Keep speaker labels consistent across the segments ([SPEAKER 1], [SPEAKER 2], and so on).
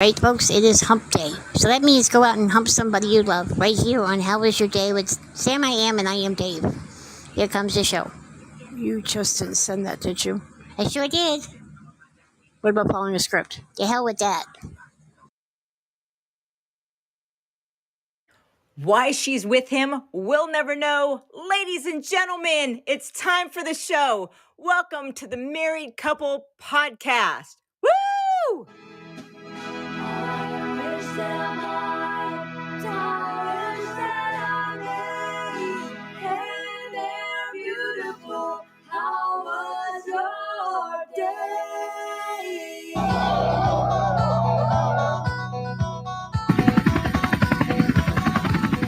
[SPEAKER 1] Right, folks, it is hump day. So that means go out and hump somebody you love right here on How Was Your Day with Sam I Am and I Am Dave. Here comes the show.
[SPEAKER 2] You just didn't send that, did you?
[SPEAKER 1] I sure did.
[SPEAKER 2] What about following a script?
[SPEAKER 1] The hell with that.
[SPEAKER 3] Why she's with him, we'll never know. Ladies and gentlemen, it's time for the show. Welcome to the Married Couple Podcast. Woo!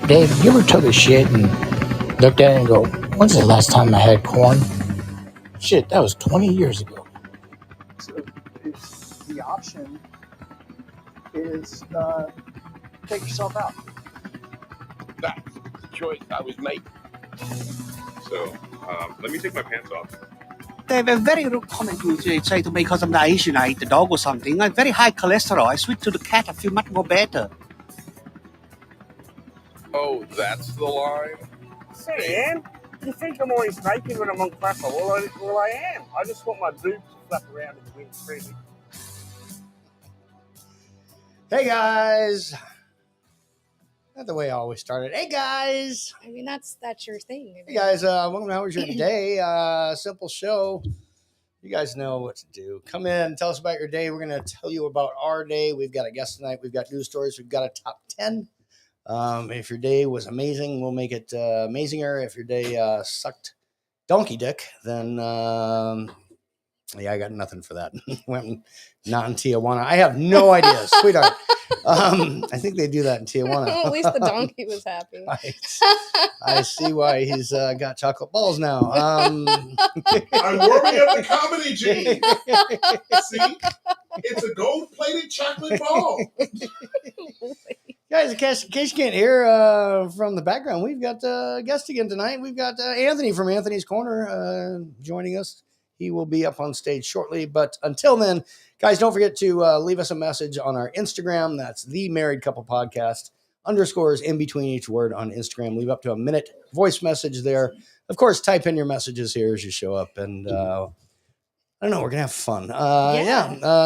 [SPEAKER 4] Dave, you ever took a shit and looked at it and go, when's the last time I had corn? Shit, that was 20 years ago.
[SPEAKER 5] So if the option is take yourself out.
[SPEAKER 6] That's the choice I was making. So, let me take my pants off.
[SPEAKER 7] They have a very rude comment to say to me because I'm the Asian, I eat the dog or something. I have very high cholesterol. I switch to the cat, I feel much more better.
[SPEAKER 6] Oh, that's the line?
[SPEAKER 8] Sam, you think I'm always naked when I'm on Clapper? Well, I am. I just want my boobs to flap around in the wind freely.
[SPEAKER 9] Hey guys, not the way I always started. Hey guys,
[SPEAKER 2] I mean, that's your thing.
[SPEAKER 9] hey guys. Welcome to How Was Your Day? Simple show. You guys know what to do. Come in, tell us about your day. We're gonna tell you about our day. We've got a guest tonight. We've got news stories. We've got a top 10. If your day was amazing, we'll make it amazinger. If your day sucked donkey dick, then yeah, I got nothing for that. Went not in Tijuana. I have no idea, sweetheart. I think they do that in Tijuana.
[SPEAKER 2] At least the donkey was happy.
[SPEAKER 9] I see why he's got chocolate balls now.
[SPEAKER 10] I'm working at the comedy gene. See? It's a gold-plated chocolate ball.
[SPEAKER 9] Guys, in case you can't hear from the background, we've got a guest again tonight. We've got Anthony from Anthony's Corner joining us. He will be up on stage shortly. But until then, guys, don't forget to leave us a message on our Instagram. That's the Married Couple Podcast. Underscores in between each word on Instagram. Leave up to a minute voice message there. Of course, type in your messages here as you show up. And I don't know, we're going to have fun.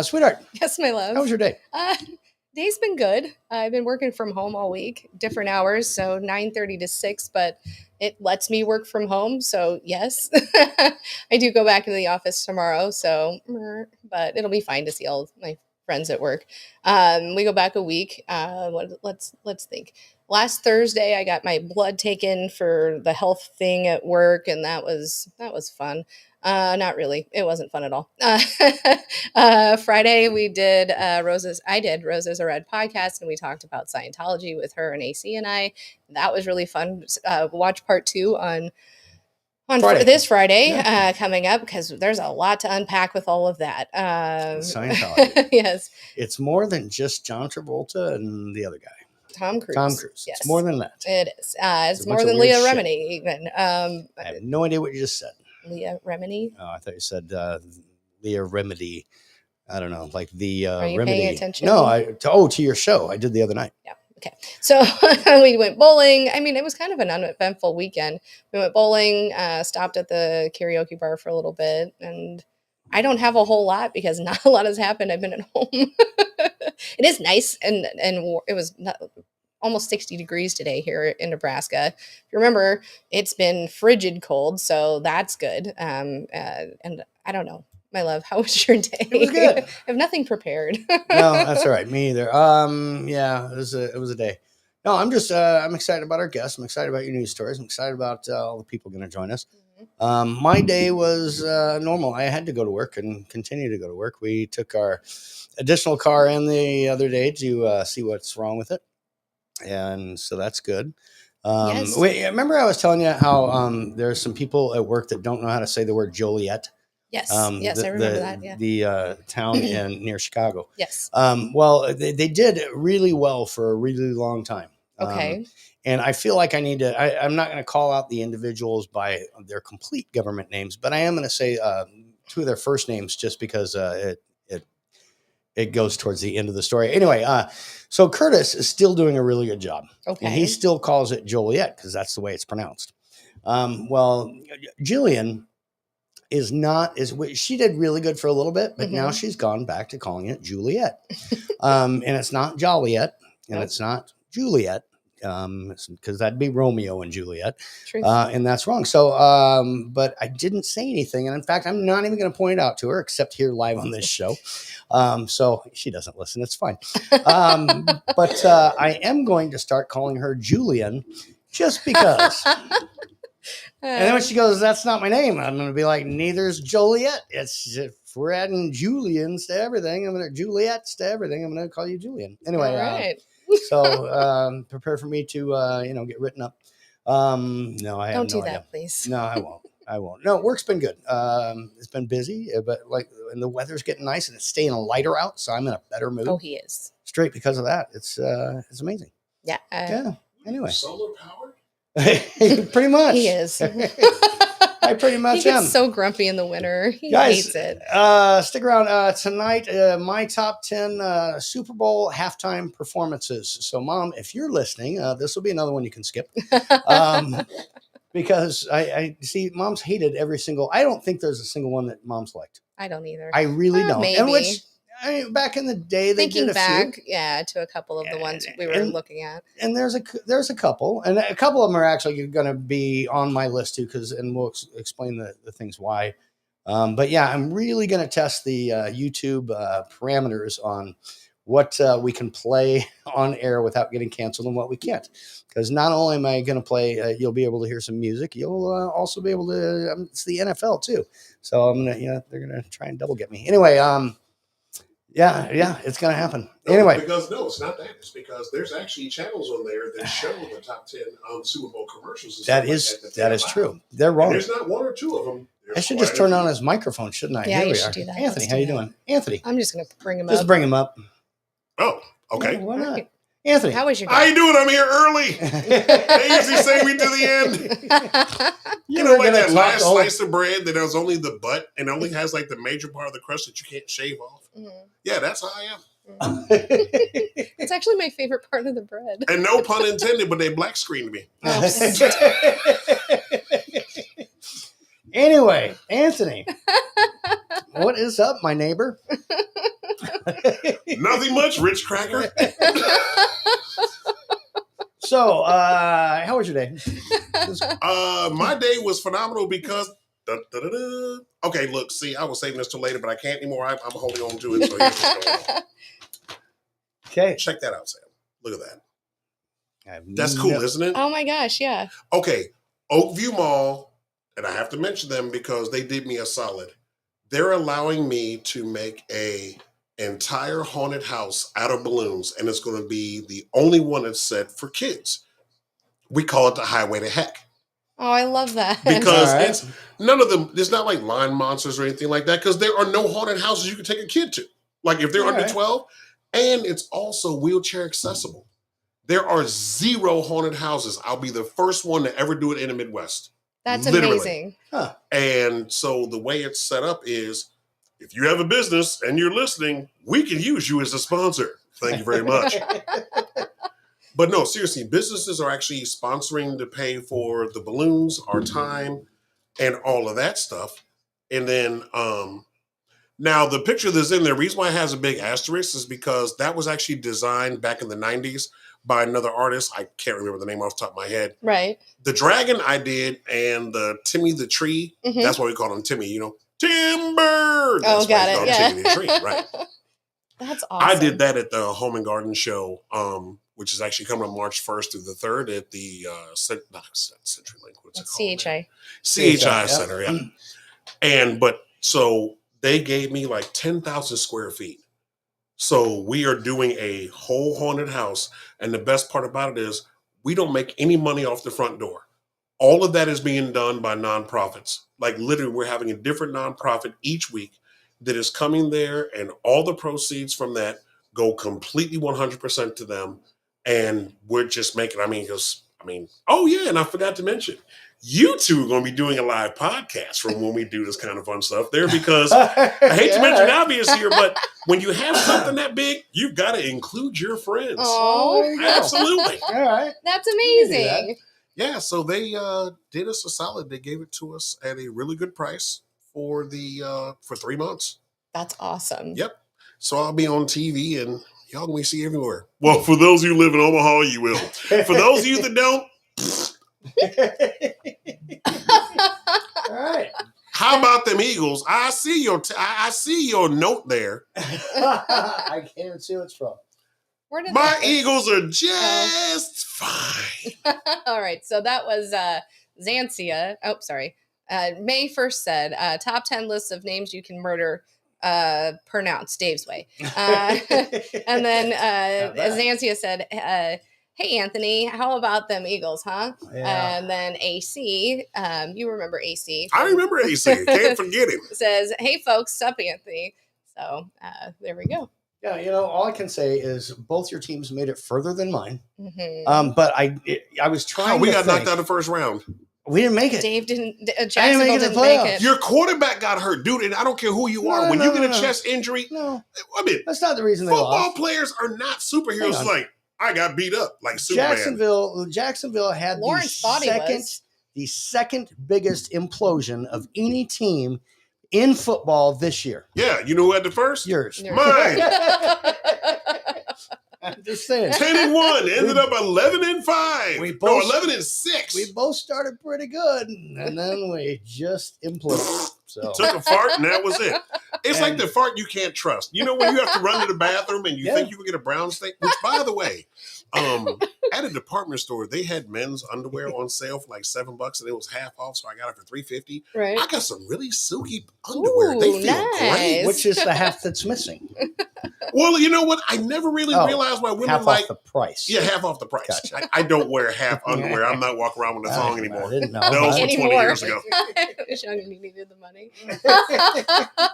[SPEAKER 9] Sweetheart.
[SPEAKER 2] Yes, my love.
[SPEAKER 9] How was your day?
[SPEAKER 2] Day's been good. I've been working from home all week, different hours, so 9:30 to 6, but it lets me work from home, so yes. I do go back into the office tomorrow, so but it'll be fine to see all my friends at work. We go back a week. Let's think. Last Thursday, I got my blood taken for the health thing at work, and that was fun. Not really. It wasn't fun at all. Friday we did I did Roses Are Red podcast, and we talked about Scientology with her and AC and I. That was really fun. Watch part 2 on Friday. This Friday coming up, because there's a lot to unpack with all of that.
[SPEAKER 9] Scientology.
[SPEAKER 2] Yes.
[SPEAKER 9] It's more than just John Travolta and the other guy.
[SPEAKER 2] Tom Cruise.
[SPEAKER 9] Yes. It's more than that.
[SPEAKER 2] It is. It's more than Leah Remini even.
[SPEAKER 9] I have no idea what you just said.
[SPEAKER 2] Leah Remini?
[SPEAKER 9] Oh, I thought you said Leah Remedy. I don't know, like the
[SPEAKER 2] Are you
[SPEAKER 9] remedy.
[SPEAKER 2] paying attention?
[SPEAKER 9] No, to your show. I did the other night.
[SPEAKER 2] Yeah. Okay. So we went bowling. I mean, it was kind of an uneventful weekend. We went bowling, stopped at the karaoke bar for a little bit, and I don't have a whole lot because not a lot has happened. I've been at home. It is nice, and it was almost 60 degrees today here in Nebraska. If you remember, it's been frigid cold, so that's good. And I don't know, my love, how was your day?
[SPEAKER 9] It was good.
[SPEAKER 2] I have nothing prepared.
[SPEAKER 9] No, that's all right. Me either. Yeah, it was a day. No, I'm just I'm excited about our guests. I'm excited about your news stories. I'm excited about all the people going to join us. My day was normal. I had to go to work and continue to go to work. We took our additional car in the other day to see what's wrong with it. And so that's good.
[SPEAKER 2] Yes.
[SPEAKER 9] Wait, remember I was telling you how there's some people at work that don't know how to say the word Joliet?
[SPEAKER 2] Yes. Yes, I remember that. Yeah.
[SPEAKER 9] The town near Chicago.
[SPEAKER 2] Yes.
[SPEAKER 9] Well, they did really well for a really long time.
[SPEAKER 2] Okay.
[SPEAKER 9] And I feel like I need to, I'm not going to call out the individuals by their complete government names, but I am going to say two of their first names just because it it goes towards the end of the story. Anyway, so Curtis is still doing a really good job.
[SPEAKER 2] Okay.
[SPEAKER 9] And he still calls it Joliet because that's the way it's pronounced. Well, Jillian she did really good for a little bit, but now she's gone back to calling it Juliet. And it's not Joliet, and it's not Juliet, because that'd be Romeo and Juliet.
[SPEAKER 2] Truth.
[SPEAKER 9] And that's wrong. So, but I didn't say anything. And in fact, I'm not even going to point it out to her except here live on this show. So she doesn't listen. It's fine. But I am going to start calling her Julian just because. And then when she goes, that's not my name, I'm going to be like, neither's Joliet. It's if we're adding Julians to everything, Juliet's to everything, I'm going to call you Julian. Anyway,
[SPEAKER 2] All right.
[SPEAKER 9] so prepare for me to, get written up. No, I have
[SPEAKER 2] Don't do
[SPEAKER 9] no
[SPEAKER 2] that,
[SPEAKER 9] idea.
[SPEAKER 2] please.
[SPEAKER 9] No, I won't. No, work's been good. It's been busy, but and the weather's getting nice and it's staying lighter out, so I'm in a better mood.
[SPEAKER 2] Oh, he is.
[SPEAKER 9] Straight because of that. It's amazing.
[SPEAKER 2] Yeah.
[SPEAKER 9] Yeah. Anyway,
[SPEAKER 10] Solar powered?
[SPEAKER 9] pretty much.
[SPEAKER 2] He is.
[SPEAKER 9] I pretty much
[SPEAKER 2] He gets
[SPEAKER 9] am.
[SPEAKER 2] so grumpy in the winter. He
[SPEAKER 9] Guys,
[SPEAKER 2] hates it.
[SPEAKER 9] stick around tonight. My top 10 Super Bowl halftime performances. So, Mom, if you're listening, this will be another one you can skip. Because I see Mom's hated every single. I don't think there's a single one that Mom's liked.
[SPEAKER 2] I don't either.
[SPEAKER 9] I really don't.
[SPEAKER 2] Maybe.
[SPEAKER 9] And which back in the day, they
[SPEAKER 2] Thinking
[SPEAKER 9] did a
[SPEAKER 2] back,
[SPEAKER 9] few.
[SPEAKER 2] yeah, to a couple of the ones we were
[SPEAKER 9] And-
[SPEAKER 2] looking at.
[SPEAKER 9] And there's a couple, and a couple of them are actually going to be on my list too, and we'll explain the things why. But yeah, I'm really going to test the YouTube parameters on what we can play on air without getting canceled and what we can't. Because not only am I going to play, you'll be able to hear some music. You'll also be able to. It's the NFL too, so I'm gonna. They're gonna try and double get me. Anyway, yeah, it's gonna happen. Anyway,
[SPEAKER 10] Because no, it's not that. It's because there's actually channels on there that show the top 10 Super Bowl commercials. And
[SPEAKER 9] that
[SPEAKER 10] stuff like
[SPEAKER 9] is that is
[SPEAKER 10] allow.
[SPEAKER 9] true. They're
[SPEAKER 10] And
[SPEAKER 9] wrong.
[SPEAKER 10] there's not one or two of them.
[SPEAKER 9] I should just turn on his microphone, shouldn't I?
[SPEAKER 2] Yeah,
[SPEAKER 9] Here
[SPEAKER 2] you
[SPEAKER 9] we
[SPEAKER 2] should
[SPEAKER 9] are.
[SPEAKER 2] do that.
[SPEAKER 9] Anthony,
[SPEAKER 2] Let's
[SPEAKER 9] how
[SPEAKER 2] do
[SPEAKER 9] you
[SPEAKER 2] that.
[SPEAKER 9] doing? Anthony,
[SPEAKER 2] I'm just going to bring him
[SPEAKER 9] just
[SPEAKER 2] up.
[SPEAKER 9] bring him up.
[SPEAKER 10] Oh, okay.
[SPEAKER 9] Why not?
[SPEAKER 2] Alright.
[SPEAKER 9] Anthony,
[SPEAKER 2] How was your
[SPEAKER 10] How
[SPEAKER 2] day?
[SPEAKER 10] you doing? I'm here early. They usually say me to the end. You know,
[SPEAKER 9] were
[SPEAKER 10] like
[SPEAKER 9] gonna
[SPEAKER 10] that
[SPEAKER 9] talk
[SPEAKER 10] last
[SPEAKER 9] the whole-
[SPEAKER 10] slice of bread that has only the butt and only has like the major part of the crust that you can't shave off.
[SPEAKER 2] Mhm.
[SPEAKER 10] Yeah, that's how I am.
[SPEAKER 2] It's actually my favorite part of the bread.
[SPEAKER 10] And no pun intended, but they black screened me.
[SPEAKER 9] Anyway, Anthony, what is up, my neighbor?
[SPEAKER 10] Nothing much, Rich Cracker.
[SPEAKER 9] So, how was your day?
[SPEAKER 10] My day was phenomenal because. Okay, look, see, I was saving this till later, but I can't anymore. I'm holding on to it. So here's what's going on.
[SPEAKER 9] Okay,
[SPEAKER 10] Check that out, Sam. Look at that.
[SPEAKER 9] I have
[SPEAKER 10] That's cool,
[SPEAKER 9] no-
[SPEAKER 10] isn't it?
[SPEAKER 2] Oh my gosh, yeah.
[SPEAKER 10] Okay, Oakview Mall, and I have to mention them because they did me a solid. They're allowing me to make a entire haunted house out of balloons, and it's going to be the only one that's set for kids. We call it the Highway to Heck
[SPEAKER 2] Oh, I love that.
[SPEAKER 10] because
[SPEAKER 9] All right.
[SPEAKER 10] it's none of them. There's not like line monsters or anything like that because there are no haunted houses you can take a kid to. Like if they're
[SPEAKER 9] All
[SPEAKER 10] under
[SPEAKER 9] right.
[SPEAKER 10] 12, and it's also wheelchair accessible. There are 0 haunted houses. I'll be the first one to ever do it in the Midwest.
[SPEAKER 2] That's
[SPEAKER 10] Literally.
[SPEAKER 2] amazing.
[SPEAKER 10] And so the way it's set up is if you have a business and you're listening, we can use you as a sponsor. Thank you very much. But no, seriously, businesses are actually sponsoring to pay for the balloons, our time, and all of that stuff. And then now the picture that's in there, reason why it has a big asterisk is because that was actually designed back in the 90s by another artist. I can't remember the name off the top of my head.
[SPEAKER 2] Right.
[SPEAKER 10] The dragon I did, and the Timmy the tree.
[SPEAKER 2] Mhm.
[SPEAKER 10] That's why we call him Timmy. You know, Timber. That's
[SPEAKER 2] Oh,
[SPEAKER 10] why
[SPEAKER 2] got
[SPEAKER 10] we
[SPEAKER 2] it.
[SPEAKER 10] call him
[SPEAKER 2] Yeah.
[SPEAKER 10] Timmy the tree, right?
[SPEAKER 2] That's awesome.
[SPEAKER 10] I did that at the Home and Garden Show, which is actually coming up March 1st through the 3rd at the not CenturyLink. What's it
[SPEAKER 2] That's
[SPEAKER 10] called?
[SPEAKER 2] CHI.
[SPEAKER 10] CHI
[SPEAKER 9] yeah.
[SPEAKER 10] Center, yeah. And but so they gave me like 10,000 square feet. So we are doing a whole haunted house. And the best part about it is we don't make any money off the front door. All of that is being done by nonprofits. Like literally, we're having a different nonprofit each week that is coming there, and all the proceeds from that go completely 100% to them. And we're just making, because I mean, oh yeah, and I forgot to mention, you two are going to be doing a live podcast from when we do this kind of fun stuff there, because I hate to mention obvious here, but when you have something that big, you've got to include your friends.
[SPEAKER 2] Oh,
[SPEAKER 10] Absolutely.
[SPEAKER 9] All right.
[SPEAKER 2] that's
[SPEAKER 9] can do that.
[SPEAKER 2] amazing.
[SPEAKER 10] Yeah, so they did us a solid. They gave it to us at a really good price for for 3 months.
[SPEAKER 2] That's awesome.
[SPEAKER 10] Yep. So I'll be on TV and y'all can see everywhere. Well, for those of you who live in Omaha, you will. For those of you that don't,
[SPEAKER 9] All right.
[SPEAKER 10] how about them Eagles? I see your note there.
[SPEAKER 9] I can't even see what it's from.
[SPEAKER 2] Where did
[SPEAKER 10] My
[SPEAKER 2] that-
[SPEAKER 10] Eagles are just fine.
[SPEAKER 2] All right, so that was Xantia. Oh, sorry. May 1st said, top 10 lists of names you can murder, pronounce Dave's way. And then Xantia said, hey, Anthony, how about them Eagles, huh?
[SPEAKER 9] Yeah.
[SPEAKER 2] And then AC, you remember AC.
[SPEAKER 10] I remember AC. Can't forget him.
[SPEAKER 2] Says, hey, folks, sup, Anthony. So there we go.
[SPEAKER 9] Yeah, all I can say is both your teams made it further than mine.
[SPEAKER 2] Mhm.
[SPEAKER 9] But I was trying.
[SPEAKER 10] We
[SPEAKER 9] to
[SPEAKER 10] got
[SPEAKER 9] think.
[SPEAKER 10] knocked out the first round.
[SPEAKER 9] We didn't make it.
[SPEAKER 2] Dave didn't.
[SPEAKER 9] make it
[SPEAKER 2] Jacksonville
[SPEAKER 9] to the
[SPEAKER 2] didn't make
[SPEAKER 9] playoffs.
[SPEAKER 2] it.
[SPEAKER 10] Your quarterback got hurt, dude, and I don't care who you are. When you get a chest injury,
[SPEAKER 9] No,
[SPEAKER 10] I mean,
[SPEAKER 9] that's not the reason they
[SPEAKER 10] football
[SPEAKER 9] lost.
[SPEAKER 10] players are not superheroes.
[SPEAKER 9] Hang on.
[SPEAKER 10] Like, I got beat up like Superman.
[SPEAKER 9] Jacksonville had
[SPEAKER 2] Lawrence thought he was.
[SPEAKER 9] the second biggest implosion of any team in football this year.
[SPEAKER 10] Yeah, you know who had the first?
[SPEAKER 9] Yours.
[SPEAKER 10] Mine.
[SPEAKER 9] I'm just saying.
[SPEAKER 10] 10-1, ended up 11-5.
[SPEAKER 9] We
[SPEAKER 10] No,
[SPEAKER 9] both-
[SPEAKER 10] 11-6.
[SPEAKER 9] We both started pretty good, and then we just imploded. So
[SPEAKER 10] Took a fart, and that was it. It's like
[SPEAKER 9] And-
[SPEAKER 10] the fart you can't trust. You know when you have to run to the bathroom and you
[SPEAKER 9] Yeah.
[SPEAKER 10] think you can get a brown steak? Which, by the way, at a department store, they had men's underwear on sale for like $7, and it was half off, so I got it for $3.50.
[SPEAKER 2] Right.
[SPEAKER 10] I got some really silky underwear. They
[SPEAKER 2] Ooh,
[SPEAKER 10] feel
[SPEAKER 2] nice.
[SPEAKER 10] great.
[SPEAKER 9] which is the half that's missing.
[SPEAKER 10] Well, you know what? I never really
[SPEAKER 9] Oh,
[SPEAKER 10] realized why women
[SPEAKER 9] Half
[SPEAKER 10] like.
[SPEAKER 9] off the price.
[SPEAKER 10] Yeah, half off the price.
[SPEAKER 9] Gotcha.
[SPEAKER 10] I don't wear half underwear. I'm not walking around with a thong
[SPEAKER 9] I
[SPEAKER 10] anymore.
[SPEAKER 9] didn't know.
[SPEAKER 10] That was
[SPEAKER 9] but-
[SPEAKER 10] 20 years ago.
[SPEAKER 2] I wish I needed the money.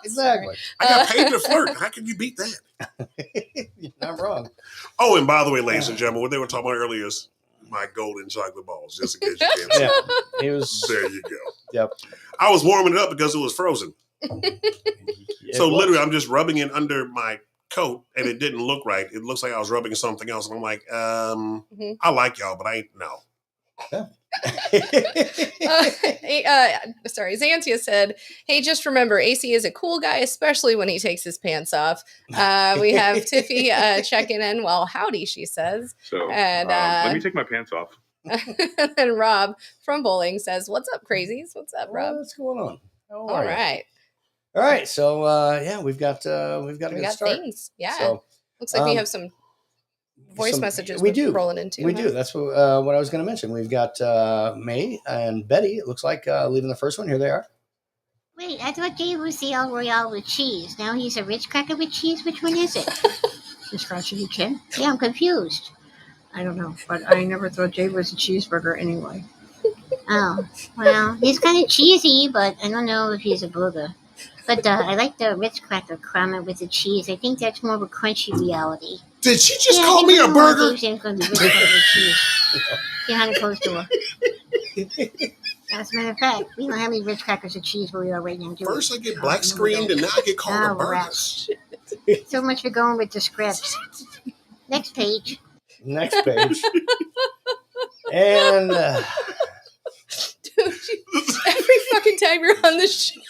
[SPEAKER 9] Exactly.
[SPEAKER 10] I got paid to flirt. How can you beat that?
[SPEAKER 9] You're not wrong.
[SPEAKER 10] Oh, and by the way, ladies and gentlemen, what they were talking about earlier is my golden chocolate balls, just in case you can't see.
[SPEAKER 9] Yeah, he was.
[SPEAKER 10] There you go.
[SPEAKER 9] Yep.
[SPEAKER 10] I was warming it up because it was frozen.
[SPEAKER 9] It
[SPEAKER 10] So
[SPEAKER 9] was.
[SPEAKER 10] literally, I'm just rubbing it under my coat, and it didn't look right. It looks like I was rubbing something else, and I'm like, I like y'all, but I ain't no.
[SPEAKER 2] Sorry, Xantia said, hey, just remember, AC is a cool guy, especially when he takes his pants off. We have Tiffy checking in. Well, howdy, she says.
[SPEAKER 6] So
[SPEAKER 2] And,
[SPEAKER 6] let me take my pants off.
[SPEAKER 2] And Rob from Bowling says, what's up, crazies? What's up, Rob?
[SPEAKER 9] What's going on? How
[SPEAKER 2] All
[SPEAKER 9] are you?
[SPEAKER 2] right.
[SPEAKER 9] All right. So yeah, we've got a
[SPEAKER 2] We
[SPEAKER 9] good
[SPEAKER 2] got
[SPEAKER 9] start.
[SPEAKER 2] things. Yeah.
[SPEAKER 9] So
[SPEAKER 2] Looks like we
[SPEAKER 9] um,
[SPEAKER 2] have some voice
[SPEAKER 9] some-
[SPEAKER 2] messages
[SPEAKER 9] we
[SPEAKER 2] we're
[SPEAKER 9] do.
[SPEAKER 2] rolling into.
[SPEAKER 9] we
[SPEAKER 2] huh?
[SPEAKER 9] do. That's what I was going to mention. We've got May and Betty. It looks like leaving the first one. Here they are.
[SPEAKER 1] Wait, I thought Dave was the El Royale with cheese. Now he's a Ritz cracker with cheese? Which one is it?
[SPEAKER 11] Just scratching your chin.
[SPEAKER 1] Yeah, I'm confused.
[SPEAKER 11] I don't know, but I never thought Dave was a cheeseburger anyway.
[SPEAKER 1] Oh, well, he's kind of cheesy, but I don't know if he's a burger. But I like the Ritz cracker crumb with the cheese. I think that's more of a crunchy reality.
[SPEAKER 10] Did she just
[SPEAKER 1] Yeah, I
[SPEAKER 10] call
[SPEAKER 1] think
[SPEAKER 10] me a
[SPEAKER 1] more
[SPEAKER 10] burger?
[SPEAKER 1] Dave's going to be Ritz cracker with cheese. Behind the closed door. As a matter of fact, we don't have any Ritz crackers with cheese where we are right now, do we?
[SPEAKER 10] First I get black screened, and now I get called a
[SPEAKER 1] Oh,
[SPEAKER 10] burger.
[SPEAKER 1] rats. So much for going with the script. Next page.
[SPEAKER 9] Next page. And
[SPEAKER 2] Dude, every fucking time you're on this show.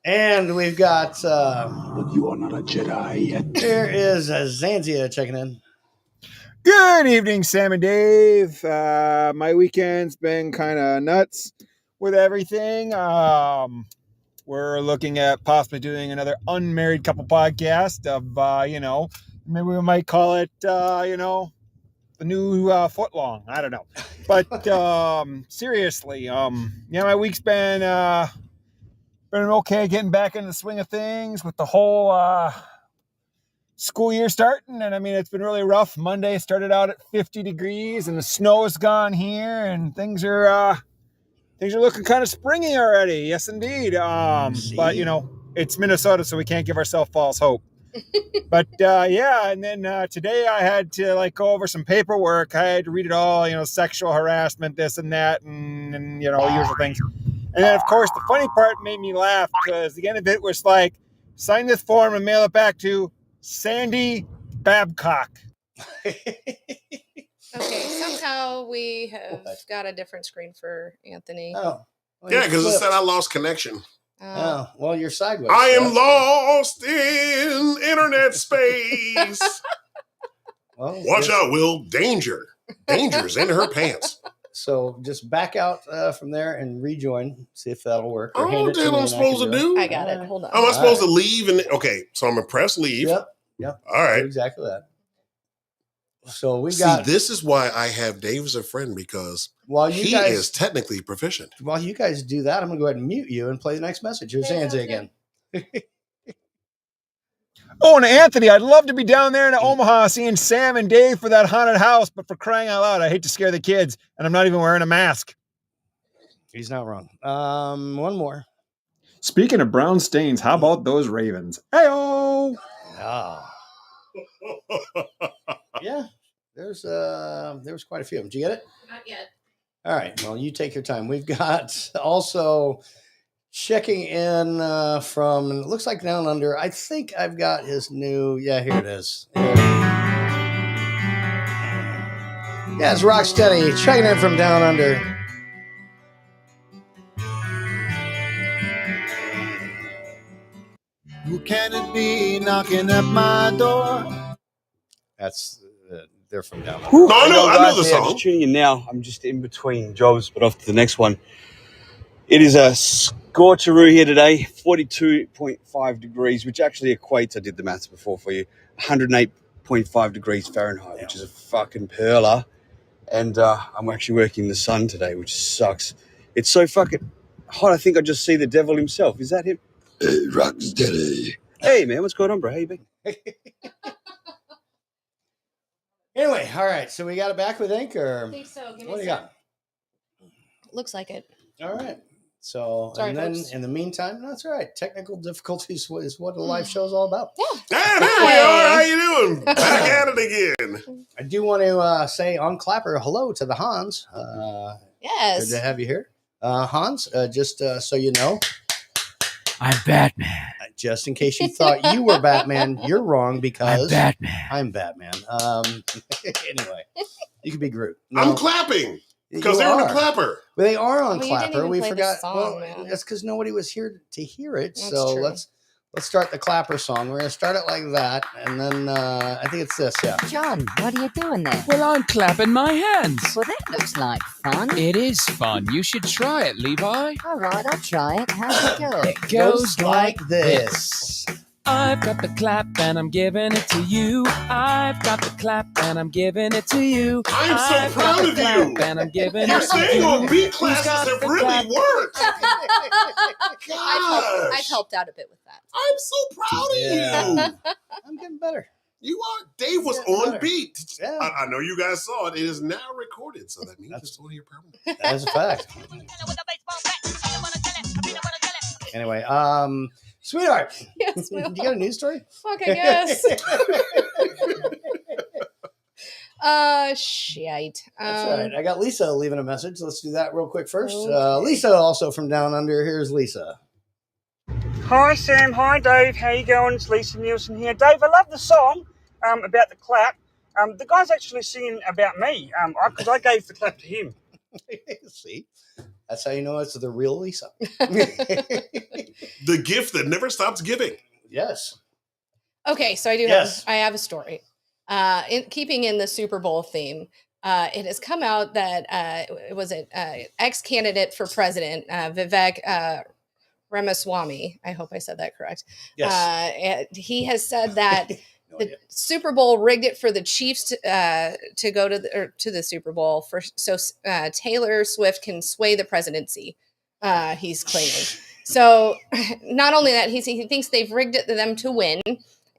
[SPEAKER 9] and we've got
[SPEAKER 12] You are not a Jedi yet.
[SPEAKER 9] there is Zanzia checking in.
[SPEAKER 13] Good evening, Sam and Dave. My weekend's been kind of nuts with everything. We're looking at possibly doing another unmarried couple podcast of, maybe we might call it, the new footlong. I don't know. But seriously, my week's been okay getting back into the swing of things with the whole school year starting, and I mean it's been really rough. Monday started out at 50 degrees and the snow is gone here and things are looking kind of springy already. Yes indeed. But it's Minnesota, so we can't give ourselves false hope. But yeah, and then today I had to like go over some paperwork. I had to read it all, sexual harassment, this and that, and usual things. And then, of course, the funny part made me laugh because the end of it was like, sign this form and mail it back to Sandy Babcock.
[SPEAKER 2] Okay, somehow we have got a different screen for Anthony.
[SPEAKER 9] Oh. Well,
[SPEAKER 10] Yeah,
[SPEAKER 9] you
[SPEAKER 10] because it
[SPEAKER 9] flipped.
[SPEAKER 10] said I lost connection.
[SPEAKER 9] Oh, well, you're sideways.
[SPEAKER 10] I
[SPEAKER 9] so
[SPEAKER 10] am
[SPEAKER 9] that's
[SPEAKER 10] lost in internet space.
[SPEAKER 9] Well,
[SPEAKER 10] Watch
[SPEAKER 9] just-
[SPEAKER 10] out, Will. Danger. Danger's in her pants.
[SPEAKER 9] So just back out from there and rejoin. See if that'll work. Or
[SPEAKER 10] Oh,
[SPEAKER 9] hand it to
[SPEAKER 10] damn,
[SPEAKER 9] me
[SPEAKER 10] I'm
[SPEAKER 9] and I
[SPEAKER 10] supposed
[SPEAKER 9] can
[SPEAKER 10] to do?
[SPEAKER 2] I got it. Hold on.
[SPEAKER 10] Am I supposed to leave? Okay, so I'm going to press leave.
[SPEAKER 9] Yep.
[SPEAKER 10] All right.
[SPEAKER 9] Do exactly that. So we've
[SPEAKER 10] See,
[SPEAKER 9] got.
[SPEAKER 10] this is why I have Dave as a friend, because
[SPEAKER 9] While you
[SPEAKER 10] he
[SPEAKER 9] guys
[SPEAKER 10] is technically proficient.
[SPEAKER 9] While you guys do that, I'm going to go ahead and mute you and play the next message. Here's Angie again.
[SPEAKER 13] Oh, and Anthony, I'd love to be down there in Omaha seeing Sam and Dave for that haunted house, but for crying out loud, I hate to scare the kids, and I'm not even wearing a mask.
[SPEAKER 9] He's not wrong. One more.
[SPEAKER 13] Speaking of brown stains, how about those Ravens? Hey-oh!
[SPEAKER 9] Oh. Yeah, there's quite a few of them. Did you get it?
[SPEAKER 2] Not yet.
[SPEAKER 9] All right. Well, you take your time. We've got also checking in from, it looks like Down Under. I think I've got his new, here it is. Yeah, it's Rocksteady checking in from Down Under.
[SPEAKER 14] Who can it be knocking at my door?
[SPEAKER 9] That's, they're from Down Under.
[SPEAKER 10] No, I know the
[SPEAKER 15] Yeah,
[SPEAKER 10] song.
[SPEAKER 15] just tuning in now. I'm just in between jobs, but off to the next one. It is a scorcheroo here today, 42.5 degrees, which actually equates, I did the maths before for you, 108.5 degrees Fahrenheit, which is a fucking perler. And I'm actually working in the sun today, which sucks. It's so fucking hot, I think I just see the devil himself. Is that him? Hey, Rocksteady. Hey, man, what's going on, bro? How you been?
[SPEAKER 9] Anyway, all right. So we got it back with ink, or
[SPEAKER 2] I think so. Give me
[SPEAKER 9] what do you
[SPEAKER 2] some.
[SPEAKER 9] got?
[SPEAKER 2] Looks like it.
[SPEAKER 9] All right. So,
[SPEAKER 2] Sorry,
[SPEAKER 9] and then
[SPEAKER 2] folks.
[SPEAKER 9] in the meantime, that's all right. Technical difficulties is what a live show is all about.
[SPEAKER 2] Yeah.
[SPEAKER 10] Hey, there we are. How you doing? Back at it again.
[SPEAKER 9] I do want to say on Clapper, hello to the Hans.
[SPEAKER 2] Yes.
[SPEAKER 9] Good to have you here. Hans, just so you know,
[SPEAKER 4] I'm Batman.
[SPEAKER 9] just in case you thought you were Batman, you're wrong because
[SPEAKER 4] I'm Batman.
[SPEAKER 9] I'm Batman. Anyway, you could be Groot.
[SPEAKER 10] I'm clapping because
[SPEAKER 9] You
[SPEAKER 10] they're on
[SPEAKER 9] are.
[SPEAKER 10] the clapper.
[SPEAKER 9] Well, they are on
[SPEAKER 2] Well, you didn't
[SPEAKER 9] Clapper.
[SPEAKER 2] even
[SPEAKER 9] We
[SPEAKER 2] play the
[SPEAKER 9] forgot.
[SPEAKER 2] song,
[SPEAKER 9] Well,
[SPEAKER 2] man.
[SPEAKER 9] that's because nobody was here to hear it.
[SPEAKER 2] That's
[SPEAKER 9] so
[SPEAKER 2] true.
[SPEAKER 9] let's start the Clapper song. We're gonna start it like that, and then I think it's this. Yeah.
[SPEAKER 16] John, what are you doing there?
[SPEAKER 17] Well, I'm clapping my hands.
[SPEAKER 16] Well, that looks like fun.
[SPEAKER 17] It is fun. You should try it, Levi.
[SPEAKER 16] All right, I'll try it. How's it go?
[SPEAKER 17] It goes like
[SPEAKER 9] this.
[SPEAKER 17] I've got the clap and I'm giving it to you. I've got the clap and I'm giving it to you.
[SPEAKER 10] I'm so
[SPEAKER 17] I've got
[SPEAKER 10] proud
[SPEAKER 17] the
[SPEAKER 10] of
[SPEAKER 17] clap
[SPEAKER 10] you.
[SPEAKER 17] And I'm giving
[SPEAKER 10] You're
[SPEAKER 17] it to
[SPEAKER 10] staying
[SPEAKER 17] you.
[SPEAKER 10] on beat
[SPEAKER 17] Who's
[SPEAKER 10] classes
[SPEAKER 17] got
[SPEAKER 10] have
[SPEAKER 17] the
[SPEAKER 10] really
[SPEAKER 17] clap?
[SPEAKER 10] worked.
[SPEAKER 2] I've helped out a bit with that.
[SPEAKER 10] I'm so proud of you.
[SPEAKER 9] I'm getting better.
[SPEAKER 10] You are. Dave was
[SPEAKER 9] Yeah,
[SPEAKER 10] on
[SPEAKER 9] better.
[SPEAKER 10] beat.
[SPEAKER 9] Yeah.
[SPEAKER 10] I know you guys saw it. It is now recorded, so that means it's on your permanent.
[SPEAKER 9] That is a fact. Anyway, sweetheart.
[SPEAKER 2] Yes,
[SPEAKER 9] you got a news story?
[SPEAKER 2] Fuck, I guess. Shite.
[SPEAKER 9] That's all right. I got Lisa leaving a message. Let's do that real quick first.
[SPEAKER 2] Okay.
[SPEAKER 9] Lisa, also from Down Under. Here's Lisa.
[SPEAKER 8] Hi Sam, hi Dave, how you going? It's Lisa Nielsen here. Dave, I love the song about the clap. The guy's actually singing about me because I gave the clap to him.
[SPEAKER 9] See, that's how you know it's the real Lisa.
[SPEAKER 10] The gift that never stops giving.
[SPEAKER 9] Yes.
[SPEAKER 2] Okay, so I have a story. Keeping in the Super Bowl theme, it has come out that ex-candidate for president, Vivek Ramaswamy. I hope I said that correct.
[SPEAKER 9] Yes.
[SPEAKER 2] He has said that the Super Bowl rigged it for the Chiefs to go to the Super Bowl so Taylor Swift can sway the presidency. He's claiming. So not only that, he thinks they've rigged it to them to win,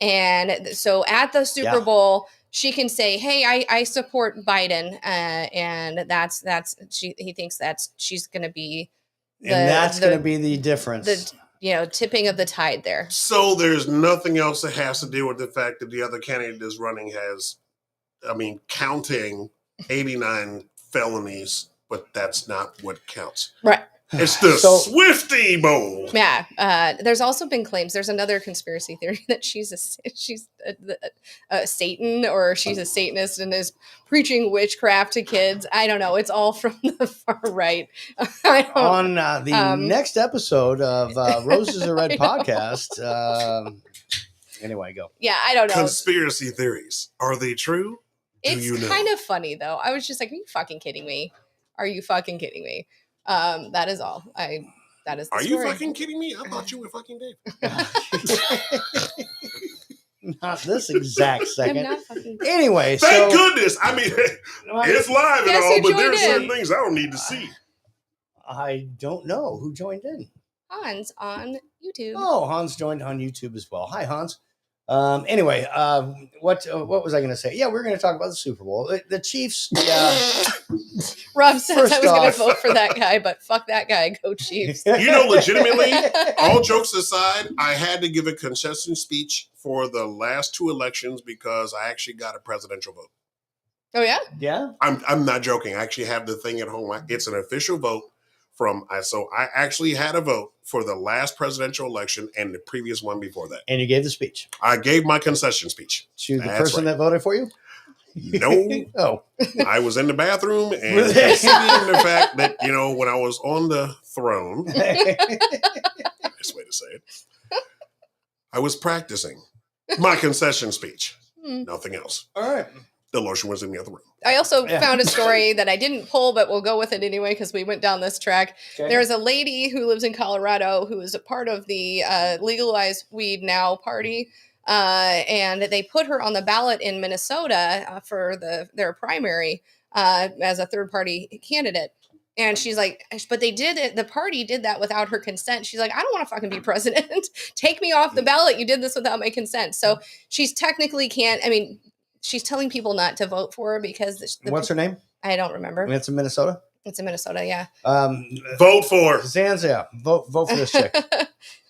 [SPEAKER 2] and so at the Super Bowl she can say, "Hey, I support Biden," and he thinks she's going to be.
[SPEAKER 9] And that's going to be the difference.
[SPEAKER 2] tipping of the tide there.
[SPEAKER 10] So there's nothing else that has to do with the fact that the other candidate that's running has, counting 89 felonies, but that's not what counts.
[SPEAKER 2] Right.
[SPEAKER 10] It's the Swifty Bowl.
[SPEAKER 2] Yeah. There's also been claims. There's another conspiracy theory that she's a Satan, or she's a Satanist and is preaching witchcraft to kids. I don't know. It's all from the far right.
[SPEAKER 9] On the next episode of Roses Are Red podcast. Anyway, go.
[SPEAKER 2] Yeah, I don't know.
[SPEAKER 10] Conspiracy theories. Are they true?
[SPEAKER 2] It's kind of funny, though. I was just like, are you fucking kidding me? Are you fucking kidding me? That is all. That is the
[SPEAKER 10] Are
[SPEAKER 2] story.
[SPEAKER 10] you fucking kidding me? I thought you were fucking Dave.
[SPEAKER 9] Not this exact second.
[SPEAKER 2] I'm not fucking
[SPEAKER 9] Anyway,
[SPEAKER 10] thank goodness. I mean, it's live and all, but there's certain things I don't need to see.
[SPEAKER 9] I don't know who joined in.
[SPEAKER 2] Hans on YouTube.
[SPEAKER 9] Oh, Hans joined on YouTube as well. Hi, Hans. Anyway, what was I going to say? Yeah, we're going to talk about the Super Bowl. The Chiefs.
[SPEAKER 2] Rob says
[SPEAKER 9] First
[SPEAKER 2] I was going
[SPEAKER 9] off-
[SPEAKER 2] to vote for that guy, but fuck that guy. Go Chiefs.
[SPEAKER 10] Legitimately, all jokes aside, I had to give a concession speech for the last two elections because I actually got a presidential vote.
[SPEAKER 2] Oh yeah?
[SPEAKER 9] Yeah.
[SPEAKER 10] I'm not joking. I actually have the thing at home. It's an official vote so I actually had a vote for the last presidential election and the previous one before that.
[SPEAKER 9] And you gave the speech.
[SPEAKER 10] I gave my concession speech.
[SPEAKER 9] To the person that voted for you?
[SPEAKER 10] No.
[SPEAKER 9] Oh.
[SPEAKER 10] I was in the bathroom and considering the fact that, when I was on the throne, nice way to say it, I was practicing my concession speech. Nothing else.
[SPEAKER 9] All right.
[SPEAKER 10] The lotion was in the other room.
[SPEAKER 2] I also found a story that I didn't pull, but we'll go with it anyway because we went down this track.
[SPEAKER 9] Okay.
[SPEAKER 2] There's a lady who lives in Colorado who is a part of the Legalize Weed Now party, and they put her on the ballot in Minnesota for their primary as a third-party candidate. And she's like, but the party did that without her consent. She's like, I don't want to fucking be president. Take me off the ballot. You did this without my consent. So she's technically she's telling people not to vote for her because
[SPEAKER 9] What's her name?
[SPEAKER 2] I don't remember.
[SPEAKER 9] And it's in Minnesota?
[SPEAKER 2] It's in Minnesota, yeah.
[SPEAKER 10] Vote for
[SPEAKER 9] Zanzia. Vote for this chick.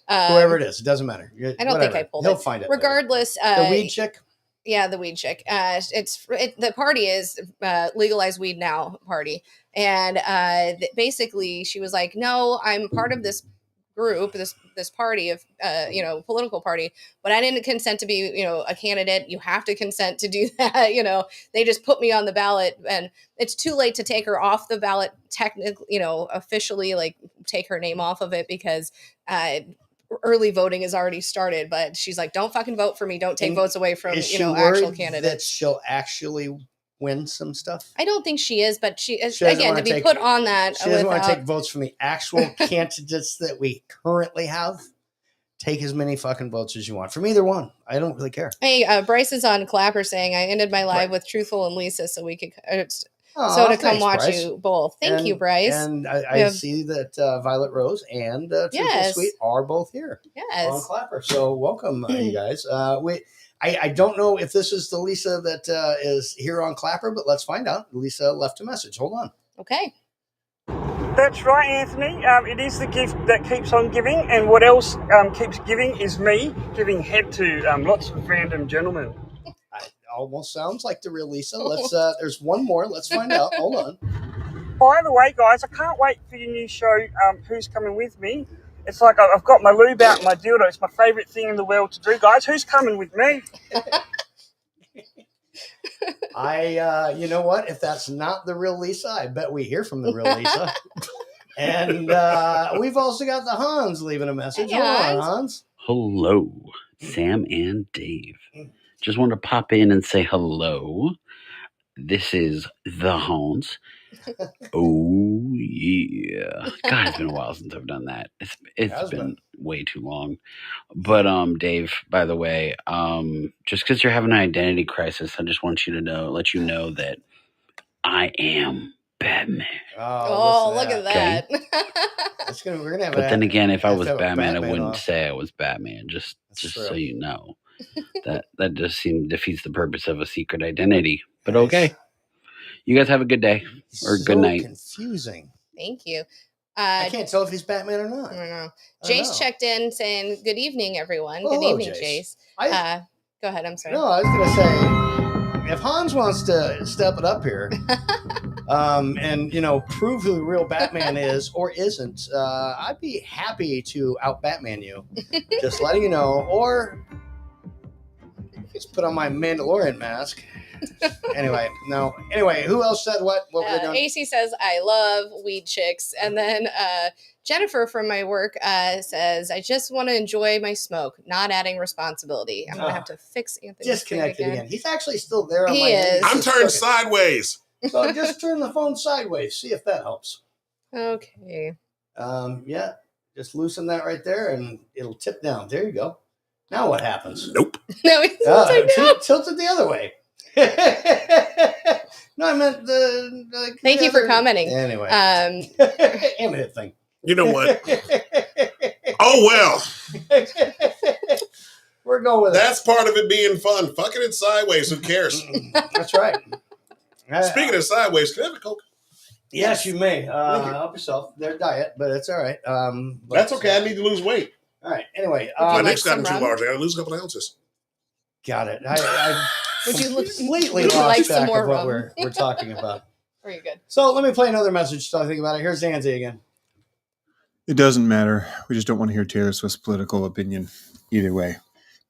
[SPEAKER 9] Whoever it is, it doesn't matter.
[SPEAKER 2] I don't think I pulled
[SPEAKER 9] He'll
[SPEAKER 2] it.
[SPEAKER 9] find it.
[SPEAKER 2] Regardless,
[SPEAKER 9] The weed chick?
[SPEAKER 2] Yeah, the weed chick. The party is Legalize Weed Now party. And basically she was like, no, I'm part of this group, this party of political party, but I didn't consent to be a candidate. You have to consent to do that. They just put me on the ballot, and it's too late to take her off the ballot technically, officially, like take her name off of it because early voting has already started. But she's like, don't fucking vote for me, don't take votes away from actual
[SPEAKER 9] worried
[SPEAKER 2] candidates.
[SPEAKER 9] that she'll actually win some stuff?
[SPEAKER 2] I don't think she is, but she
[SPEAKER 9] doesn't
[SPEAKER 2] again to be put on that.
[SPEAKER 9] She doesn't want to take votes from the actual candidates that we currently have. Take as many fucking votes as you want from either one. I don't really care.
[SPEAKER 2] Hey, Bryce is on Clapper saying I ended my live with Truthful and Lisa so we could come
[SPEAKER 9] thanks,
[SPEAKER 2] watch
[SPEAKER 9] Bryce.
[SPEAKER 2] you both. Thank you, Bryce.
[SPEAKER 9] And I see that Violet Rose and Truthful Sweet are both here.
[SPEAKER 2] Yes.
[SPEAKER 9] On Clapper. So welcome, you guys. I don't know if this is the Lisa that is here on Clapper, but let's find out. Lisa left a message. Hold on.
[SPEAKER 2] Okay.
[SPEAKER 8] That's right, Anthony. It is the gift that keeps on giving, and what else keeps giving is me giving head to lots of random gentlemen.
[SPEAKER 9] Almost sounds like the real Lisa. Let's. There's one more. Let's find out. Hold on.
[SPEAKER 8] By the way, guys, I can't wait for your new show, Who's Coming With Me? It's like I've got my lube out and my dildo. It's my favourite thing in the world to do, guys. Who's coming with me?
[SPEAKER 9] You know what? If that's not the real Lisa, I bet we hear from the real Lisa. And we've also got the Hans leaving a message.
[SPEAKER 2] Hey,
[SPEAKER 9] Hold
[SPEAKER 2] Hans.
[SPEAKER 9] on, Hans.
[SPEAKER 18] Hello, Sam and Dave. Just wanted to pop in and say hello. This is the Hans. Oh yeah, God, it's been a while since I've done that. It's been way too long. But Dave, by the way, just because you're having an identity crisis, I just want you to let you know that I am Batman.
[SPEAKER 2] Oh, look at that.
[SPEAKER 9] We're gonna have
[SPEAKER 18] But then again, if I was
[SPEAKER 9] have a
[SPEAKER 18] Batman, I wouldn't
[SPEAKER 9] off.
[SPEAKER 18] say I was Batman. Just so
[SPEAKER 9] true.
[SPEAKER 18] you know, that just defeats the purpose of a secret identity. But okay, you guys have a good day or good night.
[SPEAKER 9] Confusing.
[SPEAKER 2] Thank you.
[SPEAKER 9] I can't tell if he's Batman or not.
[SPEAKER 2] I don't know.
[SPEAKER 9] I
[SPEAKER 2] Jace
[SPEAKER 9] know.
[SPEAKER 2] checked in saying, "Good evening, everyone."
[SPEAKER 9] Well,
[SPEAKER 2] Good
[SPEAKER 9] hello,
[SPEAKER 2] evening,
[SPEAKER 9] Jace.
[SPEAKER 2] Jace. Go ahead. I'm sorry.
[SPEAKER 9] No, I was going to say, if Hans wants to step it up here and, prove who the real Batman is or isn't, I'd be happy to out-Batman you. Just letting you know. Or just put on my Mandalorian mask. Anyway, no. Anyway, who else said what? What were they doing?
[SPEAKER 2] AC says, "I love weed chicks." And then Jennifer from my work says, "I just want to enjoy my smoke, not adding responsibility." I'm going to have to fix Anthony's
[SPEAKER 9] Disconnected again. He's actually still there. On
[SPEAKER 2] He
[SPEAKER 9] my
[SPEAKER 2] is.
[SPEAKER 9] end.
[SPEAKER 10] I'm
[SPEAKER 9] He's
[SPEAKER 10] turned
[SPEAKER 9] cooking.
[SPEAKER 10] sideways.
[SPEAKER 9] So just turn the phone sideways. See if that helps.
[SPEAKER 2] Okay.
[SPEAKER 9] Yeah. Just loosen that right there, and it'll tip down. There you go. Now what happens?
[SPEAKER 10] Nope.
[SPEAKER 2] No, it's
[SPEAKER 9] tilt it the other way. No, I meant the.
[SPEAKER 2] Thank you for commenting.
[SPEAKER 9] Anyway,
[SPEAKER 2] Um,
[SPEAKER 9] and hit thing.
[SPEAKER 10] You know what? Oh well.
[SPEAKER 9] We're going with
[SPEAKER 10] That's part of it being fun. Fucking it sideways. Who cares?
[SPEAKER 9] That's right.
[SPEAKER 10] Speaking of sideways, can I have a Coke?
[SPEAKER 9] Yes, you may. Help yourself. Their diet, but it's all right. But-
[SPEAKER 10] That's okay. I need to lose weight.
[SPEAKER 9] All right. Anyway,
[SPEAKER 10] My neck's gotten too large. I got to lose a couple ounces.
[SPEAKER 9] Got it. I
[SPEAKER 2] Would you
[SPEAKER 9] completely
[SPEAKER 2] would you
[SPEAKER 9] lost
[SPEAKER 2] like some
[SPEAKER 9] track
[SPEAKER 2] more
[SPEAKER 9] of what
[SPEAKER 2] rum?
[SPEAKER 9] we're talking about.
[SPEAKER 2] Very good.
[SPEAKER 9] So let me play another message so I think about it. Here's Zanzi again.
[SPEAKER 13] It doesn't matter. We just don't want to hear Taylor Swift's political opinion either way.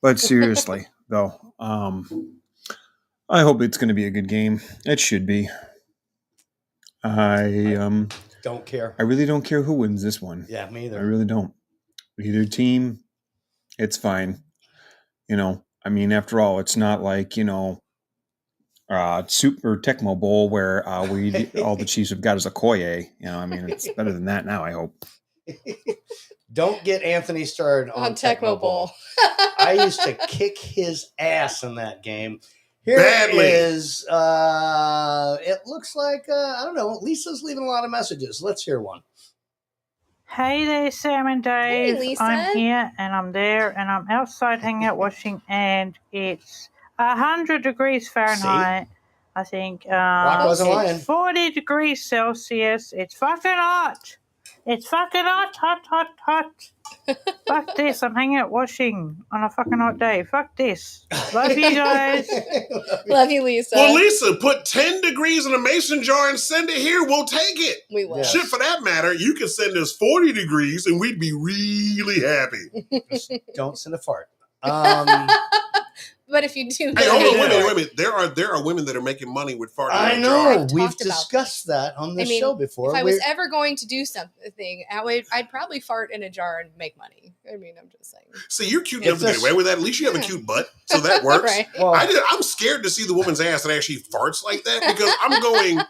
[SPEAKER 13] But seriously, though, I hope it's going to be a good game. It should be. I
[SPEAKER 9] Don't care.
[SPEAKER 13] I really don't care who wins this one.
[SPEAKER 9] Yeah, me either.
[SPEAKER 13] I really don't. Either team, it's fine. I mean, after all, it's not like, Super Tecmo Bowl where all the Chiefs have got is a Koye. I mean, it's better than that now, I hope.
[SPEAKER 9] Don't get Anthony started on
[SPEAKER 2] Tecmo Bowl.
[SPEAKER 9] I used to kick his ass in that game. Here
[SPEAKER 10] Badly.
[SPEAKER 9] is, it looks like, I don't know, Lisa's leaving a lot of messages. Let's hear one.
[SPEAKER 19] Hey there, Sam and Dave.
[SPEAKER 2] Hey, Lisa.
[SPEAKER 19] I'm here and I'm there and I'm outside hanging out washing, and it's 100 degrees Fahrenheit. I think
[SPEAKER 9] Rock wasn't
[SPEAKER 19] it's
[SPEAKER 9] lying.
[SPEAKER 19] 40 degrees Celsius. It's fucking hot. It's fucking hot, hot, hot, hot. Fuck this. I'm hanging out washing on a fucking hot day. Fuck this. Love you guys.
[SPEAKER 2] Love you, Lisa.
[SPEAKER 10] Well, Lisa, put 10 degrees in a mason jar and send it here. We'll take it.
[SPEAKER 2] We will.
[SPEAKER 9] Yes.
[SPEAKER 10] Shit, for that matter, you can send us 40 degrees and we'd be really happy.
[SPEAKER 9] Don't send a fart.
[SPEAKER 2] But if you do,
[SPEAKER 10] Hey, hold on, wait a minute. There are women that are making money with farting.
[SPEAKER 9] I
[SPEAKER 10] in a
[SPEAKER 9] know.
[SPEAKER 10] jar.
[SPEAKER 9] We've
[SPEAKER 2] talked about
[SPEAKER 9] discussed that on this show before.
[SPEAKER 2] If I was ever going to do something, I'd probably fart in a jar and make money. I mean, I'm just saying.
[SPEAKER 10] See, you're cute
[SPEAKER 9] It's
[SPEAKER 10] enough to get
[SPEAKER 9] a-
[SPEAKER 10] away with that. At least you have a cute butt, so that works.
[SPEAKER 2] Right.
[SPEAKER 9] Well,
[SPEAKER 10] I'm scared to see the woman's ass that actually farts like that because I'm going,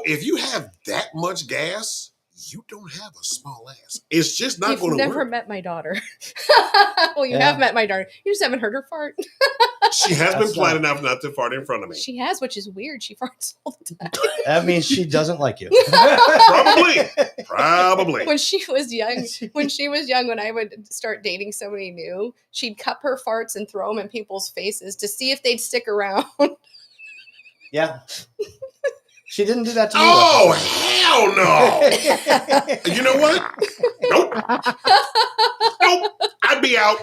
[SPEAKER 10] if you have that much gas, you don't have a small ass. It's just not
[SPEAKER 2] You've
[SPEAKER 10] going to
[SPEAKER 2] never
[SPEAKER 10] work.
[SPEAKER 2] met my daughter. Well, you
[SPEAKER 9] Yeah.
[SPEAKER 2] have met my daughter. You just haven't heard her fart.
[SPEAKER 10] She has been
[SPEAKER 9] That's
[SPEAKER 10] polite
[SPEAKER 9] not-
[SPEAKER 10] enough not to fart in front of me.
[SPEAKER 2] She has, which is weird. She farts all the time.
[SPEAKER 9] that means she doesn't like you.
[SPEAKER 10] Probably.
[SPEAKER 2] When she was young, when I would start dating somebody new, she'd cup her farts and throw them in people's faces to see if they'd stick around.
[SPEAKER 9] Yeah. She didn't do that to me.
[SPEAKER 10] Oh, hell no. You know what? Nope. I'd be out.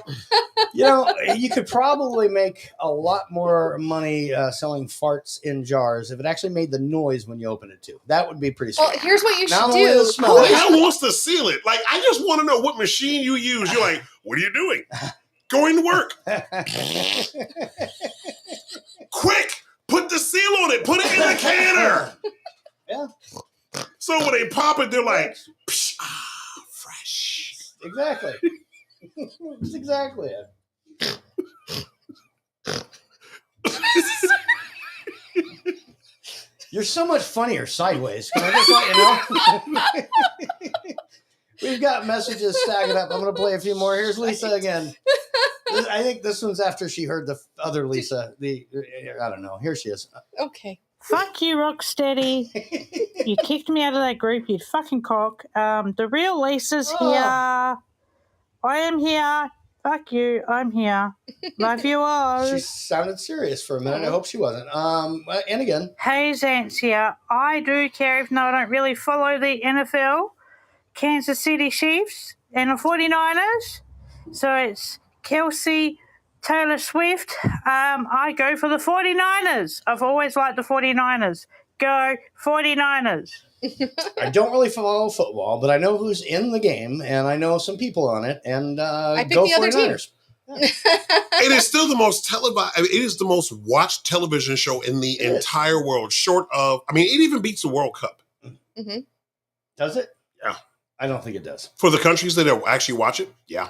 [SPEAKER 9] You could probably make a lot more money selling farts in jars if it actually made the noise when you open it too. That would be pretty
[SPEAKER 2] Well,
[SPEAKER 9] sweet.
[SPEAKER 2] here's what you
[SPEAKER 9] Not
[SPEAKER 2] should
[SPEAKER 9] only
[SPEAKER 2] do.
[SPEAKER 9] the smell.
[SPEAKER 10] Who the hell wants to seal it? Like, I just want to know what machine you use. You're like, what are you doing? Going to work. Quick! Put the seal on it. Put it in the canner.
[SPEAKER 9] Yeah.
[SPEAKER 10] So when they pop it, they're like, psh, fresh.
[SPEAKER 9] Exactly. That's exactly it. You're so much funnier sideways. Can I just let you know? We've got messages stacking up. I'm going to play a few more. Here's Lisa again. I think this one's after she heard the other Lisa. I don't know. Here she is.
[SPEAKER 2] Okay.
[SPEAKER 19] Fuck you, Rocksteady. You kicked me out of that group, you fucking cock. The real Lisa's here. I am here. Fuck you. I'm here. Love you all.
[SPEAKER 9] She sounded serious for a minute. I hope she wasn't. And again.
[SPEAKER 19] Hey, Zance here. I do care, even though I don't really follow the NFL. Kansas City Chiefs and the 49ers. So it's Kelsey, Taylor Swift. I go for the 49ers. I've always liked the 49ers. Go 49ers.
[SPEAKER 9] I don't really follow football, but I know who's in the game, and I know some people on it, and
[SPEAKER 2] I picked
[SPEAKER 9] go
[SPEAKER 2] the other team.
[SPEAKER 9] 49ers.
[SPEAKER 10] It is still the most televised. I mean, it is the most watched television show in the entire world. Short of, I mean, it even beats the World Cup.
[SPEAKER 2] Mm-hmm.
[SPEAKER 9] Does it?
[SPEAKER 10] Yeah,
[SPEAKER 9] I don't think it does.
[SPEAKER 10] For the countries that actually watch it, yeah.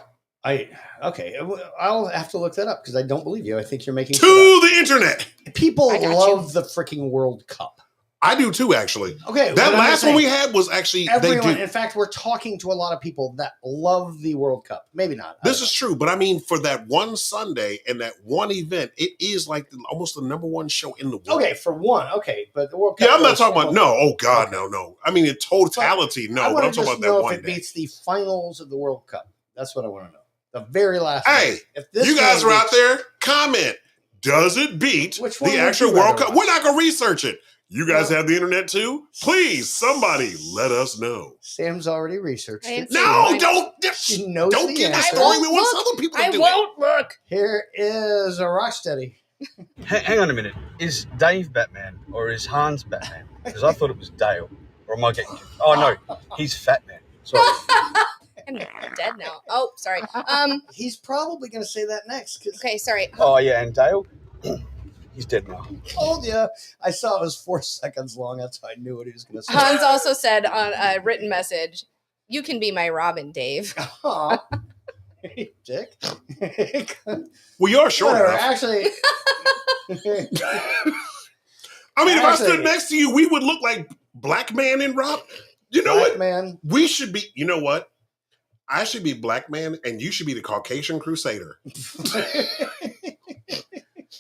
[SPEAKER 9] Okay. I'll have to look that up because I don't believe you. I think you're making
[SPEAKER 10] to the internet.
[SPEAKER 9] People love the freaking World Cup.
[SPEAKER 10] I do too, actually.
[SPEAKER 9] Okay,
[SPEAKER 10] that last one we had was actually
[SPEAKER 9] everyone.
[SPEAKER 10] They do.
[SPEAKER 9] In fact, we're talking to a lot of people that love the World Cup. Maybe not.
[SPEAKER 10] This is true, but I mean, for that one Sunday and that one event, it is like almost the number one show in the world.
[SPEAKER 9] Okay, for one. Okay, but the World Cup.
[SPEAKER 10] Yeah, I'm not talking about no. Oh God, no. I mean, in totality, no. But I'm talking about that
[SPEAKER 9] know
[SPEAKER 10] one
[SPEAKER 9] if it
[SPEAKER 10] day.
[SPEAKER 9] beats the finals of the World Cup. That's what I want to know. The very last.
[SPEAKER 10] Hey,
[SPEAKER 9] if this
[SPEAKER 10] you guys
[SPEAKER 9] game
[SPEAKER 10] are out
[SPEAKER 9] beats-
[SPEAKER 10] there. Comment. Does it beat
[SPEAKER 9] one
[SPEAKER 10] the
[SPEAKER 9] would
[SPEAKER 10] actual
[SPEAKER 9] you
[SPEAKER 10] World
[SPEAKER 9] rather
[SPEAKER 10] Cup?
[SPEAKER 9] watch?
[SPEAKER 10] We're not going to research it. You guys have the internet too? Please, somebody let us know.
[SPEAKER 9] Sam's already researched it.
[SPEAKER 10] No, don't
[SPEAKER 9] She knows
[SPEAKER 10] don't
[SPEAKER 9] the
[SPEAKER 10] get the
[SPEAKER 9] answer.
[SPEAKER 10] story. We want other people to do it.
[SPEAKER 2] look.
[SPEAKER 9] Here is a Rocksteady.
[SPEAKER 15] Hang on a minute. Is Dave Batman or is Hans Batman? Because I thought it was Dale. Or am I getting... Oh, no. He's Fat Man. Sorry.
[SPEAKER 2] I'm dead now. Oh, sorry.
[SPEAKER 9] He's probably going to say that next.
[SPEAKER 2] Okay, sorry.
[SPEAKER 15] Oh, yeah, and Dale? He's dead now.
[SPEAKER 9] Told you. I saw it was 4 seconds long. That's how I knew what he was going to say.
[SPEAKER 2] Hans also said on a written message, "You can be my Robin, Dave."
[SPEAKER 9] Aw. Dick.
[SPEAKER 10] Well, you're short
[SPEAKER 9] Whatever.
[SPEAKER 10] enough.
[SPEAKER 9] Actually,
[SPEAKER 10] I mean, if I
[SPEAKER 9] Actually-
[SPEAKER 10] stood next to you, we would look like Black Man and Rob. You know
[SPEAKER 9] Black
[SPEAKER 10] what?
[SPEAKER 9] Man.
[SPEAKER 10] We should be, you know what? I should be Black Man and you should be the Caucasian Crusader.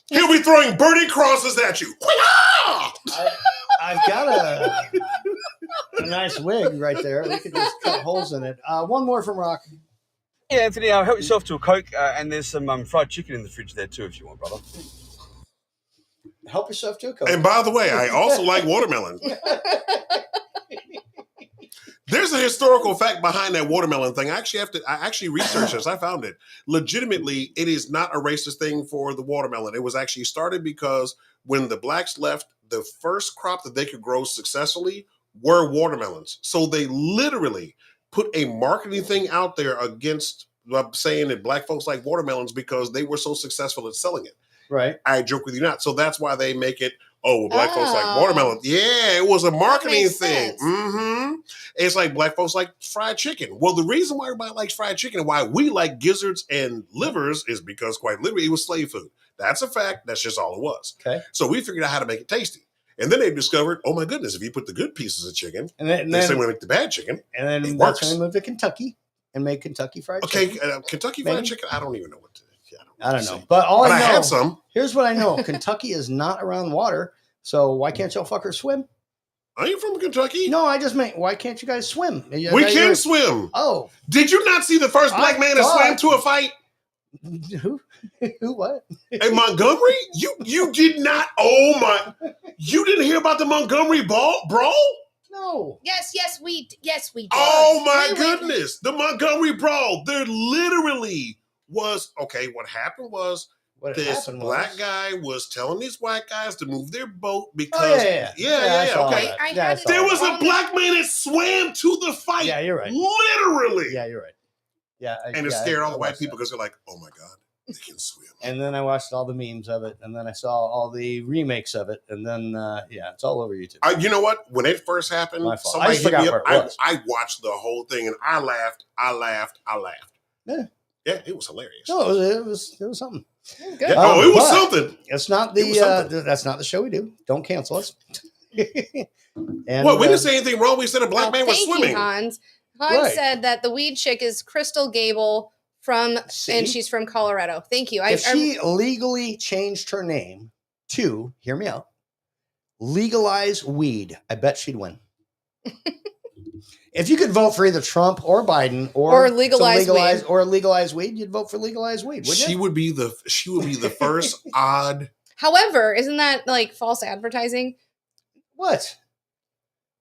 [SPEAKER 10] He'll be throwing burning crosses at you.
[SPEAKER 9] I've got a nice wig right there. We could just cut holes in it. One more from Rock.
[SPEAKER 15] Yeah, Anthony, help yourself to a Coke, and there's some fried chicken in the fridge there too, if you want, brother.
[SPEAKER 9] Help yourself to a Coke.
[SPEAKER 10] And by the way, I also like watermelon. There's a historical fact behind that watermelon thing. I actually researched this. I found it. Legitimately, it is not a racist thing for the watermelon. It was actually started because when the blacks left, the first crop that they could grow successfully were watermelons. So they literally put a marketing thing out there against saying that black folks like watermelons because they were so successful at selling it.
[SPEAKER 9] Right.
[SPEAKER 10] I joke with you not. So that's why they make it, well, black folks like watermelon. Yeah, it was a marketing thing. Mm-hmm. It's like black folks like fried chicken. Well, the reason why everybody likes fried chicken and why we like gizzards and livers is because quite literally it was slave food. That's a fact. That's just all it was.
[SPEAKER 9] Okay.
[SPEAKER 10] So we figured out how to make it tasty. And then they discovered, oh my goodness, if you put the good pieces of chicken,
[SPEAKER 9] And then,
[SPEAKER 10] they say we make the bad chicken.
[SPEAKER 9] and then
[SPEAKER 10] it
[SPEAKER 9] that's
[SPEAKER 10] works.
[SPEAKER 9] when we moved to Kentucky and made Kentucky Fried
[SPEAKER 10] Okay,
[SPEAKER 9] Chicken.
[SPEAKER 10] Kentucky Fried
[SPEAKER 9] Maybe?
[SPEAKER 10] Chicken, I don't even know what to
[SPEAKER 9] I don't know. But all
[SPEAKER 10] But
[SPEAKER 9] I
[SPEAKER 10] I
[SPEAKER 9] know,
[SPEAKER 10] had some.
[SPEAKER 9] Here's what I know. Kentucky is not around water. So why can't y'all fuckers swim?
[SPEAKER 10] Are you from Kentucky?
[SPEAKER 9] No, I just meant, why can't you guys swim?
[SPEAKER 10] We can swim.
[SPEAKER 9] Oh.
[SPEAKER 10] Did you not see the first black man that swam to a fight?
[SPEAKER 9] Who? Who? What?
[SPEAKER 10] In Montgomery? You did not. Oh my! You didn't hear about the Montgomery brawl?
[SPEAKER 9] No.
[SPEAKER 2] Yes, we did.
[SPEAKER 10] Oh my goodness! The Montgomery brawl. There literally was. Okay, what happened was this black guy was telling these white guys to move their boat because
[SPEAKER 9] I saw
[SPEAKER 10] okay.
[SPEAKER 9] that. Yeah, I saw
[SPEAKER 10] There was
[SPEAKER 9] that.
[SPEAKER 10] a black man that swam to the fight.
[SPEAKER 9] Yeah, you're right.
[SPEAKER 10] Literally.
[SPEAKER 9] Yeah, you're right. Yeah,
[SPEAKER 10] And it scared all the white people because they're like, oh my God, they can swim.
[SPEAKER 9] And then I watched all the memes of it, and then I saw all the remakes of it, and then it's all over YouTube.
[SPEAKER 10] You know what? When it first happened,
[SPEAKER 9] My fault.
[SPEAKER 10] somebody
[SPEAKER 9] I just
[SPEAKER 10] hit me
[SPEAKER 9] forgot
[SPEAKER 10] up.
[SPEAKER 9] where it was.
[SPEAKER 10] I watched the whole thing and I laughed.
[SPEAKER 9] Yeah.
[SPEAKER 10] Yeah, it was hilarious.
[SPEAKER 9] No, it was something.
[SPEAKER 10] Good. Yeah, it was
[SPEAKER 9] but
[SPEAKER 10] something.
[SPEAKER 9] It's not
[SPEAKER 10] It was something.
[SPEAKER 9] the that's not the show we do. Don't cancel us. And
[SPEAKER 10] Well, we didn't say anything wrong. We said a black man was
[SPEAKER 2] Thank
[SPEAKER 10] swimming.
[SPEAKER 2] you, Hans. Hans
[SPEAKER 9] Right.
[SPEAKER 2] said that the weed chick is Crystal Gable and she's from Colorado. Thank you.
[SPEAKER 9] if she legally changed her name to, hear me out, legalize weed, I bet she'd win. If you could vote for either Trump or Biden
[SPEAKER 2] Or
[SPEAKER 9] to
[SPEAKER 2] legalize weed.
[SPEAKER 9] or legalize weed, you'd vote for legalized weed, wouldn't
[SPEAKER 10] She
[SPEAKER 9] you?
[SPEAKER 10] would be the first odd.
[SPEAKER 2] However, isn't that like false advertising?
[SPEAKER 9] What?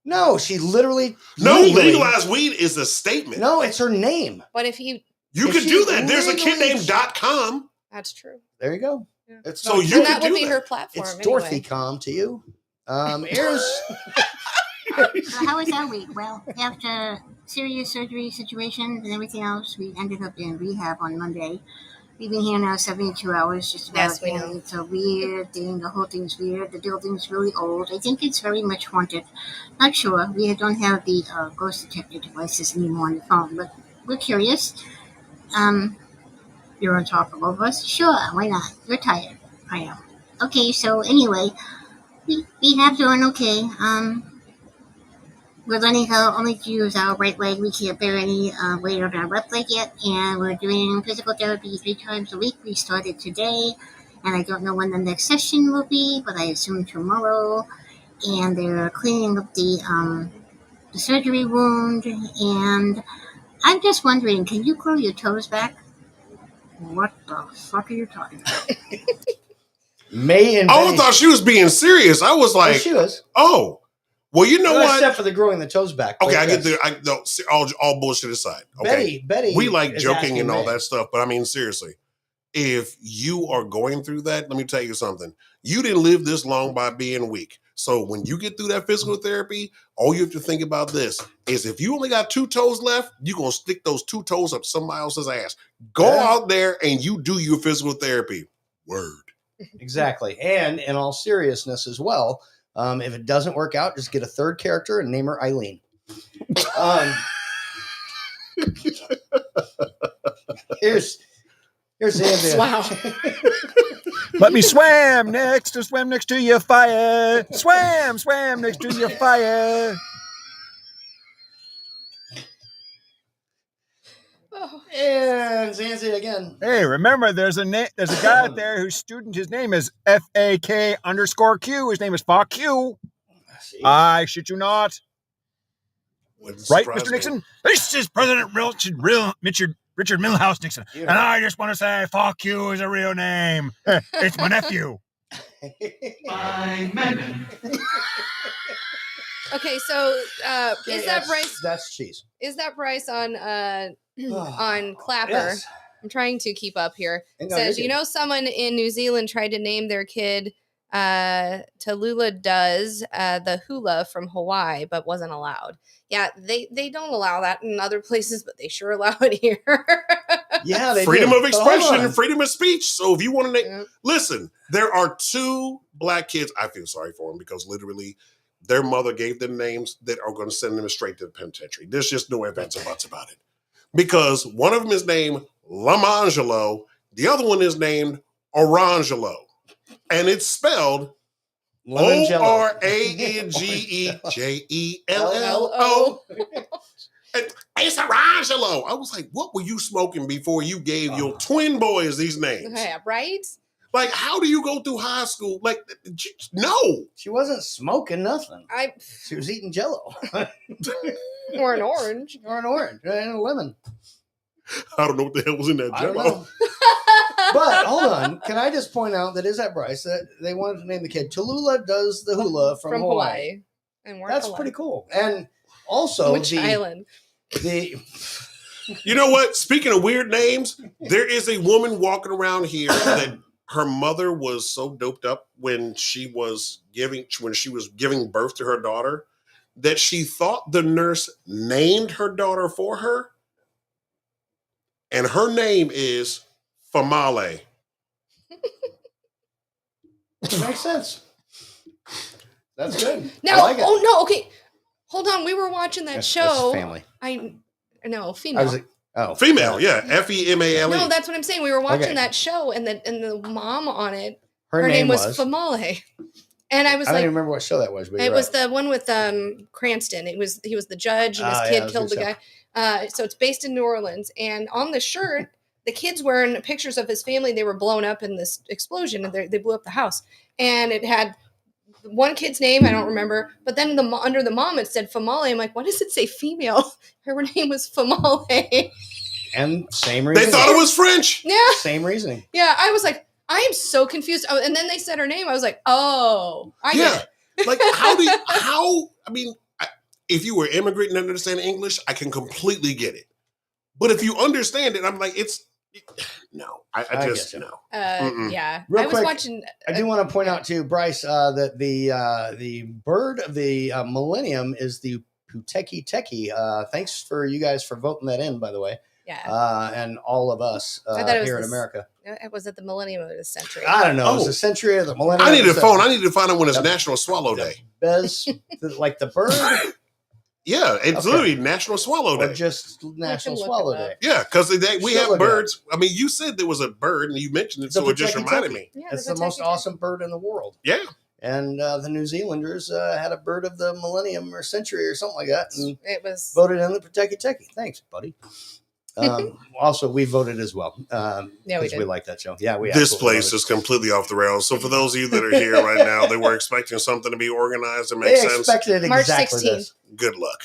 [SPEAKER 9] No, she literally.
[SPEAKER 10] No,
[SPEAKER 9] legally-
[SPEAKER 10] legalized weed is a statement.
[SPEAKER 9] No, it's her name.
[SPEAKER 2] But if you
[SPEAKER 10] could do that. There's a kid named .com.
[SPEAKER 2] That's true.
[SPEAKER 9] There you go. It's
[SPEAKER 10] So
[SPEAKER 9] not
[SPEAKER 10] you
[SPEAKER 9] true.
[SPEAKER 2] And that would be her platform.
[SPEAKER 9] It's
[SPEAKER 2] anyway.
[SPEAKER 9] Dorothy Com to you. Here's
[SPEAKER 1] So how was that week? Well, after serious surgery situations and everything else, we ended up in rehab on Monday. We've been here now 72 hours, just about.
[SPEAKER 2] Yes, we
[SPEAKER 1] and
[SPEAKER 2] know.
[SPEAKER 1] It's a weird thing. The whole thing's weird. The building's really old. I think it's very much haunted. Not sure. We don't have the ghost detector devices anymore on the phone, but we're curious. You're on top of all of us? Sure, why not? You're tired. I am. Okay, so anyway, we have doing okay. We're learning how only to use our right leg. We can't bear any weight on our left leg yet, and we're doing physical therapy 3 times a week. We started today, and I don't know when the next session will be, but I assume tomorrow. And they're cleaning up the surgery wound, and I'm just wondering, can you grow your toes back? What the fuck are you talking about?
[SPEAKER 9] May and
[SPEAKER 10] I thought she was being serious. I was like,
[SPEAKER 9] she was.
[SPEAKER 10] Oh, well, you know
[SPEAKER 9] Well,
[SPEAKER 10] what?
[SPEAKER 9] except for the growing the toes back.
[SPEAKER 10] Okay,
[SPEAKER 9] but
[SPEAKER 10] I get
[SPEAKER 9] yes.
[SPEAKER 10] there. No, all bullshit aside. Okay,
[SPEAKER 9] Betty
[SPEAKER 10] we like
[SPEAKER 9] is
[SPEAKER 10] joking
[SPEAKER 9] asking
[SPEAKER 10] and all
[SPEAKER 9] May.
[SPEAKER 10] that stuff, but I mean, seriously, if you are going through that, let me tell you something. You didn't live this long by being weak. So when you get through that physical therapy, all you have to think about this is if you only got 2 toes left, you're going to stick those 2 toes up somebody else's ass. Go out there and you do your physical therapy. Word.
[SPEAKER 9] Exactly. And in all seriousness as well, if it doesn't work out, just get a 3rd character and name her Eileen. Here's Xavier.
[SPEAKER 2] Wow.
[SPEAKER 13] Let me swim next to your fire. Swam next to your fire.
[SPEAKER 9] And Zanzi again.
[SPEAKER 13] Hey, remember, there's a guy out there whose student, his name is FAK_Q. His name is Fuck Q. I shit you not. Right, Mr. Nixon? This is President Richard Milhouse Nixon. And I just want to say, fuck you is a real name. It's my nephew.
[SPEAKER 2] Okay, so is that Bryce?
[SPEAKER 9] That's cheese.
[SPEAKER 2] Is that Bryce on Clapper?
[SPEAKER 9] Yes.
[SPEAKER 2] I'm trying to keep up here.
[SPEAKER 9] No,
[SPEAKER 2] Says,
[SPEAKER 9] you're
[SPEAKER 2] you
[SPEAKER 9] good.
[SPEAKER 2] know, someone in New Zealand tried to name their kid Tallulah does the hula from Hawaii, but wasn't allowed. Yeah, they don't allow that in other places, but they sure allow it here.
[SPEAKER 9] Yeah, they
[SPEAKER 10] Freedom
[SPEAKER 9] do.
[SPEAKER 10] of
[SPEAKER 9] But hold
[SPEAKER 10] expression
[SPEAKER 9] on.
[SPEAKER 10] and freedom of speech. So if you want to listen, there are 2 black kids. I feel sorry for them because literally their mother gave them names that are going to send them straight to the penitentiary. There's just no ifs, ands, or buts about it. Because one of them is named Lamangelo, the other one is named Orangelo. And it's spelled
[SPEAKER 9] Lemon-jello.
[SPEAKER 10] ORANGEJELLO. It's Orangelo. I was like, what were you smoking before you gave your twin boys these names?
[SPEAKER 2] Yeah, right?
[SPEAKER 10] Like, how do you go through high school? Like, no.
[SPEAKER 9] She wasn't smoking nothing.
[SPEAKER 2] I
[SPEAKER 9] She was eating Jello.
[SPEAKER 2] or an orange.
[SPEAKER 9] Or an orange and a lemon.
[SPEAKER 10] I don't know what the hell was in that
[SPEAKER 9] I don't
[SPEAKER 10] Jello.
[SPEAKER 9] know. But hold on, can I just point out that is that Bryce that they wanted to name the kid Tallulah does the hula from Hawaii.
[SPEAKER 2] And we're
[SPEAKER 9] That's
[SPEAKER 2] Hawaii.
[SPEAKER 9] pretty cool. And also
[SPEAKER 2] Which island?
[SPEAKER 9] The
[SPEAKER 10] You know what? Speaking of weird names, there is a woman walking around here that her mother was so doped up when she was giving birth to her daughter that she thought the nurse named her daughter for her. And her name is Famale.
[SPEAKER 9] makes sense. That's good.
[SPEAKER 2] No,
[SPEAKER 9] I like it.
[SPEAKER 2] oh no, okay. Hold on, we were watching that
[SPEAKER 9] That's
[SPEAKER 2] show.
[SPEAKER 9] family.
[SPEAKER 2] No, female.
[SPEAKER 9] I was like, oh,
[SPEAKER 10] Female, yeah. FEMALE.
[SPEAKER 2] No, that's what I'm saying. We were watching
[SPEAKER 9] Okay.
[SPEAKER 2] that show, and the mom on it,
[SPEAKER 9] Her
[SPEAKER 2] name
[SPEAKER 9] name
[SPEAKER 2] was
[SPEAKER 9] was?
[SPEAKER 2] Famale, and I was
[SPEAKER 9] I don't
[SPEAKER 2] like,
[SPEAKER 9] even remember what show that was. But
[SPEAKER 2] it
[SPEAKER 9] you're
[SPEAKER 2] was
[SPEAKER 9] right.
[SPEAKER 2] the one with Cranston. He was the judge, and his
[SPEAKER 9] Ah, yeah,
[SPEAKER 2] kid
[SPEAKER 9] I was
[SPEAKER 2] killed the
[SPEAKER 9] gonna
[SPEAKER 2] guy. So it's based in New Orleans, and on the shirt, the kid's wearing pictures of his family. They were blown up in this explosion, and they blew up the house, and it had one kid's name I don't remember, but then under the mom it said Famale. I'm like, why does it say female? Her name was Famale.
[SPEAKER 9] And same reason.
[SPEAKER 10] They thought it was French.
[SPEAKER 2] Yeah.
[SPEAKER 9] Same reasoning.
[SPEAKER 2] Yeah, I was like, I am so confused. Oh, and then they said her name. I was like, oh, I get it.
[SPEAKER 10] Like, how do you, how, I mean, if you were immigrant and understand English, I can completely get it. But if you understand it, I'm like, no. I just
[SPEAKER 9] get you.
[SPEAKER 10] no.
[SPEAKER 2] Yeah.
[SPEAKER 9] Real
[SPEAKER 2] I was
[SPEAKER 9] quick,
[SPEAKER 2] watching.
[SPEAKER 9] I do want to point out to Bryce that the bird of the millennium is the Puteki Teki. Thanks for you guys for voting that in, by the way.
[SPEAKER 2] Yeah.
[SPEAKER 9] And all of us
[SPEAKER 2] I thought it was
[SPEAKER 9] here in America.
[SPEAKER 2] Was it the millennium of the century?
[SPEAKER 9] I don't know.
[SPEAKER 10] Oh.
[SPEAKER 9] It's the century of the millennium.
[SPEAKER 10] I need
[SPEAKER 9] of
[SPEAKER 10] a
[SPEAKER 9] the
[SPEAKER 10] phone. I
[SPEAKER 9] century.
[SPEAKER 10] need to find out when it's National Swallow Day.
[SPEAKER 9] Like the bird.
[SPEAKER 10] Yeah, it's literally National Swallow Day.
[SPEAKER 9] Or just National
[SPEAKER 2] look
[SPEAKER 9] Swallow
[SPEAKER 2] it up.
[SPEAKER 9] Day.
[SPEAKER 10] Yeah, because we
[SPEAKER 9] She'll
[SPEAKER 10] have
[SPEAKER 9] look it up.
[SPEAKER 10] birds. I mean, you said there was a bird, and you mentioned it, so it just
[SPEAKER 9] Puteki
[SPEAKER 10] reminded
[SPEAKER 9] Teki.
[SPEAKER 10] me.
[SPEAKER 2] Yeah,
[SPEAKER 9] It's
[SPEAKER 2] the
[SPEAKER 9] the most
[SPEAKER 2] Puteki
[SPEAKER 9] awesome bird in the world.
[SPEAKER 10] Yeah.
[SPEAKER 9] And the New Zealanders had a bird of the millennium or century or something like that, and
[SPEAKER 2] It was.
[SPEAKER 9] voted in the Puteki Teki. Thanks, buddy. Also, we voted as well.
[SPEAKER 2] Yeah, we
[SPEAKER 9] because
[SPEAKER 2] did.
[SPEAKER 9] we like that show. Yeah, we.
[SPEAKER 10] This
[SPEAKER 9] absolutely
[SPEAKER 10] place
[SPEAKER 9] love
[SPEAKER 10] is completely off the rails. So for those of you that are here right now, they were expecting something to be organized and
[SPEAKER 9] it.
[SPEAKER 10] make
[SPEAKER 9] They
[SPEAKER 10] sense.
[SPEAKER 9] expected
[SPEAKER 2] March
[SPEAKER 9] exactly
[SPEAKER 2] 16th.
[SPEAKER 9] this.
[SPEAKER 10] Good luck.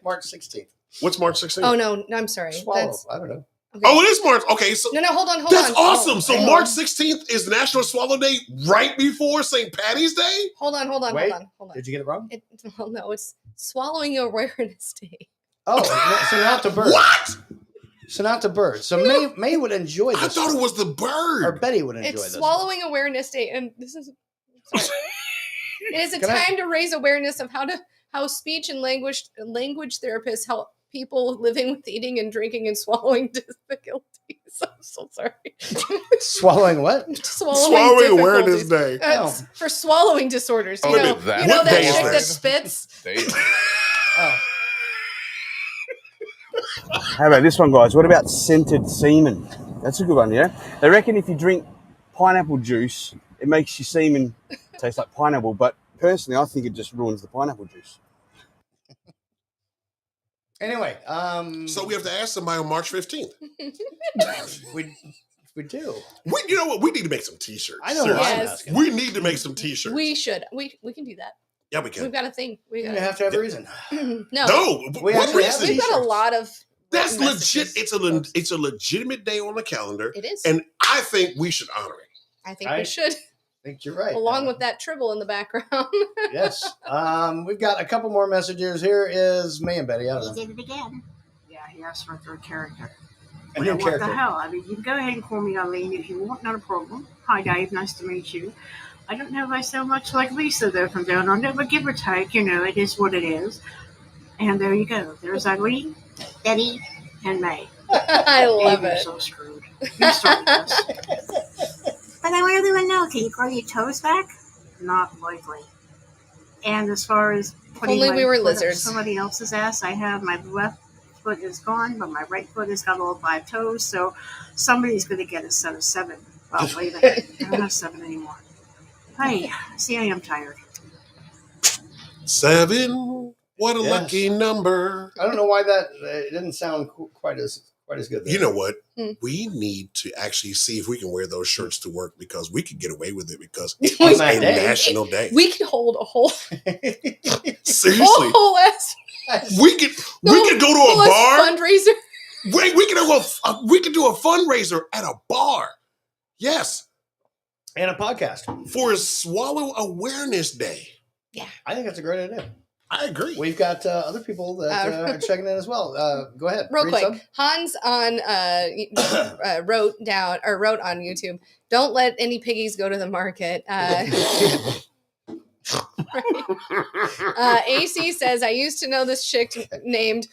[SPEAKER 9] March 16th.
[SPEAKER 10] What's March 16th?
[SPEAKER 2] Oh no, I'm sorry.
[SPEAKER 9] Swallow.
[SPEAKER 2] That's
[SPEAKER 9] I don't know.
[SPEAKER 2] okay.
[SPEAKER 10] Oh, it is March. Okay, so
[SPEAKER 2] No, hold on.
[SPEAKER 10] that's
[SPEAKER 2] Oh,
[SPEAKER 10] awesome. So
[SPEAKER 2] hang
[SPEAKER 10] March
[SPEAKER 2] on.
[SPEAKER 10] 16th is National Swallow Day, right before St. Patty's Day.
[SPEAKER 2] Hold on.
[SPEAKER 9] Wait.
[SPEAKER 2] Hold on.
[SPEAKER 9] Did you get it wrong?
[SPEAKER 2] Well, no, it's Swallowing Awareness Day.
[SPEAKER 9] Oh, so not the bird.
[SPEAKER 10] What?
[SPEAKER 9] So not the bird. So May would enjoy this.
[SPEAKER 10] I thought it was the bird.
[SPEAKER 9] Or Betty would enjoy
[SPEAKER 2] It's
[SPEAKER 9] this.
[SPEAKER 2] Swallowing Awareness Day, and this is. Sorry. It is a
[SPEAKER 9] Can I-
[SPEAKER 2] time to raise awareness of how speech and language therapists help people living with eating and drinking and swallowing difficulties. I'm so sorry.
[SPEAKER 9] Swallowing what?
[SPEAKER 10] Swallowing Awareness
[SPEAKER 2] difficulties.
[SPEAKER 10] Day.
[SPEAKER 2] For swallowing disorders.
[SPEAKER 6] Oh,
[SPEAKER 2] You
[SPEAKER 6] it
[SPEAKER 2] know,
[SPEAKER 6] is that.
[SPEAKER 2] you know
[SPEAKER 10] What
[SPEAKER 2] that
[SPEAKER 10] day is
[SPEAKER 2] chick that
[SPEAKER 10] this?
[SPEAKER 2] spits?
[SPEAKER 9] Oh.
[SPEAKER 15] How about this one, guys? What about scented semen? That's a good one, yeah? They reckon if you drink pineapple juice, it makes your semen taste like pineapple, but personally, I think it just ruins the pineapple juice.
[SPEAKER 9] Anyway,
[SPEAKER 10] So we have to ask somebody on March 15th.
[SPEAKER 9] we do.
[SPEAKER 10] You know what? We need to make some T-shirts.
[SPEAKER 9] I know.
[SPEAKER 10] Seriously.
[SPEAKER 9] What I'm
[SPEAKER 2] Yes.
[SPEAKER 9] asking.
[SPEAKER 10] We need to make some T-shirts.
[SPEAKER 2] We should. We can do that.
[SPEAKER 10] Yeah, we can.
[SPEAKER 2] We've got a thing.
[SPEAKER 9] You have to have a reason.
[SPEAKER 2] No.
[SPEAKER 10] No,
[SPEAKER 9] We
[SPEAKER 10] what
[SPEAKER 9] actually have
[SPEAKER 10] reason?
[SPEAKER 2] We've got a lot of.
[SPEAKER 10] That's
[SPEAKER 2] messages.
[SPEAKER 10] legit. It's a legitimate day on the calendar,
[SPEAKER 2] It is.
[SPEAKER 10] and I think we should honor it.
[SPEAKER 2] I think
[SPEAKER 9] I
[SPEAKER 2] we should,
[SPEAKER 9] think you're right.
[SPEAKER 2] along with that tribble in the background.
[SPEAKER 9] Yes. We've got a couple more messages. Here is May and Betty. I
[SPEAKER 1] He
[SPEAKER 9] don't know.
[SPEAKER 1] did it again.
[SPEAKER 11] Yeah, he asked for a third character.
[SPEAKER 9] A new
[SPEAKER 11] What
[SPEAKER 9] character.
[SPEAKER 11] the hell? I mean, you can go ahead and call me Eileen if you want, not a problem. Hi, Dave. Nice to meet you. I don't know if I sound much like Lisa, though, from down under, but give or take, it is what it is. And there you go. There's Eileen,
[SPEAKER 1] Betty,
[SPEAKER 11] and May.
[SPEAKER 2] I love
[SPEAKER 11] You're
[SPEAKER 2] it.
[SPEAKER 11] so screwed. You started this.
[SPEAKER 1] But I really want to know, can you grow your toes back?
[SPEAKER 11] Not likely. And as far as putting
[SPEAKER 2] Only
[SPEAKER 11] my
[SPEAKER 2] we were
[SPEAKER 11] foot up
[SPEAKER 2] lizards.
[SPEAKER 11] somebody else's ass, I have my left foot is gone, but my right foot has got all 5 toes, so somebody's going to get a set of 7. Well, wait a minute. I don't have 7 anymore. Hey, see, I am tired.
[SPEAKER 10] 7. What a
[SPEAKER 9] Yes.
[SPEAKER 10] lucky number.
[SPEAKER 9] I don't know why that it didn't sound quite as good.
[SPEAKER 10] You know what?
[SPEAKER 2] Hmm.
[SPEAKER 10] We need to actually see if we can wear those shirts to work because we could get away with it because
[SPEAKER 2] On
[SPEAKER 10] it is
[SPEAKER 9] that
[SPEAKER 10] a
[SPEAKER 9] day.
[SPEAKER 10] national day.
[SPEAKER 2] We could hold a whole,
[SPEAKER 10] Seriously,
[SPEAKER 2] whole ass,
[SPEAKER 10] we could go to
[SPEAKER 2] whole
[SPEAKER 10] a
[SPEAKER 2] ass
[SPEAKER 10] bar.
[SPEAKER 2] fundraiser.
[SPEAKER 10] Wait, we could do a fundraiser at a bar. Yes,
[SPEAKER 9] And a podcast.
[SPEAKER 10] for a Swallow Awareness Day.
[SPEAKER 9] I think that's a great idea.
[SPEAKER 10] I agree.
[SPEAKER 9] We've got other people that are checking in as well. Go ahead.
[SPEAKER 2] Real
[SPEAKER 9] read
[SPEAKER 2] quick,
[SPEAKER 9] some.
[SPEAKER 2] Hans on wrote on YouTube. Don't let any piggies go to the market. AC says, I used to know this chick named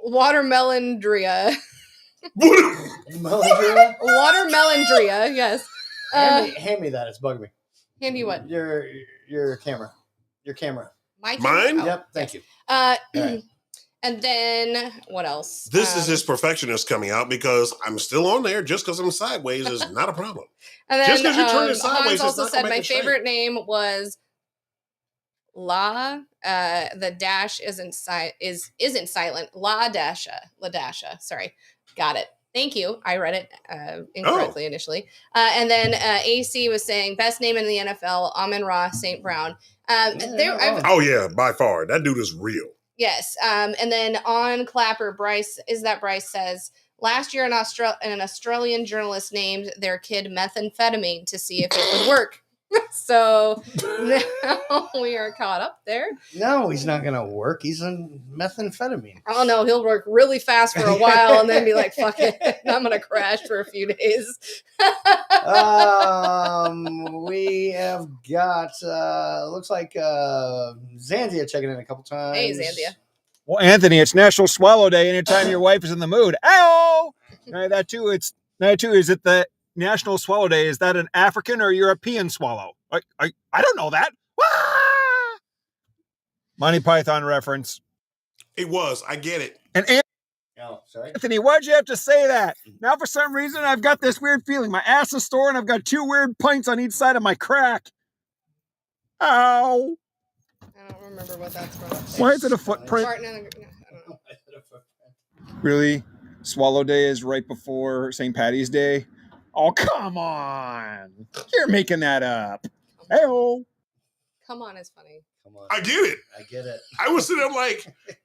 [SPEAKER 2] Watermelondria.
[SPEAKER 9] Melandria?
[SPEAKER 2] Watermelondria, yes.
[SPEAKER 9] Hand me that. It's bugging me.
[SPEAKER 2] Hand you what?
[SPEAKER 9] Your camera. Your camera.
[SPEAKER 2] My
[SPEAKER 10] Mine?
[SPEAKER 2] camera? Oh.
[SPEAKER 9] Yep. Thank you.
[SPEAKER 2] And then what else?
[SPEAKER 10] This is his perfectionist coming out because I'm still on there. Just because I'm sideways is not a problem.
[SPEAKER 2] And then
[SPEAKER 10] Just 'cause you turn it sideways,
[SPEAKER 2] Hans
[SPEAKER 10] it's
[SPEAKER 2] also
[SPEAKER 10] not
[SPEAKER 2] said
[SPEAKER 10] gonna
[SPEAKER 2] my
[SPEAKER 10] make it straight.
[SPEAKER 2] favorite name was La. The dash isn't silent. La Dasha. Sorry, got it. Thank you. I read it incorrectly initially. And then AC was saying best name in the NFL: Amon-Ra St. Brown.
[SPEAKER 10] Oh yeah, by far. That dude is real.
[SPEAKER 2] Yes. And then on Clapper, Bryce says last year an Australian journalist named their kid methamphetamine to see if it would work. So now we are caught up there.
[SPEAKER 9] No, he's not going to work. He's on methamphetamine.
[SPEAKER 2] Oh no, he'll work really fast for a while and then be like, fuck it, I'm going to crash for a few days.
[SPEAKER 9] We have got, looks like Zanzia checking in a couple times.
[SPEAKER 2] Hey, Zanzia.
[SPEAKER 13] Well, Anthony, it's National Swallow Day. Anytime your wife is in the mood. Ow! That too. Is it the National Swallow Day? Is that an African or European swallow? I don't know that. Wah! Monty Python reference.
[SPEAKER 10] It was. I get it.
[SPEAKER 13] And
[SPEAKER 9] Oh, sorry.
[SPEAKER 13] Anthony, why'd you have to say that? Now, for some reason, I've got this weird feeling. My ass is sore and I've got 2 weird pints on each side of my crack. Ow.
[SPEAKER 2] I don't remember what that's from.
[SPEAKER 13] Why is it a footprint?
[SPEAKER 2] I don't know.
[SPEAKER 13] Really? Swallow Day is right before St. Patty's Day? Oh, come on. You're making that up. Hey-oh.
[SPEAKER 2] Come on is funny.
[SPEAKER 9] Come on.
[SPEAKER 10] I get it.
[SPEAKER 9] I get it.
[SPEAKER 10] I was sitting there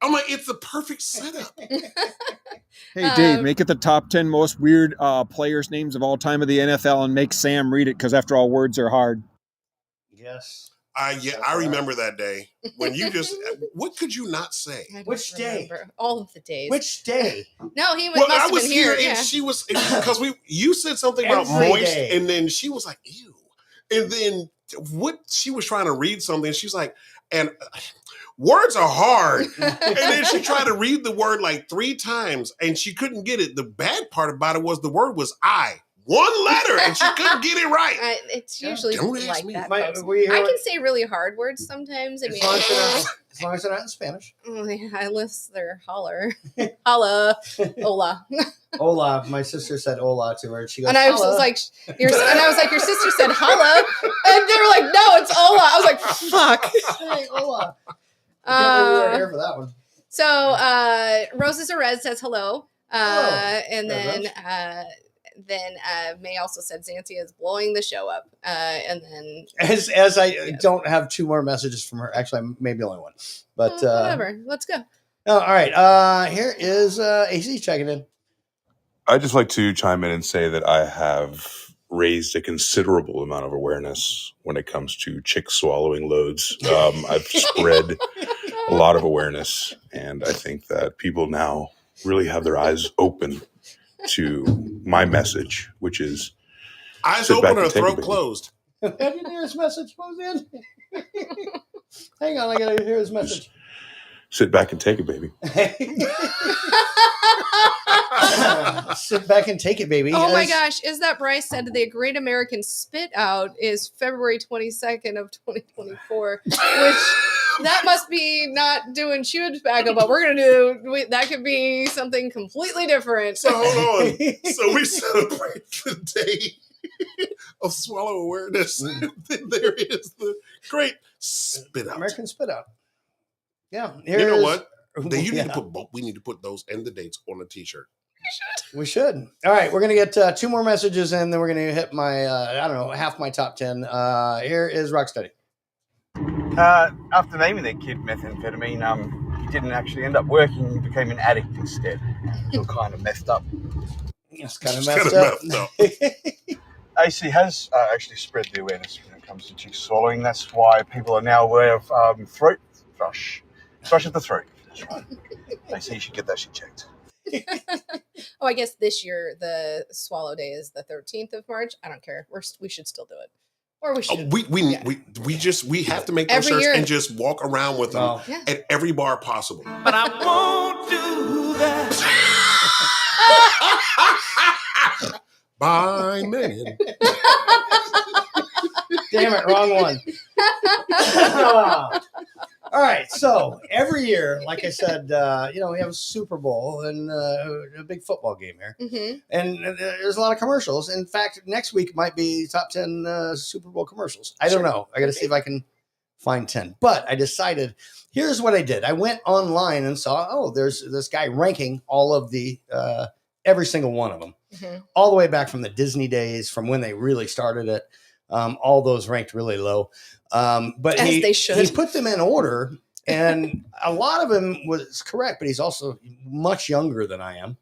[SPEAKER 10] I'm like, it's the perfect setup.
[SPEAKER 13] Hey, Dave, make it the top 10 most weird players' names of all time of the NFL and make Sam read it because, after all, words are hard.
[SPEAKER 9] Yes.
[SPEAKER 10] I remember that day when you just, what could you not say?
[SPEAKER 9] Which day?
[SPEAKER 2] All of the days.
[SPEAKER 9] Which day?
[SPEAKER 2] No, he
[SPEAKER 10] Well,
[SPEAKER 2] must
[SPEAKER 10] I
[SPEAKER 2] have
[SPEAKER 10] was
[SPEAKER 2] been
[SPEAKER 10] here
[SPEAKER 2] here.
[SPEAKER 10] and
[SPEAKER 2] Yeah.
[SPEAKER 10] she was, because you said something about
[SPEAKER 9] Every
[SPEAKER 10] moist
[SPEAKER 9] day.
[SPEAKER 10] and then she was like, ew. And then what she was trying to read something. She's like, and words are hard. And then she tried to read the word like 3 times and she couldn't get it. The bad part about it was the word was I. 1 letter and she couldn't get it right.
[SPEAKER 2] It's usually
[SPEAKER 10] Don't ask
[SPEAKER 2] like
[SPEAKER 10] me.
[SPEAKER 2] that.
[SPEAKER 9] My-
[SPEAKER 2] folks.
[SPEAKER 9] we hear
[SPEAKER 2] I
[SPEAKER 9] what-
[SPEAKER 2] can say really hard words sometimes. I mean,
[SPEAKER 9] As long as they're not in Spanish.
[SPEAKER 2] I list their holler, holla, hola,
[SPEAKER 9] Hola. My sister said hola to her. She goes,
[SPEAKER 2] and I was
[SPEAKER 9] "Hola."
[SPEAKER 2] like, your sister said holla, and they were like, no, it's hola. I was like, fuck.
[SPEAKER 9] Hey, hola. I can't believe you were here for that one.
[SPEAKER 2] So Roses are Red says hello, and
[SPEAKER 9] Red
[SPEAKER 2] then May also said Zanzia is blowing the show up, and then
[SPEAKER 9] As I don't have 2 more messages from her. Actually, maybe only 1. But
[SPEAKER 2] whatever. Let's go.
[SPEAKER 9] Oh, all right. Here is AC checking in.
[SPEAKER 6] I'd just like to chime in and say that I have raised a considerable amount of awareness when it comes to chicks swallowing loads. I've spread a lot of awareness, and I think that people now really have their eyes open to my message, which is
[SPEAKER 10] Eyes
[SPEAKER 6] sit back
[SPEAKER 10] open or
[SPEAKER 6] and take a
[SPEAKER 10] throat
[SPEAKER 6] baby.
[SPEAKER 10] closed.
[SPEAKER 9] Have you hear his message? What was in? Hang on, I gotta hear his message.
[SPEAKER 6] Sit back and take it, baby.
[SPEAKER 9] Sit back and take it, baby.
[SPEAKER 2] Oh my
[SPEAKER 9] As-
[SPEAKER 2] gosh, is that Bryce said the Great American Spit Out is February 22nd of 2024, which that must be not doing shoe tobacco, but we're going to do, that could be something completely different.
[SPEAKER 10] So hold on. So we celebrate the day of swallow awareness. Then there is the great spit out.
[SPEAKER 9] American Spit Out. Yeah.
[SPEAKER 10] You know
[SPEAKER 9] here's-
[SPEAKER 10] what? Then you need
[SPEAKER 9] Yeah.
[SPEAKER 10] to put both. We need to put those and the dates on a T-shirt.
[SPEAKER 9] We should. All right, we're gonna get 2 more messages in, then we're gonna hit my I don't know, half my top 10. Here is Rocksteady.
[SPEAKER 15] After naming that kid methamphetamine, he didn't actually end up working. He became an addict instead. So kind of messed up.
[SPEAKER 9] It's kind of
[SPEAKER 10] It's
[SPEAKER 9] messed
[SPEAKER 10] kinda
[SPEAKER 9] up.
[SPEAKER 10] messed up.
[SPEAKER 15] AC has actually spread the awareness when it comes to chicks swallowing. That's why people are now aware of throat thrush. Thrush at the throat. That's right. AC, you should get that shit checked.
[SPEAKER 2] Oh, I guess this year the Swallow Day is the 13th of March. I don't care. We should still do it. Or we should.
[SPEAKER 10] We have to make those
[SPEAKER 2] Every
[SPEAKER 10] shirts
[SPEAKER 2] year.
[SPEAKER 10] and just walk around with them
[SPEAKER 9] Oh.
[SPEAKER 2] Yeah.
[SPEAKER 10] at every bar possible.
[SPEAKER 14] But I won't do that.
[SPEAKER 10] By man.
[SPEAKER 9] Damn it, wrong one. All right, so every year, like I said, we have a Super Bowl and a big football game here.
[SPEAKER 2] Mhm.
[SPEAKER 9] And there's a lot of commercials. In fact, next week might be top 10 Super Bowl commercials. I don't know. I got to see if I can find 10. But I decided, here's what I did. I went online and saw, there's this guy ranking all of the, every single one of them,
[SPEAKER 2] Mhm.
[SPEAKER 9] all the way back from the Disney days, from when they really started it. All those ranked really low. But
[SPEAKER 2] As
[SPEAKER 9] he,
[SPEAKER 2] they should.
[SPEAKER 9] he put them in order, and a lot of them was correct, but he's also much younger than I am.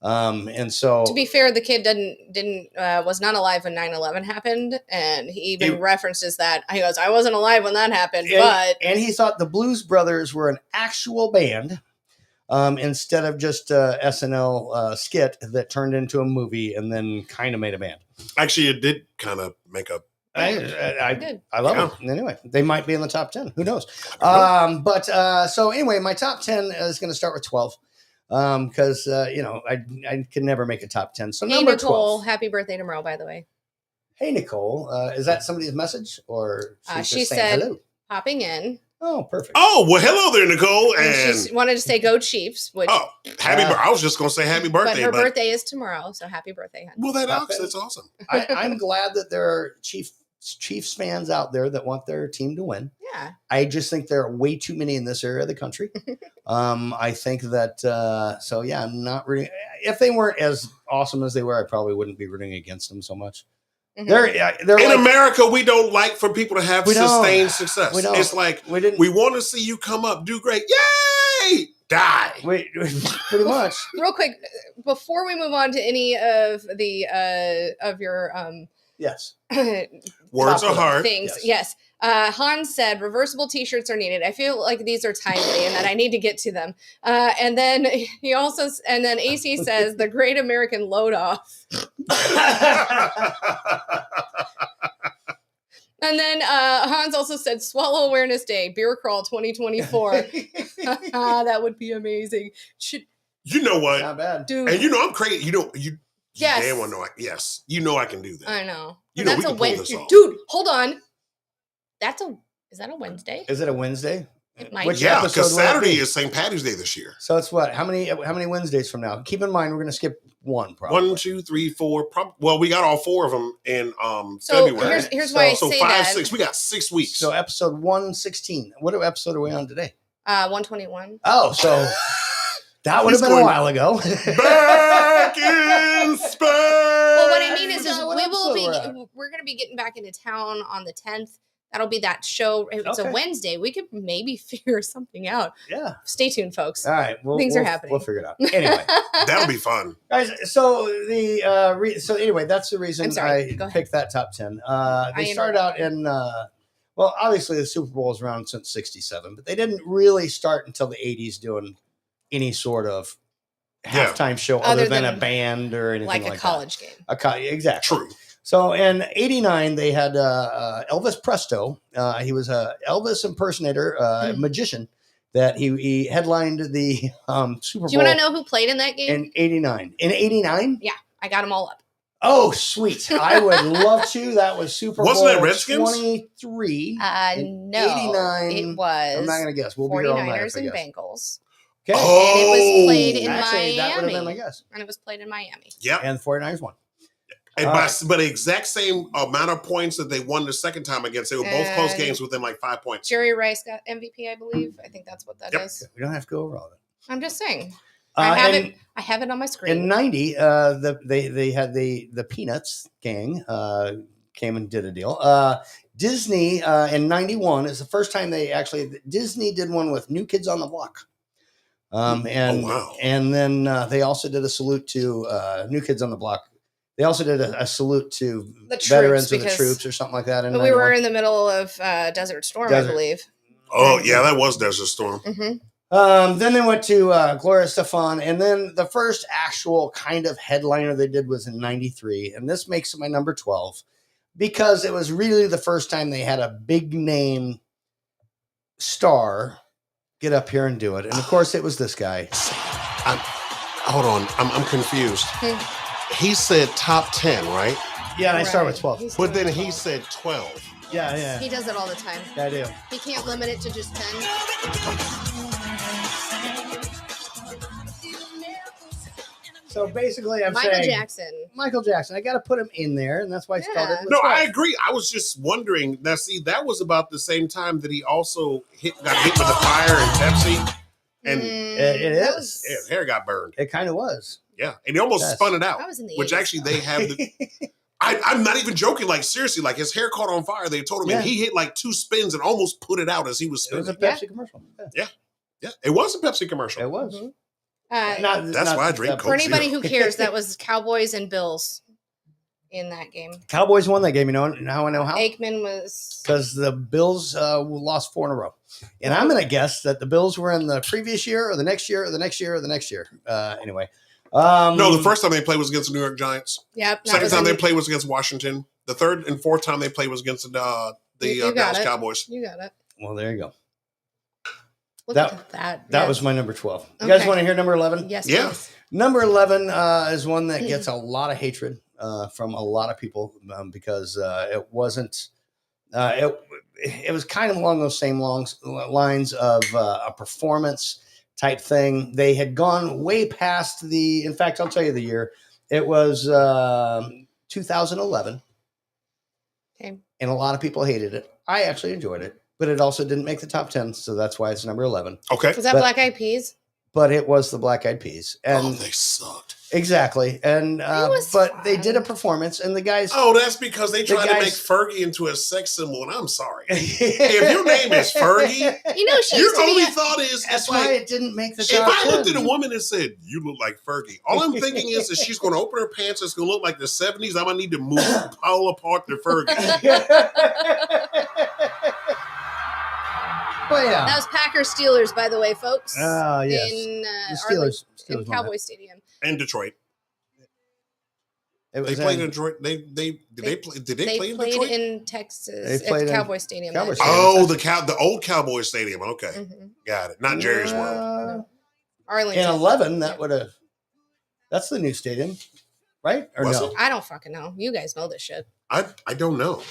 [SPEAKER 9] And so,
[SPEAKER 2] to be fair, the kid was not alive when 9/11 happened, and he even references that. He goes, "I wasn't alive when that happened,"
[SPEAKER 9] and he thought the Blues Brothers were an actual band instead of just a SNL skit that turned into a movie and then kind of made a band.
[SPEAKER 10] Actually, it did kind of make a.
[SPEAKER 9] I love it. Anyway, they might be in the top 10. Who knows? So anyway, my top 10 is going to start with 12. Because I can never make a top 10. So
[SPEAKER 2] hey,
[SPEAKER 9] number
[SPEAKER 2] Nicole,
[SPEAKER 9] 12.
[SPEAKER 2] happy birthday tomorrow, by the way.
[SPEAKER 9] Hey, Nicole, is that somebody's message or
[SPEAKER 2] she
[SPEAKER 9] saying
[SPEAKER 2] said
[SPEAKER 9] hello?
[SPEAKER 2] Popping in.
[SPEAKER 9] Oh, perfect.
[SPEAKER 10] Oh, well, hello there, Nicole.
[SPEAKER 2] And she wanted to say go Chiefs. Which
[SPEAKER 10] happy birthday! I was just going to say happy birthday,
[SPEAKER 2] but her birthday is tomorrow, so happy birthday, honey.
[SPEAKER 10] Well, that's awesome.
[SPEAKER 9] I'm glad that there are Chiefs fans out there that want their team to win.
[SPEAKER 2] Yeah.
[SPEAKER 9] I just think there are way too many in this area of the country. I think that, I'm not rooting. If they weren't as awesome as they were, I probably wouldn't be rooting against them so much.
[SPEAKER 2] Mm-hmm.
[SPEAKER 9] They're
[SPEAKER 10] in
[SPEAKER 9] like,
[SPEAKER 10] America, we don't like for people to have sustained success.
[SPEAKER 9] We don't.
[SPEAKER 10] It's like we want to see you come up, do great, yay, die.
[SPEAKER 9] Pretty much.
[SPEAKER 2] Real quick, before we move on to any of the of your
[SPEAKER 9] yes
[SPEAKER 10] words are hard
[SPEAKER 2] things, yes. Hans said reversible t-shirts are needed. I feel like these are timely and that I need to get to them. And then AC says the Great American Load Off. And then Hans also said Swallow Awareness Day, Beer Crawl 2024. That would be amazing.
[SPEAKER 10] You know what?
[SPEAKER 9] Not bad.
[SPEAKER 10] Dude. And I'm crazy. You
[SPEAKER 2] yes.
[SPEAKER 10] damn well know yes. I can do that.
[SPEAKER 2] I know.
[SPEAKER 10] That's
[SPEAKER 2] we can pull this off. Dude, hold on. Is that a Wednesday?
[SPEAKER 9] Is it a Wednesday?
[SPEAKER 2] It might.
[SPEAKER 10] Because Saturday is St. Patty's Day this year.
[SPEAKER 9] So it's what? How many Wednesdays from now? Keep in mind, we're going to skip one. Probably
[SPEAKER 10] 1, 2, 3, 4. Well, we got all 4 of them in
[SPEAKER 2] so
[SPEAKER 10] February.
[SPEAKER 2] Here's why I say
[SPEAKER 10] 5,
[SPEAKER 2] that.
[SPEAKER 10] 6. We got 6 weeks.
[SPEAKER 9] So episode 116. What episode are we on today?
[SPEAKER 2] 121.
[SPEAKER 9] Oh, so that would have been a while ago.
[SPEAKER 10] Back in space.
[SPEAKER 2] Well, what I mean is we're going to be getting back into town on the 10th. That'll be that show. It's a Wednesday. We could maybe figure something out.
[SPEAKER 9] Yeah.
[SPEAKER 2] Stay tuned, folks.
[SPEAKER 9] All right.
[SPEAKER 2] Things are happening.
[SPEAKER 9] We'll figure it out. Anyway.
[SPEAKER 10] That'll be fun.
[SPEAKER 9] Guys, so anyway, that's the reason I picked that top 10. They started out in, obviously the Super Bowl is around since 67, but they didn't really start until the 80s doing any sort of halftime show other than a band or anything like
[SPEAKER 2] a college game.
[SPEAKER 9] Exactly.
[SPEAKER 10] True.
[SPEAKER 9] So in '89, they had Elvis Presto. He was a Elvis impersonator, magician. That he headlined the Super Bowl.
[SPEAKER 2] Do you want to know who played in that game?
[SPEAKER 9] In '89. In '89?
[SPEAKER 2] Yeah, I got them all up.
[SPEAKER 9] Oh, sweet! I would love to. That was Super
[SPEAKER 10] Wasn't
[SPEAKER 9] Bowl
[SPEAKER 10] that Redskins?
[SPEAKER 9] 23.
[SPEAKER 2] No,
[SPEAKER 9] '89.
[SPEAKER 2] it was.
[SPEAKER 9] I'm not gonna guess. We'll be here all night.
[SPEAKER 2] 49ers and Bengals.
[SPEAKER 9] Okay.
[SPEAKER 2] And it was played in
[SPEAKER 9] Miami. That would have been my guess.
[SPEAKER 2] And it was played in Miami.
[SPEAKER 10] Yep.
[SPEAKER 9] And the 49ers won.
[SPEAKER 10] And but the exact same amount of points that they won the second time against. They were both close games within like 5 points.
[SPEAKER 2] Jerry Rice got MVP, I believe. I think that's what that is.
[SPEAKER 9] We don't have to go over all of it.
[SPEAKER 2] I'm just saying. I have it on my screen.
[SPEAKER 9] In '90, they had the Peanuts gang came and did a deal. Disney in '91 is the first time Disney did one with New Kids on the Block. And then they also did a salute to New Kids on the Block. They also did a salute to
[SPEAKER 2] the
[SPEAKER 9] veterans of the troops or something like that.
[SPEAKER 2] But we were in the middle of Desert Storm, I believe.
[SPEAKER 10] Oh, yeah, that was Desert Storm.
[SPEAKER 2] Mm-hmm.
[SPEAKER 9] Then they went to Gloria Estefan, and then the first actual kind of headliner they did was in '93, and this makes it my number 12 because it was really the first time they had a big name star get up here and do it, and of course it was this guy.
[SPEAKER 10] Hold on, I'm confused. He said top 10, right?
[SPEAKER 9] Yeah, and I started with 12.
[SPEAKER 10] But then he said 12.
[SPEAKER 9] Yeah.
[SPEAKER 2] He does it all the time.
[SPEAKER 9] I do.
[SPEAKER 2] He can't limit it to just 10.
[SPEAKER 9] So basically, I'm saying Michael Jackson. I got to put him in there, and that's why I started with 12.
[SPEAKER 10] I agree. I was just wondering. Now, see, that was about the same time that he also got hit with the fire and Pepsi. And
[SPEAKER 9] it is.
[SPEAKER 10] His hair got burned.
[SPEAKER 9] It kind of was.
[SPEAKER 10] Yeah, and he almost spun it out.
[SPEAKER 2] That was in the
[SPEAKER 10] which
[SPEAKER 2] 80s,
[SPEAKER 10] actually they have the. I'm not even joking. Like seriously, like his hair caught on fire. They told him, and he hit like 2 spins and almost put it out as he was spinning.
[SPEAKER 9] It was a Pepsi commercial.
[SPEAKER 10] Yeah, it was a Pepsi commercial.
[SPEAKER 9] It was.
[SPEAKER 2] Mm-hmm.
[SPEAKER 10] That's why I drink
[SPEAKER 2] For
[SPEAKER 10] Coke
[SPEAKER 2] anybody
[SPEAKER 10] Zero.
[SPEAKER 2] who cares, that was Cowboys and Bills in that game.
[SPEAKER 9] Cowboys won that game. You know now I know how.
[SPEAKER 2] Aikman was
[SPEAKER 9] Because the Bills lost 4 in a row. And I'm going to guess that the Bills were in the previous year or the next year or the next year or the next year. Anyway.
[SPEAKER 10] No, the first time they played was against the New York Giants.
[SPEAKER 2] Yep.
[SPEAKER 10] Second time they played was against Washington. The third and fourth time they played was against the Dallas Cowboys.
[SPEAKER 2] You got it.
[SPEAKER 9] Well, there you go.
[SPEAKER 2] Look
[SPEAKER 9] That,
[SPEAKER 2] at that.
[SPEAKER 9] that
[SPEAKER 2] Yeah.
[SPEAKER 9] was my number 12. You guys
[SPEAKER 2] Okay.
[SPEAKER 9] want to hear number 11?
[SPEAKER 2] Yes,
[SPEAKER 10] Yeah.
[SPEAKER 2] please.
[SPEAKER 9] Number 11 is one that gets a lot of hatred from a lot of people because it wasn't. It was kind of along those same lines of a performance type thing. They had gone way past the. In fact, I'll tell you the year. It was 2011,
[SPEAKER 2] Okay.
[SPEAKER 9] and a lot of people hated it. I actually enjoyed it, but it also didn't make the top 10, so that's why it's number 11.
[SPEAKER 10] Okay.
[SPEAKER 2] Was that Black Eyed Peas?
[SPEAKER 9] But it was the Black Eyed Peas, and
[SPEAKER 10] they sucked.
[SPEAKER 9] Exactly, and but they did a performance, and the guys.
[SPEAKER 10] Oh, that's because they
[SPEAKER 9] the
[SPEAKER 10] tried to make
[SPEAKER 9] guys-
[SPEAKER 10] Fergie into a sex symbol, and I'm sorry. If your name is Fergie,
[SPEAKER 2] You know, she
[SPEAKER 10] your
[SPEAKER 2] used to be
[SPEAKER 10] only
[SPEAKER 2] a-
[SPEAKER 10] thought is
[SPEAKER 9] That's
[SPEAKER 10] it's
[SPEAKER 9] why
[SPEAKER 10] like
[SPEAKER 9] it didn't make the
[SPEAKER 10] if
[SPEAKER 9] top
[SPEAKER 10] I looked
[SPEAKER 9] 10.
[SPEAKER 10] at a woman and said, "You look like Fergie," all I'm thinking is that she's going to open her pants. It's going to look like the '70s. I'm going to need to pull apart the Fergie.
[SPEAKER 9] But yeah,
[SPEAKER 2] That was Packers Steelers, by the way, folks.
[SPEAKER 9] Oh, yes.
[SPEAKER 2] In
[SPEAKER 9] The
[SPEAKER 2] Arlington-
[SPEAKER 9] Steelers
[SPEAKER 2] in
[SPEAKER 9] won
[SPEAKER 2] Cowboy
[SPEAKER 9] that.
[SPEAKER 2] Stadium.
[SPEAKER 10] And Detroit.
[SPEAKER 9] It
[SPEAKER 10] They
[SPEAKER 9] was
[SPEAKER 10] played
[SPEAKER 9] in-
[SPEAKER 10] in Detroit. Did they play in
[SPEAKER 2] played
[SPEAKER 10] Detroit?
[SPEAKER 2] in Texas
[SPEAKER 9] They played
[SPEAKER 2] at
[SPEAKER 9] in
[SPEAKER 2] Cowboy Stadium.
[SPEAKER 9] Cowboy
[SPEAKER 2] that
[SPEAKER 9] Stadium.
[SPEAKER 2] year.
[SPEAKER 10] Oh, the old Cowboy Stadium. Okay,
[SPEAKER 2] Mhm.
[SPEAKER 10] got it. Not Jerry's World.
[SPEAKER 9] In
[SPEAKER 2] Arlington.
[SPEAKER 9] 11, that would have. That's the new stadium, right? Or
[SPEAKER 10] Was
[SPEAKER 9] no?
[SPEAKER 10] it?
[SPEAKER 2] I don't fucking know. You guys know this shit.
[SPEAKER 10] I don't know.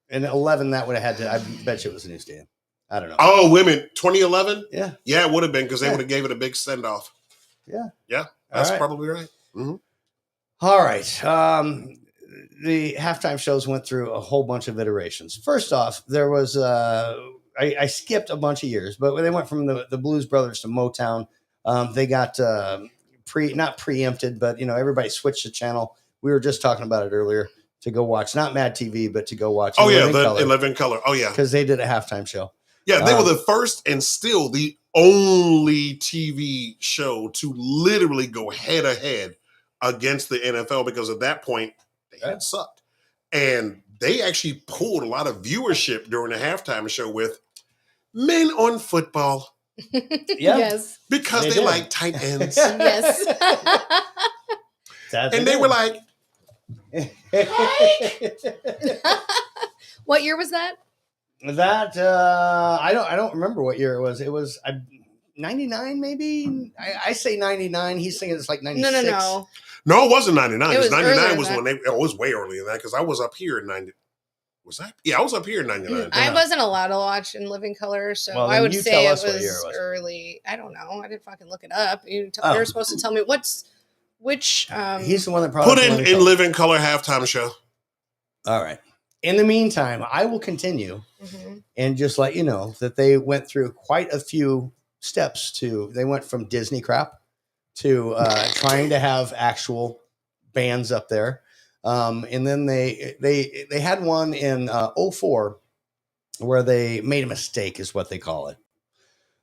[SPEAKER 9] In 11, that would have had to. I bet you it was a new stadium. I don't know.
[SPEAKER 10] Oh, women, 2011.
[SPEAKER 9] Yeah,
[SPEAKER 10] Yeah, it would have been because they
[SPEAKER 9] Yeah.
[SPEAKER 10] would have gave it a big send off.
[SPEAKER 9] yeah.
[SPEAKER 10] Yeah, that's
[SPEAKER 9] All right.
[SPEAKER 10] probably right. Mhm.
[SPEAKER 9] All right. The halftime shows went through a whole bunch of iterations. First off, there was I skipped a bunch of years, but when they went from the Blues Brothers to Motown, they got not preempted, but everybody switched the channel. We were just talking about it earlier to go watch not Mad TV, but to go watch.
[SPEAKER 10] Oh yeah, the Living Color. Oh yeah,
[SPEAKER 9] because they did a halftime show.
[SPEAKER 10] yeah. They were the first and still the only TV show to literally go head to head against the NFL because at that point they had sucked, and they actually pulled a lot of viewership during the halftime show with Men on Football.
[SPEAKER 9] Yeah.
[SPEAKER 2] Yes.
[SPEAKER 10] Because
[SPEAKER 9] They
[SPEAKER 10] they
[SPEAKER 9] did.
[SPEAKER 10] like tight ends.
[SPEAKER 2] Yes.
[SPEAKER 10] And they were like,
[SPEAKER 2] What year was that?
[SPEAKER 9] that. I don't remember what year it was. It was 99, maybe. I say 99. He's thinking it's like 96.
[SPEAKER 2] No.
[SPEAKER 10] no, it wasn't 99.
[SPEAKER 2] It was
[SPEAKER 10] Because
[SPEAKER 2] earlier
[SPEAKER 10] 99
[SPEAKER 2] than
[SPEAKER 10] was
[SPEAKER 2] that.
[SPEAKER 10] when it was way earlier than that because I was up here in 90. Was that? Yeah, I was up here in 99.
[SPEAKER 2] I wasn't allowed to watch in Living Color, so
[SPEAKER 9] Well,
[SPEAKER 2] I
[SPEAKER 9] then
[SPEAKER 2] would
[SPEAKER 9] you
[SPEAKER 2] say
[SPEAKER 9] tell
[SPEAKER 2] it
[SPEAKER 9] us what
[SPEAKER 2] was
[SPEAKER 9] year it was.
[SPEAKER 2] early. I don't know. I didn't fucking look it up. You
[SPEAKER 9] Oh.
[SPEAKER 2] were supposed to tell me which.
[SPEAKER 9] He's the one that probably
[SPEAKER 10] Put in Living Color halftime show.
[SPEAKER 9] All right. In the meantime, I will continue
[SPEAKER 2] Mhm.
[SPEAKER 9] and just let you know that they went through quite a few steps they went from Disney crap to trying to have actual bands up there. And then they had one in 04 where they made a mistake is what they call it.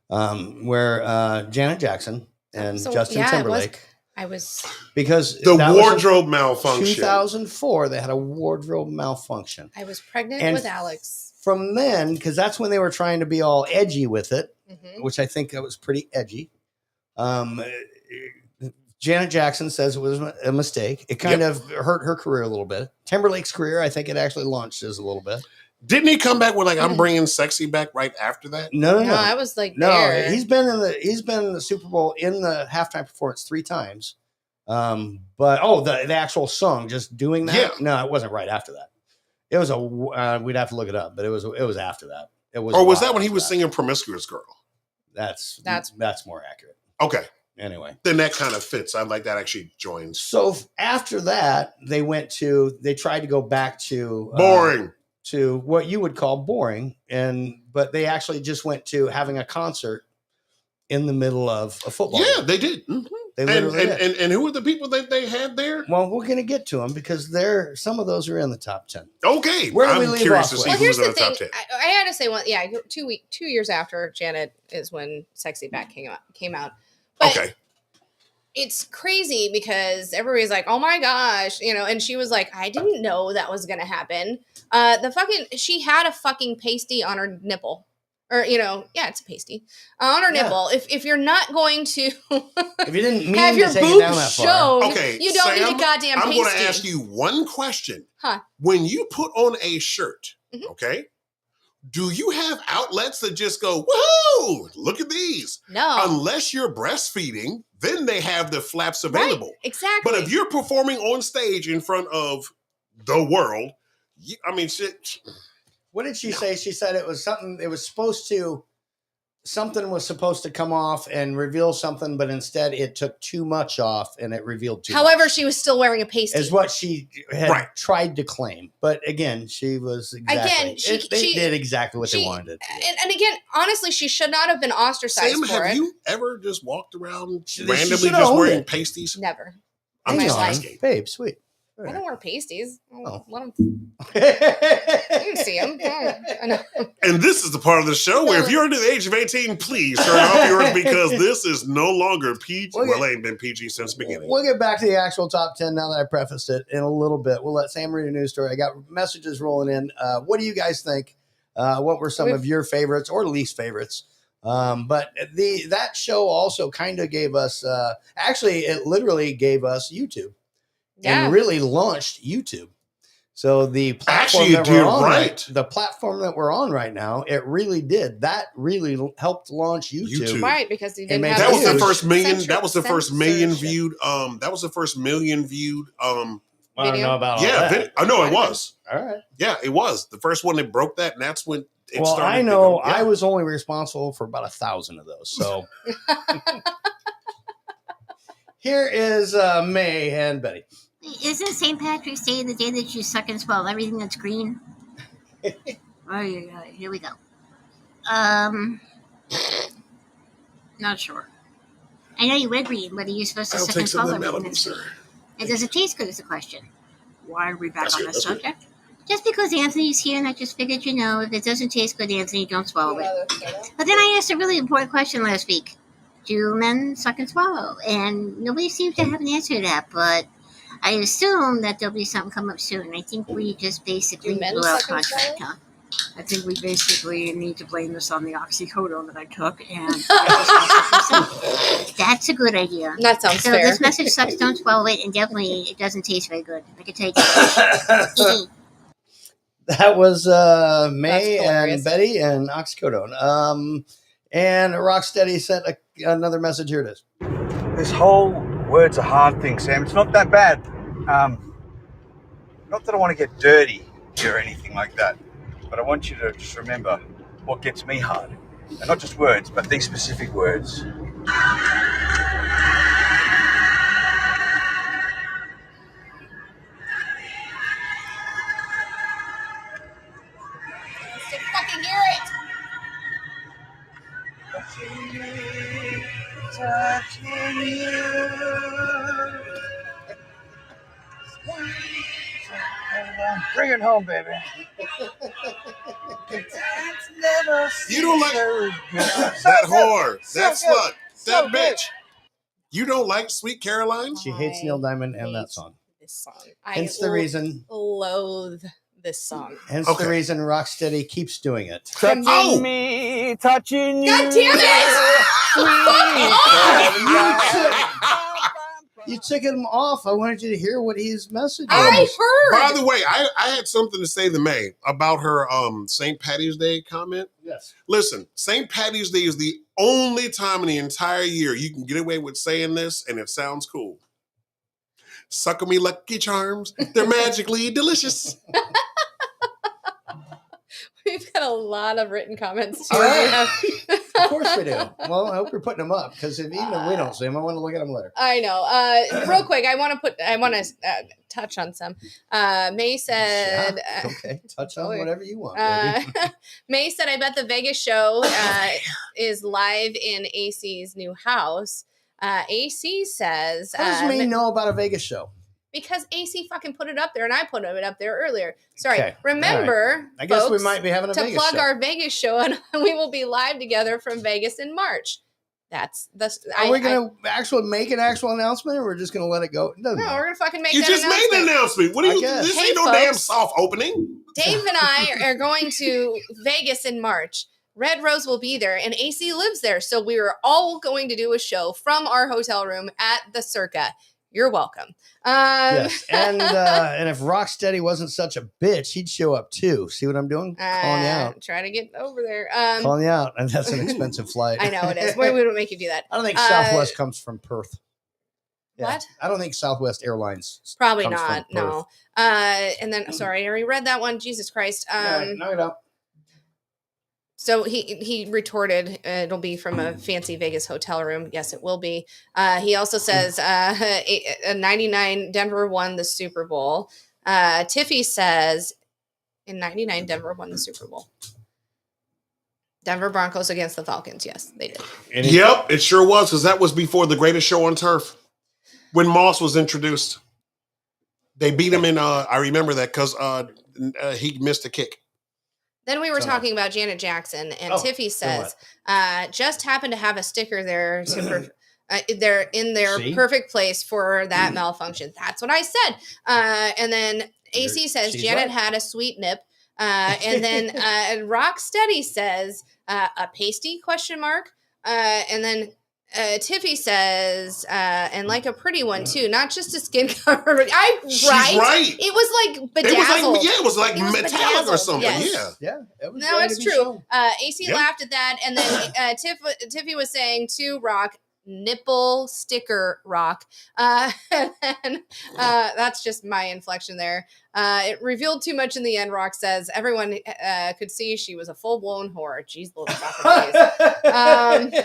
[SPEAKER 9] Where Janet Jackson and
[SPEAKER 2] So,
[SPEAKER 9] Justin
[SPEAKER 2] yeah,
[SPEAKER 9] Timberlake,
[SPEAKER 2] I was.
[SPEAKER 9] because
[SPEAKER 10] The
[SPEAKER 9] that was in
[SPEAKER 10] wardrobe malfunction.
[SPEAKER 9] 2004, they had a wardrobe malfunction.
[SPEAKER 2] I was pregnant
[SPEAKER 9] And
[SPEAKER 2] with Alex.
[SPEAKER 9] From then, because that's when they were trying to be all edgy with it,
[SPEAKER 2] Mhm.
[SPEAKER 9] which I think that was pretty edgy. Janet Jackson says it was a mistake. It kind of hurt her career a little bit. Timberlake's career, I think it actually launched us a little bit.
[SPEAKER 10] Didn't he come back with like I'm bringing sexy back right after that?
[SPEAKER 9] No.
[SPEAKER 2] No, I was like
[SPEAKER 9] No,
[SPEAKER 2] there.
[SPEAKER 9] he's been in the Super Bowl in the halftime performance 3 times. But the actual song, just doing that.
[SPEAKER 10] Yeah.
[SPEAKER 9] No, it wasn't right after that. It was we'd have to look it up, but it was after that. It was.
[SPEAKER 10] Or was
[SPEAKER 9] a
[SPEAKER 10] that
[SPEAKER 9] while
[SPEAKER 10] when he
[SPEAKER 9] after
[SPEAKER 10] was
[SPEAKER 9] that.
[SPEAKER 10] singing Promiscuous Girl?
[SPEAKER 9] That's more accurate.
[SPEAKER 10] Okay.
[SPEAKER 9] Anyway,
[SPEAKER 10] Then that kind of fits. I like that actually joins.
[SPEAKER 9] so after that, they tried to go back to
[SPEAKER 10] Boring.
[SPEAKER 9] to what you would call boring, but they actually just went to having a concert in the middle of a football
[SPEAKER 10] Yeah,
[SPEAKER 9] game.
[SPEAKER 10] they did. Mhm.
[SPEAKER 9] They
[SPEAKER 10] And,
[SPEAKER 9] literally
[SPEAKER 10] and,
[SPEAKER 9] did.
[SPEAKER 10] and who were the people that they had there?
[SPEAKER 9] Well, we're going to get to them because some of those are in the top 10.
[SPEAKER 10] Okay.
[SPEAKER 9] Where do we
[SPEAKER 10] I'm
[SPEAKER 9] leave
[SPEAKER 10] curious
[SPEAKER 9] off
[SPEAKER 10] to
[SPEAKER 9] with?
[SPEAKER 10] see
[SPEAKER 2] Well,
[SPEAKER 10] who's
[SPEAKER 2] here's
[SPEAKER 10] in
[SPEAKER 2] the
[SPEAKER 10] the
[SPEAKER 2] thing.
[SPEAKER 10] top 10.
[SPEAKER 2] I had to say 2 years after Janet is when Sexy Back came out. But
[SPEAKER 10] Okay.
[SPEAKER 2] it's crazy because everybody's like, oh my gosh, and she was like, I didn't know that was gonna happen. She had a fucking pasty on her nipple. Or, it's a pasty on her nipple. If you're not going to
[SPEAKER 9] if you didn't mean
[SPEAKER 2] have
[SPEAKER 9] to
[SPEAKER 2] your
[SPEAKER 9] take it
[SPEAKER 2] boobs
[SPEAKER 9] down that far.
[SPEAKER 2] shown,
[SPEAKER 10] Okay,
[SPEAKER 2] you don't
[SPEAKER 10] Sam,
[SPEAKER 2] need a goddamn
[SPEAKER 10] I'm
[SPEAKER 2] pasty.
[SPEAKER 10] going to ask you one question.
[SPEAKER 2] Huh.
[SPEAKER 10] When you put on a shirt, okay, do you have outlets that just go, woohoo, look at these?
[SPEAKER 2] No.
[SPEAKER 10] Unless you're breastfeeding, then they have the flaps available.
[SPEAKER 2] Right, exactly.
[SPEAKER 10] But if you're performing on stage in front of the world, shit.
[SPEAKER 9] What did she say? She said it was something. It was something was supposed to come off and reveal something, but instead it took too much off and it revealed too
[SPEAKER 2] However,
[SPEAKER 9] much.
[SPEAKER 2] she was still wearing a pasty.
[SPEAKER 9] Is what she had tried to claim. But again, she was exactly. They did exactly what they wanted to do.
[SPEAKER 2] And again, honestly, she should not have been ostracized
[SPEAKER 10] Sam,
[SPEAKER 2] for
[SPEAKER 10] have
[SPEAKER 2] it.
[SPEAKER 10] you ever just walked around
[SPEAKER 9] She
[SPEAKER 10] randomly
[SPEAKER 9] should've
[SPEAKER 10] just
[SPEAKER 9] owned
[SPEAKER 10] wearing
[SPEAKER 9] it.
[SPEAKER 10] pasties?
[SPEAKER 2] Never.
[SPEAKER 10] I'm
[SPEAKER 9] Hang
[SPEAKER 10] just
[SPEAKER 9] on,
[SPEAKER 10] asking.
[SPEAKER 9] babe, sweet.
[SPEAKER 2] I don't wear pasties.
[SPEAKER 9] Oh.
[SPEAKER 2] Let them. You can see them. I know.
[SPEAKER 10] And this is the part of the show where if you're under the age of 18, please turn off yours because this is no longer PG. Well, it ain't been PG since the beginning.
[SPEAKER 9] We'll get back to the actual top 10 now that I prefaced it in a little bit. We'll let Sam read a news story. I got messages rolling in. What do you guys think? What were some of your favorites or least favorites? But that show also kind of gave us, actually, it literally gave us YouTube and really launched YouTube. So the platform the platform that we're on right now, it really did. That really helped launch YouTube.
[SPEAKER 2] Right, because he didn't have
[SPEAKER 10] that was the first million.
[SPEAKER 2] censorship.
[SPEAKER 10] That was the first million viewed. That was the first million viewed.
[SPEAKER 9] I don't know about all
[SPEAKER 10] yeah,
[SPEAKER 9] that.
[SPEAKER 10] I know it was.
[SPEAKER 9] All right.
[SPEAKER 10] Yeah, it was the first one that broke that, and that's when it
[SPEAKER 9] Well,
[SPEAKER 10] started.
[SPEAKER 9] I know
[SPEAKER 10] to go, yeah.
[SPEAKER 9] I was only responsible for about 1,000 of those. So here is May and Betty.
[SPEAKER 1] Isn't St. Patrick's Day the day that you suck and swallow everything that's green? Oh, yeah, here we go. Not sure. I know you read green, but are you supposed to
[SPEAKER 10] I'll
[SPEAKER 1] suck
[SPEAKER 10] take
[SPEAKER 1] and
[SPEAKER 10] some
[SPEAKER 1] swallow
[SPEAKER 10] of that
[SPEAKER 1] everything
[SPEAKER 10] Malibu,
[SPEAKER 1] that's green?
[SPEAKER 10] sir.
[SPEAKER 1] And does it taste good is the question.
[SPEAKER 11] Why are we back
[SPEAKER 10] That's
[SPEAKER 11] on
[SPEAKER 10] good,
[SPEAKER 11] this
[SPEAKER 10] that's good.
[SPEAKER 11] subject?
[SPEAKER 1] Just because Anthony's here and I just figured, if it doesn't taste good, Anthony, don't swallow it. But then I asked a really important question last week. Do men suck and swallow? And nobody seems to have an answer to that, but I assume that there'll be something come up soon. I think we just basically
[SPEAKER 2] Do men
[SPEAKER 1] blew out
[SPEAKER 2] suck and
[SPEAKER 1] contract,
[SPEAKER 2] swallow?
[SPEAKER 1] huh?
[SPEAKER 11] I think we basically need to blame this on the oxycodone that I took, and I
[SPEAKER 1] That's a good idea.
[SPEAKER 2] That sounds
[SPEAKER 1] So
[SPEAKER 2] fair.
[SPEAKER 1] this message sucks, don't swallow it, and definitely it doesn't taste very good. I can tell you that.
[SPEAKER 9] That was May
[SPEAKER 2] That's hilarious.
[SPEAKER 9] and Betty and Oxycodone. And Rocksteady sent another message. Here it is.
[SPEAKER 15] This whole words are hard thing, Sam. It's not that bad. Not that I want to get dirty or anything like that, but I want you to just remember what gets me hard. And not just words, but these specific words.
[SPEAKER 2] To fucking hear it.
[SPEAKER 7] Bring it home, baby.
[SPEAKER 10] You don't like that whore, that slut, that bitch. You don't like Sweet Caroline?
[SPEAKER 9] She hates Neil Diamond and that song.
[SPEAKER 2] This song.
[SPEAKER 9] Hence the reason.
[SPEAKER 2] Loathe this song.
[SPEAKER 9] Hence the reason Rocksteady keeps doing it.
[SPEAKER 8] Touching me, touching you.
[SPEAKER 2] God damn it!
[SPEAKER 9] You took him off. I wanted you to hear what his message was.
[SPEAKER 2] I heard.
[SPEAKER 10] By the way, I had something to say to May about her St. Patty's Day comment.
[SPEAKER 9] Yes.
[SPEAKER 10] Listen, St. Patty's Day is the only time in the entire year you can get away with saying this and it sounds cool. Suck on me Lucky Charms. They're magically delicious.
[SPEAKER 2] We've got a lot of written comments too.
[SPEAKER 9] All right. Of course we do. Well, I hope you're putting them up because even if we don't see them, I want to look at them later.
[SPEAKER 2] I know. Real quick, I want to touch on some. May said,
[SPEAKER 9] Okay, touch on whatever you want. Baby.
[SPEAKER 2] May said, I bet the Vegas show is live in AC's new house. AC says,
[SPEAKER 9] How does May know about a Vegas show?
[SPEAKER 2] because AC fucking put it up there and I put it up there earlier. Sorry.
[SPEAKER 9] Okay.
[SPEAKER 2] Remember,
[SPEAKER 9] All right. I guess we
[SPEAKER 2] folks,
[SPEAKER 9] might be having a
[SPEAKER 2] to
[SPEAKER 9] Vegas
[SPEAKER 2] plug
[SPEAKER 9] show.
[SPEAKER 2] our Vegas show, and we will be live together from Vegas in March. That's the.
[SPEAKER 9] Are we going to actually make an actual announcement, or we're just going to let it go? It doesn't
[SPEAKER 2] No,
[SPEAKER 9] matter.
[SPEAKER 2] we're gonna fucking make.
[SPEAKER 10] You
[SPEAKER 2] that
[SPEAKER 10] just made an announcement. What do
[SPEAKER 9] I
[SPEAKER 10] you?
[SPEAKER 9] guess.
[SPEAKER 10] This
[SPEAKER 2] Hey,
[SPEAKER 10] ain't no damn
[SPEAKER 2] folks.
[SPEAKER 10] soft opening.
[SPEAKER 2] Dave and I are going to Vegas in March. Red Rose will be there, and AC lives there, so we are all going to do a show from our hotel room at the Circa. You're welcome.
[SPEAKER 9] Yes, and if Rocksteady wasn't such a bitch, he'd show up too. See what I'm doing? Calling you out.
[SPEAKER 2] Try to get over there.
[SPEAKER 9] Calling you out, and that's an expensive flight.
[SPEAKER 2] I know it is. We don't make you do that.
[SPEAKER 9] I don't think Southwest comes from Perth.
[SPEAKER 2] What?
[SPEAKER 9] I don't think Southwest Airlines.
[SPEAKER 2] Probably
[SPEAKER 9] comes from
[SPEAKER 2] not.
[SPEAKER 9] Perth.
[SPEAKER 2] No. And then sorry, I already read that one. Jesus Christ.
[SPEAKER 9] Knock it out.
[SPEAKER 2] So he retorted, it'll be from a fancy Vegas hotel room. Yes, it will be. He also says 99 Denver won the Super Bowl. Tiffy says in 99 Denver won the Super Bowl. Denver Broncos against the Falcons. Yes, they did.
[SPEAKER 10] Yep, it sure was, because that was before the greatest show on turf. When Moss was introduced. They beat him in, I remember that, because he missed a kick.
[SPEAKER 2] Then we were talking about Janet Jackson, and Tiffy says, just happened to have a sticker there they're in their perfect place for that malfunction. That's what I said. And then AC says Janet had a sweet nip. And then Rocksteady says a pasty ? And then Tiffy says, and like a pretty one too, not just a skin cover.
[SPEAKER 10] She's right.
[SPEAKER 2] It was like bedazzled.
[SPEAKER 10] It was like metallic
[SPEAKER 2] bedazzled.
[SPEAKER 10] or something.
[SPEAKER 2] Yes.
[SPEAKER 10] Yeah.
[SPEAKER 2] No, it's true. AC laughed at that, and then Tiffy was saying to Rock, nipple sticker Rock. And that's just my inflection there. It revealed too much in the end. Rock says everyone could see she was a full-blown whore. Jeez, little fucking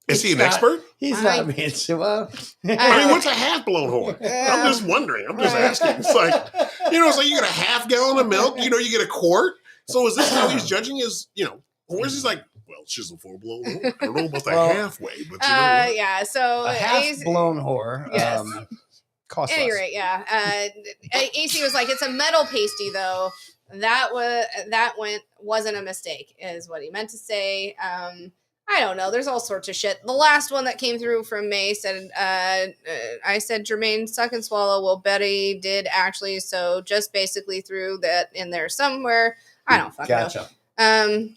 [SPEAKER 10] Is he an expert?
[SPEAKER 9] He's not being so well.
[SPEAKER 10] I mean, what's a half-blown whore? I'm just wondering. I'm just asking. It's like, it's like you get a half gallon of milk, you get a quart. So is this how he's judging his, whores? He's like, well, she's a full-blown whore. I don't know about the halfway, but you know what?
[SPEAKER 2] yeah, so
[SPEAKER 9] A half-blown whore.
[SPEAKER 2] Yes.
[SPEAKER 9] Costs
[SPEAKER 2] At any
[SPEAKER 9] less.
[SPEAKER 2] rate, yeah. AC was like, it's a metal pasty though. That wasn't a mistake, is what he meant to say. I don't know. There's all sorts of shit. The last one that came through from May said, I said Jermaine suck and swallow. Well, Betty did actually. So just basically threw that in there somewhere. I don't fucking know.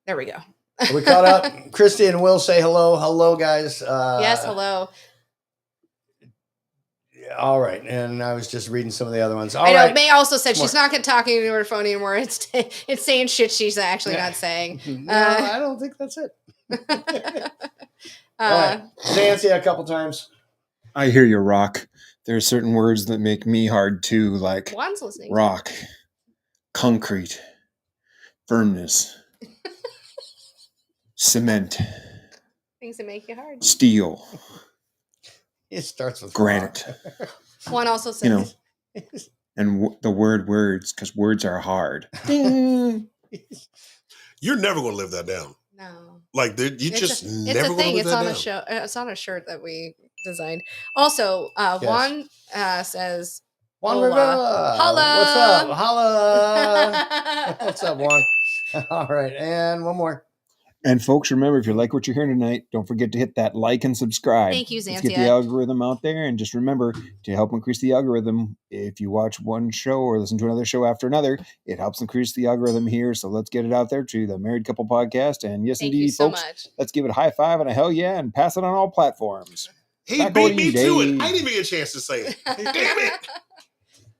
[SPEAKER 2] There we go.
[SPEAKER 9] Are we caught up? Christy and Will say hello. Hello, guys.
[SPEAKER 2] Yes, hello.
[SPEAKER 9] All right. And I was just reading some of the other ones.
[SPEAKER 2] I know. May also said she's not talking to her phone anymore. It's saying shit she's actually not saying.
[SPEAKER 9] No, I don't think that's it. All right. Zancy a couple times.
[SPEAKER 13] I hear you, Rock. There are certain words that make me hard too, like
[SPEAKER 2] Juan's listening.
[SPEAKER 13] rock, concrete, firmness, cement,
[SPEAKER 2] Things that make you hard.
[SPEAKER 13] steel,
[SPEAKER 9] It starts with
[SPEAKER 13] granite.
[SPEAKER 2] Juan also says,
[SPEAKER 13] And the word words, because words are hard.
[SPEAKER 10] You're never going to live that down.
[SPEAKER 2] No.
[SPEAKER 10] Like, you
[SPEAKER 2] It's
[SPEAKER 10] just
[SPEAKER 2] a
[SPEAKER 10] never going to
[SPEAKER 2] thing.
[SPEAKER 10] live
[SPEAKER 2] It's
[SPEAKER 10] that
[SPEAKER 2] on
[SPEAKER 10] down.
[SPEAKER 2] a show. It's on a shirt that we designed. Also, Juan says,
[SPEAKER 9] Juan
[SPEAKER 2] Hola.
[SPEAKER 9] Rivera.
[SPEAKER 2] Holla.
[SPEAKER 9] What's up? Holla. What's up, Juan? All right. And one more.
[SPEAKER 13] And folks, remember, if you like what you're hearing tonight, don't forget to hit that like and subscribe.
[SPEAKER 2] Thank you,
[SPEAKER 13] Let's get
[SPEAKER 2] Xanthia.
[SPEAKER 13] the algorithm out there. And just remember, to help increase the algorithm, if you watch one show or listen to another show after another, it helps increase the algorithm here. So let's get it out there to the Married Couple Podcast. And yes,
[SPEAKER 2] Thank
[SPEAKER 13] indeed,
[SPEAKER 2] you so
[SPEAKER 13] folks,
[SPEAKER 2] much.
[SPEAKER 13] let's give it a high five and a hell yeah and pass it on all platforms.
[SPEAKER 10] He
[SPEAKER 13] Back over
[SPEAKER 10] beat me
[SPEAKER 13] you,
[SPEAKER 10] to it.
[SPEAKER 13] Dave.
[SPEAKER 10] I didn't even get a chance to say it. Damn it.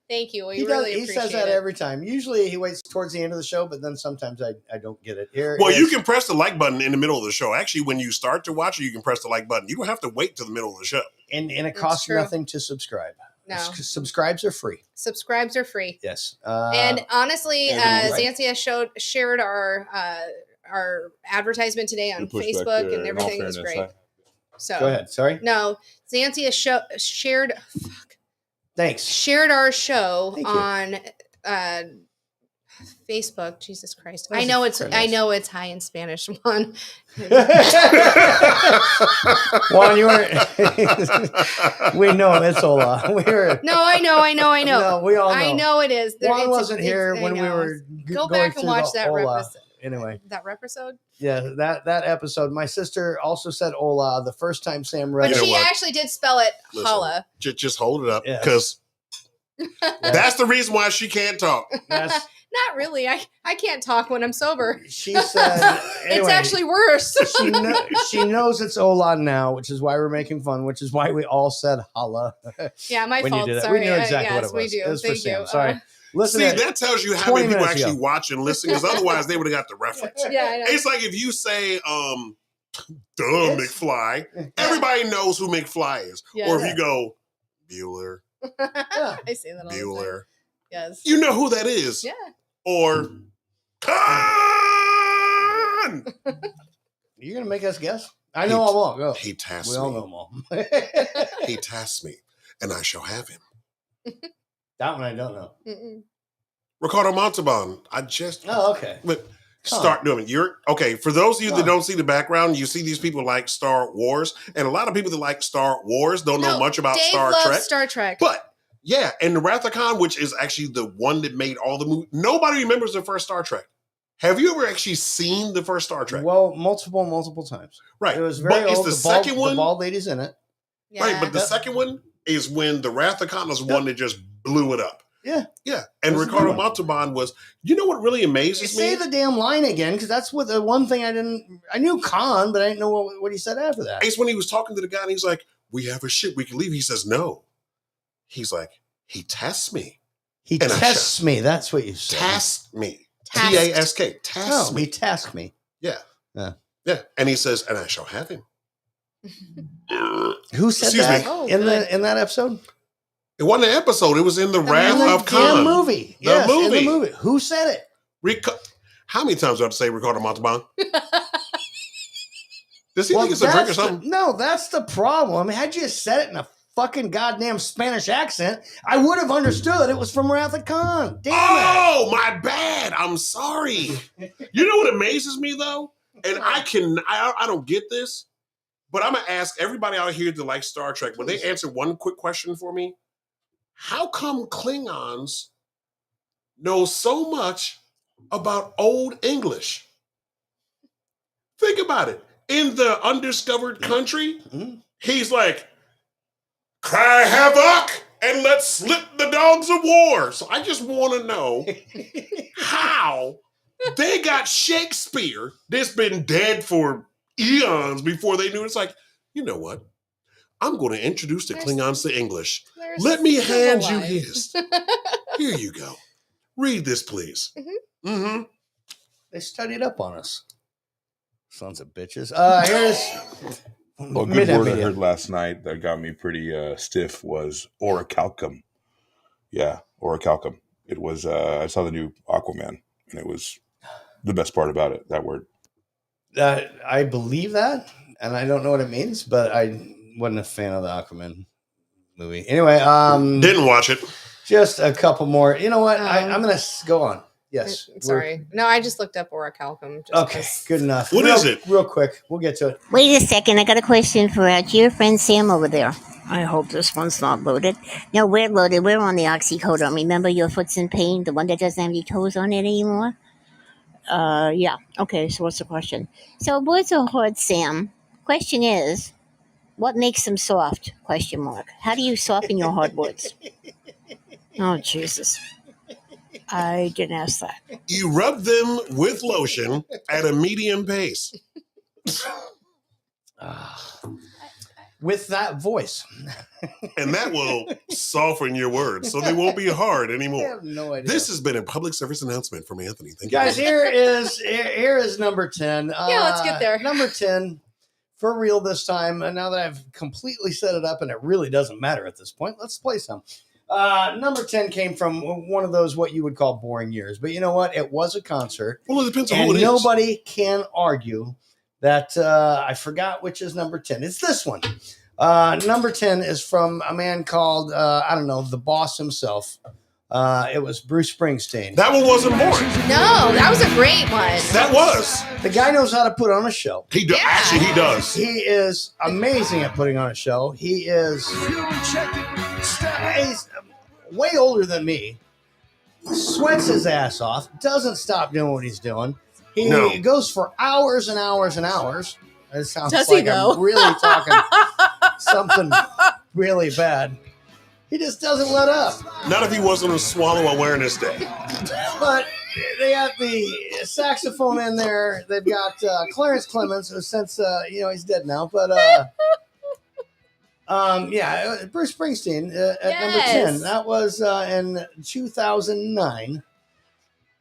[SPEAKER 2] Thank you. We
[SPEAKER 9] He
[SPEAKER 2] really
[SPEAKER 9] he
[SPEAKER 2] appreciate
[SPEAKER 9] says that
[SPEAKER 2] it.
[SPEAKER 9] every time. Usually he waits towards the end of the show, but then sometimes I don't get it. Here
[SPEAKER 10] Well,
[SPEAKER 9] is-
[SPEAKER 10] you can press the like button in the middle of the show. Actually, when you start to watch it, you can press the like button. You don't have to wait till the middle of the show.
[SPEAKER 9] and it
[SPEAKER 2] That's
[SPEAKER 9] costs
[SPEAKER 2] true.
[SPEAKER 9] nothing to subscribe.
[SPEAKER 2] No.
[SPEAKER 9] Subscribes are free.
[SPEAKER 2] Subscribes are free.
[SPEAKER 9] Yes.
[SPEAKER 2] And honestly,
[SPEAKER 9] and right.
[SPEAKER 2] Xanthia shared our advertisement today on Facebook, and everything was great. So
[SPEAKER 9] Go ahead. Sorry.
[SPEAKER 2] No, Xanthia shared
[SPEAKER 9] Thanks.
[SPEAKER 2] shared our show
[SPEAKER 9] Thank you.
[SPEAKER 2] on Facebook. Jesus Christ!
[SPEAKER 9] That's
[SPEAKER 2] I know
[SPEAKER 9] very
[SPEAKER 2] it's high in Spanish. One.
[SPEAKER 9] Juan, you weren't. We know it's hola. We were.
[SPEAKER 2] No, I know.
[SPEAKER 9] No, we all know.
[SPEAKER 2] I know it is.
[SPEAKER 9] Juan
[SPEAKER 2] It's-
[SPEAKER 9] wasn't
[SPEAKER 2] it's-
[SPEAKER 9] here
[SPEAKER 2] I
[SPEAKER 9] when we
[SPEAKER 2] know.
[SPEAKER 9] were
[SPEAKER 2] Go
[SPEAKER 9] going
[SPEAKER 2] back and
[SPEAKER 9] through
[SPEAKER 2] watch
[SPEAKER 9] the
[SPEAKER 2] that
[SPEAKER 9] hola. Anyway,
[SPEAKER 2] That episode.
[SPEAKER 9] yeah, that episode. My sister also said "Hola" the first time Sam read
[SPEAKER 2] But
[SPEAKER 9] it.
[SPEAKER 2] she actually did spell it holla.
[SPEAKER 10] Just hold it up
[SPEAKER 9] Yes.
[SPEAKER 10] because that's the reason why she can't talk.
[SPEAKER 2] Not really. I can't talk when I'm sober.
[SPEAKER 9] She said
[SPEAKER 2] It's
[SPEAKER 9] anyway,
[SPEAKER 2] actually worse.
[SPEAKER 9] she knows it's "Hola" now, which is why we're making fun, which is why we all said "holla."
[SPEAKER 2] Yeah, my
[SPEAKER 9] when
[SPEAKER 2] fault.
[SPEAKER 9] You did that.
[SPEAKER 2] Sorry.
[SPEAKER 9] We knew exactly
[SPEAKER 2] yes,
[SPEAKER 9] what it was.
[SPEAKER 2] we do.
[SPEAKER 9] It was for
[SPEAKER 2] Thank
[SPEAKER 9] Sam.
[SPEAKER 2] you.
[SPEAKER 9] Sorry. Listen,
[SPEAKER 10] See,
[SPEAKER 9] to
[SPEAKER 10] that tells you how
[SPEAKER 9] 20
[SPEAKER 10] many people
[SPEAKER 9] minutes
[SPEAKER 10] actually
[SPEAKER 9] ago.
[SPEAKER 10] watch and listen, because otherwise they would have got the reference.
[SPEAKER 2] Yeah, I know.
[SPEAKER 10] It's like if you say, McFly, everybody knows who McFly is.
[SPEAKER 2] Yeah.
[SPEAKER 10] Or if you go, Bueller,
[SPEAKER 2] I say that all the time.
[SPEAKER 10] Bueller,
[SPEAKER 2] Yes.
[SPEAKER 10] you know who that is.
[SPEAKER 2] Yeah.
[SPEAKER 10] Or, Con!
[SPEAKER 9] You're going to make us guess? I know them all. Go.
[SPEAKER 10] He tasked
[SPEAKER 9] We all
[SPEAKER 10] me.
[SPEAKER 9] know them all.
[SPEAKER 10] He tasked me, and I shall have him.
[SPEAKER 9] That one I don't know.
[SPEAKER 2] Mm-mm.
[SPEAKER 10] Ricardo Montalban. I just.
[SPEAKER 9] Oh, okay.
[SPEAKER 10] But start doing. You're okay. For those of you that don't see the background, you see these people like Star Wars, and a lot of people that like Star Wars don't know much about
[SPEAKER 2] Dave
[SPEAKER 10] Star
[SPEAKER 2] loves
[SPEAKER 10] Trek.
[SPEAKER 2] Star Trek.
[SPEAKER 10] But yeah, and the Wrath of Khan, which is actually the one that made all the movies. Nobody remembers the first Star Trek. Have you ever actually seen the first Star Trek?
[SPEAKER 9] Well, multiple times.
[SPEAKER 10] Right.
[SPEAKER 9] It was very
[SPEAKER 10] But it's
[SPEAKER 9] old.
[SPEAKER 10] the
[SPEAKER 9] The
[SPEAKER 10] second one.
[SPEAKER 9] The bald lady's in it.
[SPEAKER 10] Right, but the second one is when the Wrath of Khan was one that just blew it up.
[SPEAKER 9] Yeah.
[SPEAKER 10] Yeah. And
[SPEAKER 9] That's a
[SPEAKER 10] Ricardo
[SPEAKER 9] good one.
[SPEAKER 10] Montalban was, you know what really amazes
[SPEAKER 9] Say
[SPEAKER 10] me?
[SPEAKER 9] the damn line again, because that's what the one thing I knew Khan, but I didn't know what he said after that.
[SPEAKER 10] It's when he was talking to the guy and he's like, we have a ship, we can leave. He says, no. He's like, he tests me.
[SPEAKER 9] He
[SPEAKER 10] And I
[SPEAKER 9] tests me. That's what you said.
[SPEAKER 10] Tasked me.
[SPEAKER 2] Tasked.
[SPEAKER 10] T-A-S-K. Tasked
[SPEAKER 9] No,
[SPEAKER 10] me.
[SPEAKER 9] he tasked me.
[SPEAKER 10] Yeah.
[SPEAKER 9] Yeah.
[SPEAKER 10] Yeah. And he says, and I shall have him.
[SPEAKER 9] Who said
[SPEAKER 10] Excuse
[SPEAKER 9] that
[SPEAKER 10] me.
[SPEAKER 2] Oh,
[SPEAKER 9] in
[SPEAKER 2] good.
[SPEAKER 9] in that episode?
[SPEAKER 10] It wasn't an episode. It was in the Wrath
[SPEAKER 9] In the
[SPEAKER 10] of Khan.
[SPEAKER 9] damn movie.
[SPEAKER 10] The
[SPEAKER 9] Yes,
[SPEAKER 10] movie.
[SPEAKER 9] in the movie. Who said it?
[SPEAKER 10] How many times do I have to say Ricardo Montalban? Does he think it's a drink or something?
[SPEAKER 9] No, that's the problem. Had you said it in a fucking goddamn Spanish accent, I would have understood it was from Wrath of Khan. Damn
[SPEAKER 10] Oh, my bad. I'm sorry. You know what amazes me though? And I don't get this, but I'm gonna ask everybody out here that likes Star Trek, when they answer one quick question for me, how come Klingons know so much about Old English? Think about it. In the undiscovered country, he's like, cry havoc and let's slip the dogs of war. So I just want to know how they got Shakespeare that's been dead for eons before they knew. It's like, you know what? I'm going to introduce the Klingons to English. Let me hand you his. Here you go. Read this, please. Mm-hmm.
[SPEAKER 9] They studied up on us. Sons of bitches. Here's
[SPEAKER 6] Well, a good word I heard last night that got me pretty stiff was orichalcum. Yeah, orichalcum. It was, I saw the new Aquaman, and it was the best part about it, that word.
[SPEAKER 9] I believe that, and I don't know what it means, but I wasn't a fan of the Aquaman movie. Anyway,
[SPEAKER 10] didn't watch it.
[SPEAKER 9] Just a couple more. You know what? I'm going to go on. Yes.
[SPEAKER 2] Sorry. No, I just looked up orichalcum.
[SPEAKER 9] Okay, good enough.
[SPEAKER 10] What is it?
[SPEAKER 9] Real quick. We'll get to it.
[SPEAKER 1] Wait a second. I got a question for our dear friend Sam over there. I hope this one's not loaded. No, we're loaded. We're on the oxycodone. Remember your foot's in pain? The one that doesn't have any toes on it anymore? Yeah. Okay, so what's the question? So words are hard, Sam. Question is, what makes them soft? Question mark. How do you soften your hard words? Oh, Jesus. I didn't ask that.
[SPEAKER 10] You rub them with lotion at a medium pace.
[SPEAKER 9] With that voice.
[SPEAKER 10] And that will soften your words, so they won't be hard
[SPEAKER 9] I
[SPEAKER 10] anymore.
[SPEAKER 9] have no idea.
[SPEAKER 10] This has been a public service announcement from Anthony. Thank
[SPEAKER 9] Guys,
[SPEAKER 10] you.
[SPEAKER 9] here is number 10.
[SPEAKER 2] Yeah, let's get there.
[SPEAKER 9] Number 10, for real this time. And now that I've completely set it up and it really doesn't matter at this point, let's play some. Number 10 came from one of those what you would call boring years. But you know what? It was a concert.
[SPEAKER 10] Well, it depends on
[SPEAKER 9] and
[SPEAKER 10] who it is.
[SPEAKER 9] nobody can argue that I forgot which is number 10. It's this one. Number 10 is from a man called, I don't know, the boss himself. It was Bruce Springsteen.
[SPEAKER 10] That one wasn't boring.
[SPEAKER 2] No, that was a great one.
[SPEAKER 10] That was.
[SPEAKER 9] The guy knows how to put on a show.
[SPEAKER 10] He does. Actually, he does.
[SPEAKER 9] He is amazing at putting on a show. He is he's way older than me. Sweats his ass off. Doesn't stop doing what he's doing. He goes for hours and hours and hours. It sounds
[SPEAKER 2] Does he,
[SPEAKER 9] like
[SPEAKER 2] though?
[SPEAKER 9] I'm really talking something really bad. He just doesn't let up.
[SPEAKER 10] Not if he wasn't on Swallow Awareness Day.
[SPEAKER 9] But they have the saxophone in there. They've got Clarence Clemens, who since he's dead now, but Bruce Springsteen at number 10. That was in 2009.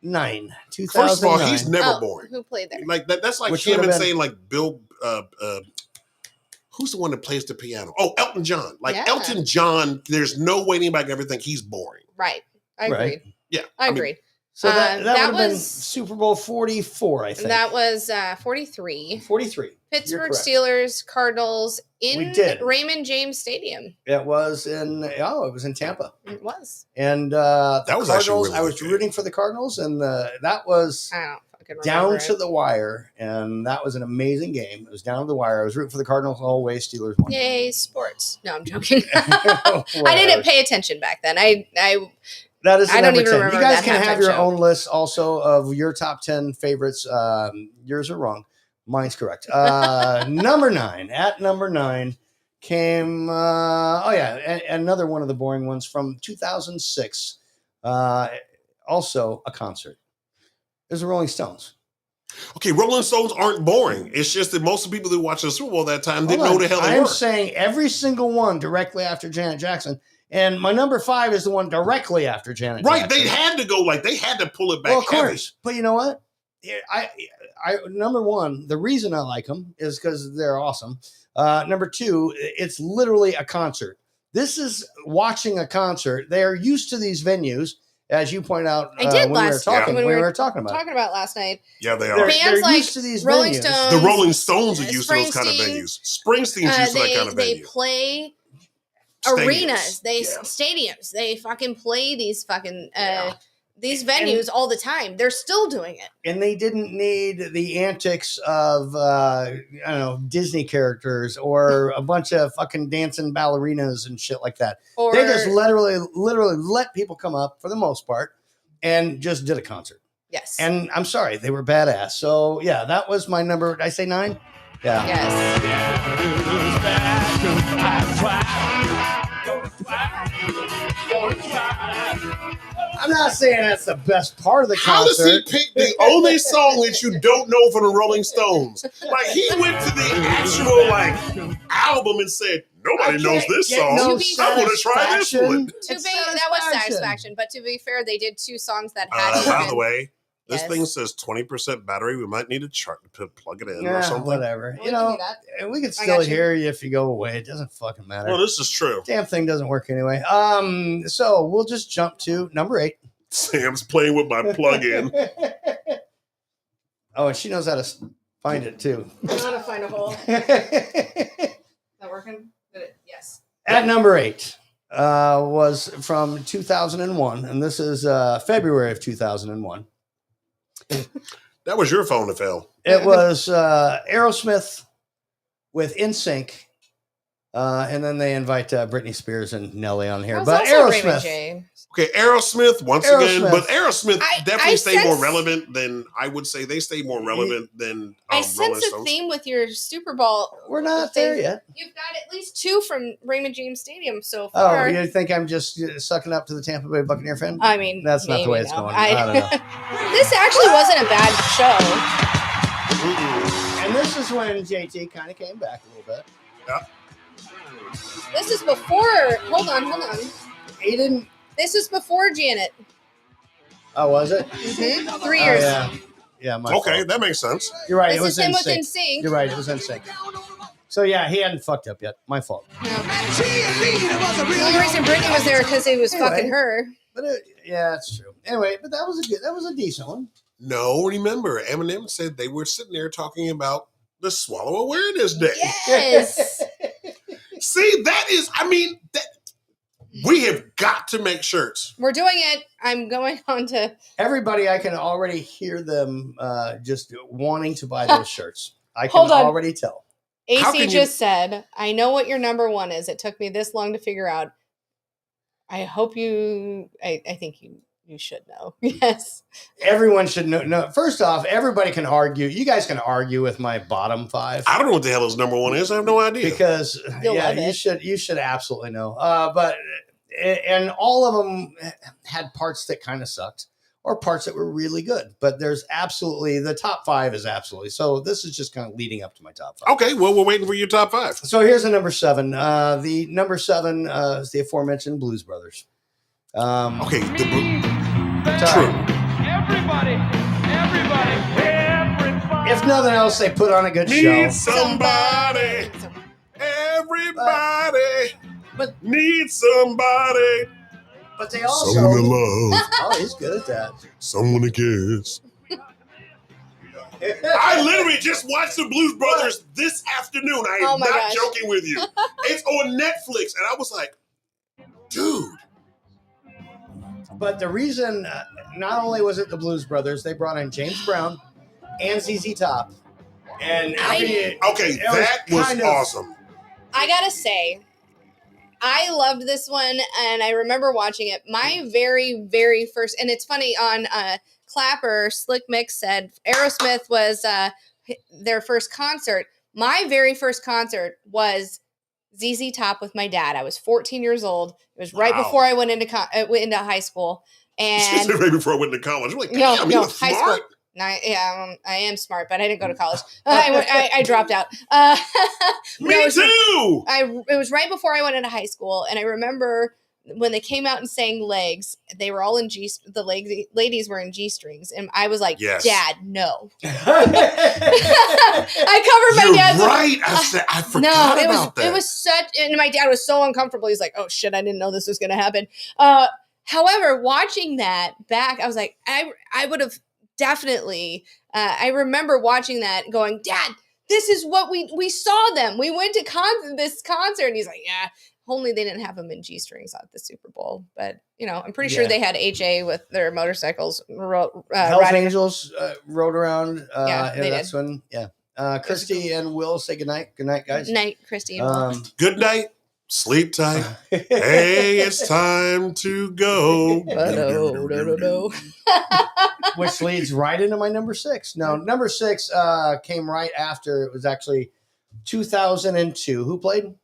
[SPEAKER 9] 2009.
[SPEAKER 10] First of all, he's never boring.
[SPEAKER 2] Who played there?
[SPEAKER 10] Like that's like
[SPEAKER 9] Which
[SPEAKER 10] him
[SPEAKER 9] would
[SPEAKER 10] and
[SPEAKER 9] have been-
[SPEAKER 10] saying like Bill. Who's the one that plays the piano? Oh, Elton John. Like
[SPEAKER 2] Yeah.
[SPEAKER 10] Elton John. There's no way anybody can ever think he's boring.
[SPEAKER 2] Right. I
[SPEAKER 9] Right.
[SPEAKER 2] agreed.
[SPEAKER 10] Yeah,
[SPEAKER 2] I
[SPEAKER 10] mean,
[SPEAKER 2] agreed.
[SPEAKER 9] So that would have been
[SPEAKER 2] was
[SPEAKER 9] Super Bowl 44, I think.
[SPEAKER 2] that was 43.
[SPEAKER 9] 43. You're
[SPEAKER 2] Pittsburgh
[SPEAKER 9] correct.
[SPEAKER 2] Steelers, Cardinals
[SPEAKER 9] We
[SPEAKER 2] in
[SPEAKER 9] did.
[SPEAKER 2] Raymond James Stadium.
[SPEAKER 9] It was it was in Tampa.
[SPEAKER 2] It was.
[SPEAKER 9] And
[SPEAKER 10] That was actually
[SPEAKER 9] Cardinals,
[SPEAKER 10] really
[SPEAKER 9] I was
[SPEAKER 10] good.
[SPEAKER 9] rooting for the Cardinals, and that was
[SPEAKER 2] I don't fucking remember
[SPEAKER 9] down
[SPEAKER 2] it.
[SPEAKER 9] to the wire, and that was an amazing game. It was down to the wire. I was rooting for the Cardinals all the way. Steelers won.
[SPEAKER 2] Yay, sports. No, I'm joking. I didn't pay attention back then. I
[SPEAKER 9] That is
[SPEAKER 2] I don't
[SPEAKER 9] number
[SPEAKER 2] even
[SPEAKER 9] 10.
[SPEAKER 2] remember
[SPEAKER 9] You guys
[SPEAKER 2] that
[SPEAKER 9] can have
[SPEAKER 2] halftime
[SPEAKER 9] your
[SPEAKER 2] show.
[SPEAKER 9] own list also of your top 10 favorites. Yours are wrong. Mine's correct. Number 9. At number 9 came, another one of the boring ones from 2006. Also a concert. It was the Rolling Stones.
[SPEAKER 10] Okay, Rolling Stones aren't boring. It's just that most of the people who watched the Super Bowl that time didn't know
[SPEAKER 9] Hold
[SPEAKER 10] the
[SPEAKER 9] on.
[SPEAKER 10] hell they
[SPEAKER 9] I'm
[SPEAKER 10] were.
[SPEAKER 9] saying every single one directly after Janet Jackson. And my number 5 is the one directly after Janet
[SPEAKER 10] Right,
[SPEAKER 9] Jackson.
[SPEAKER 10] they had to go they had to pull it back.
[SPEAKER 9] Well, of
[SPEAKER 10] heavy.
[SPEAKER 9] course. But you know what? I number 1, the reason I like them is because they're awesome. Number 2, it's literally a concert. This is watching a concert. They are used to these venues, as you point out.
[SPEAKER 2] I did
[SPEAKER 9] when
[SPEAKER 2] last
[SPEAKER 9] we were talking
[SPEAKER 2] when
[SPEAKER 9] about.
[SPEAKER 2] talking about last night.
[SPEAKER 10] Yeah, they
[SPEAKER 9] They're-
[SPEAKER 10] are.
[SPEAKER 2] Bands
[SPEAKER 9] they're
[SPEAKER 2] like
[SPEAKER 9] used to these
[SPEAKER 2] Rolling
[SPEAKER 9] venues.
[SPEAKER 2] Stones,
[SPEAKER 10] The Rolling Stones are used to those kind of
[SPEAKER 2] Springsteen,
[SPEAKER 10] venues. Springsteen's used to that kind of
[SPEAKER 2] they
[SPEAKER 10] venue.
[SPEAKER 2] play
[SPEAKER 10] Stadiums.
[SPEAKER 2] arenas, stadiums. They fucking play these fucking these venues all the time. They're still doing it.
[SPEAKER 9] And they didn't need the antics of Disney characters or a bunch of fucking dancing ballerinas and shit like that.
[SPEAKER 2] Or
[SPEAKER 9] They just literally let people come up for the most part and just did a concert.
[SPEAKER 2] yes.
[SPEAKER 9] And I'm sorry, they were badass. So yeah, that was my number. Did I say 9? Yeah.
[SPEAKER 2] Yes.
[SPEAKER 9] I'm not saying that's the best part of the
[SPEAKER 10] How does he
[SPEAKER 9] concert.
[SPEAKER 10] pick the only song that you don't know from the Rolling Stones? Like he went to the actual album and said, "Nobody knows this
[SPEAKER 9] get
[SPEAKER 10] song.
[SPEAKER 9] no
[SPEAKER 10] I want to try this one."
[SPEAKER 2] That was satisfaction. But to be fair, they did 2 songs that had
[SPEAKER 10] By
[SPEAKER 2] even-
[SPEAKER 10] the way, this
[SPEAKER 2] Yes.
[SPEAKER 10] thing says 20% battery. We might need to plug it in or
[SPEAKER 9] Yeah,
[SPEAKER 10] something.
[SPEAKER 9] whatever.
[SPEAKER 2] We
[SPEAKER 9] You
[SPEAKER 2] can
[SPEAKER 9] know,
[SPEAKER 2] do that.
[SPEAKER 9] and we can
[SPEAKER 2] I
[SPEAKER 9] still
[SPEAKER 2] got you.
[SPEAKER 9] hear you if you go away. It doesn't fucking matter.
[SPEAKER 10] Well, this is true.
[SPEAKER 9] Damn thing doesn't work anyway. So we'll just jump to number 8.
[SPEAKER 10] Sam's playing with my plug-in.
[SPEAKER 9] Oh, and she knows how to find it too.
[SPEAKER 2] I know how to find a hole. Is that working? Yes.
[SPEAKER 9] At number 8 was from 2001, and this is February of 2001.
[SPEAKER 10] That was your phone that fell.
[SPEAKER 9] It was Aerosmith with NSYNC, and then they invite Britney Spears and Nelly on here.
[SPEAKER 2] That was
[SPEAKER 9] But
[SPEAKER 2] also Raymond
[SPEAKER 9] Aerosmith,
[SPEAKER 2] James.
[SPEAKER 10] Okay, Aerosmith once again,
[SPEAKER 9] Aerosmith.
[SPEAKER 10] but Aerosmith definitely
[SPEAKER 2] I
[SPEAKER 10] stayed more
[SPEAKER 2] sense-
[SPEAKER 10] relevant than I would say they stayed more relevant than
[SPEAKER 2] I
[SPEAKER 10] Rolling
[SPEAKER 2] sense a
[SPEAKER 10] Stones.
[SPEAKER 2] theme with your Super Bowl.
[SPEAKER 9] we're not there yet.
[SPEAKER 2] You've got at least 2 from Raymond James Stadium so
[SPEAKER 9] Oh,
[SPEAKER 2] far.
[SPEAKER 9] you think I'm just sucking up to the Tampa Bay Buccaneer fan?
[SPEAKER 2] I mean,
[SPEAKER 9] that's not the way
[SPEAKER 2] maybe
[SPEAKER 9] it's
[SPEAKER 2] no.
[SPEAKER 9] going. I don't know.
[SPEAKER 2] This actually wasn't a bad show.
[SPEAKER 9] And this is when JT kind of came back a little bit.
[SPEAKER 2] This is before. Hold on.
[SPEAKER 9] He didn't.
[SPEAKER 2] This is before Janet.
[SPEAKER 9] Oh, was it?
[SPEAKER 2] 3 years.
[SPEAKER 9] Oh, yeah, my
[SPEAKER 10] Okay,
[SPEAKER 9] fault.
[SPEAKER 10] that makes sense.
[SPEAKER 9] You're right.
[SPEAKER 2] This
[SPEAKER 9] it was
[SPEAKER 2] is him with
[SPEAKER 9] NSYNC.
[SPEAKER 2] NSYNC.
[SPEAKER 9] You're right. It was NSYNC. So yeah, he hadn't fucked up yet. My fault.
[SPEAKER 2] The only reason Britney was there because he was fucking her.
[SPEAKER 9] But yeah, that's true. Anyway, but that was a decent one.
[SPEAKER 10] No, remember, Eminem said they were sitting there talking about the Swallow Awareness Day.
[SPEAKER 2] Yes.
[SPEAKER 10] See, that is, we have got to make shirts.
[SPEAKER 2] We're doing it. I'm going on to.
[SPEAKER 9] Everybody, I can already hear them just wanting to buy those shirts. I can
[SPEAKER 2] Hold on.
[SPEAKER 9] already tell.
[SPEAKER 10] How
[SPEAKER 2] AC
[SPEAKER 10] can
[SPEAKER 2] just said, I know what your number 1 is. It took me this long to figure out. I hope you. I think you You should know. Yes.
[SPEAKER 9] Everyone should know. No, first off, everybody can argue. You guys can argue with my bottom 5.
[SPEAKER 10] I don't know what the hell his number 1 is. I have no idea.
[SPEAKER 9] Because
[SPEAKER 2] You'll
[SPEAKER 9] yeah,
[SPEAKER 2] love it.
[SPEAKER 9] you should absolutely know. But and all of them had parts that kind of sucked or parts that were really good. But there's absolutely the top 5 is absolutely. So this is just kind of leading up to my top 5.
[SPEAKER 10] Okay, well, we're waiting for your top 5.
[SPEAKER 9] So here's the number 7. The number 7 is the aforementioned Blues Brothers.
[SPEAKER 10] Okay,
[SPEAKER 9] True.
[SPEAKER 17] Everybody.
[SPEAKER 9] If nothing else, they put on a good show.
[SPEAKER 10] Need somebody. Everybody.
[SPEAKER 9] But
[SPEAKER 10] need somebody.
[SPEAKER 9] But they also
[SPEAKER 10] Someone to love.
[SPEAKER 9] Oh, he's good at that.
[SPEAKER 10] Someone to kiss. I literally just watched the Blues Brothers this afternoon. I am
[SPEAKER 2] my
[SPEAKER 10] not
[SPEAKER 2] gosh.
[SPEAKER 10] joking with you. It's on Netflix, and I was like, dude.
[SPEAKER 9] But the reason, not only was it the Blues Brothers, they brought in James Brown and ZZ Top. And
[SPEAKER 10] Okay, that was
[SPEAKER 9] kind of
[SPEAKER 10] awesome.
[SPEAKER 2] I gotta say, I loved this one, and I remember watching it. My very, very first, and it's funny, on Clapper, Slick Mix said Aerosmith was their first concert. My very first concert was ZZ Top with my dad. I was 14 years old. It was right before I went into high school. And
[SPEAKER 10] right before I went to college. I'm like,
[SPEAKER 2] no,
[SPEAKER 10] damn,
[SPEAKER 2] no,
[SPEAKER 10] you're
[SPEAKER 2] high
[SPEAKER 10] smart.
[SPEAKER 2] school. No, I am smart, but I didn't go to college. I dropped out.
[SPEAKER 10] Me too.
[SPEAKER 2] It was right before I went into high school, and I remember when they came out and sang Legs. They were all in ladies were in G strings, and I was like,
[SPEAKER 10] Yes.
[SPEAKER 2] Dad, no. I covered my
[SPEAKER 10] You're
[SPEAKER 2] dad's.
[SPEAKER 10] right. I forgot about that.
[SPEAKER 2] It was such, and my dad was so uncomfortable. He's like, "Oh shit, I didn't know this was going to happen." However, watching that back, I was like, I would have definitely. I remember watching that, and going, "Dad, this is what we saw them. We went to this concert," and he's like, "Yeah." Only they didn't have them in G strings at the Super Bowl, but I'm pretty sure they had HA with their motorcycles.
[SPEAKER 9] Hells
[SPEAKER 2] riding.
[SPEAKER 9] Angels rode around.
[SPEAKER 2] Yeah, they
[SPEAKER 9] that's
[SPEAKER 2] did.
[SPEAKER 9] when. Yeah. Christy and Will say goodnight. Good night, guys.
[SPEAKER 2] Night, Christy. And Will.
[SPEAKER 10] Good night. Sleep tight. Hey, it's time to go.
[SPEAKER 9] Which leads right into my number 6. No, number 6 came right after. It was actually 2002. Who played?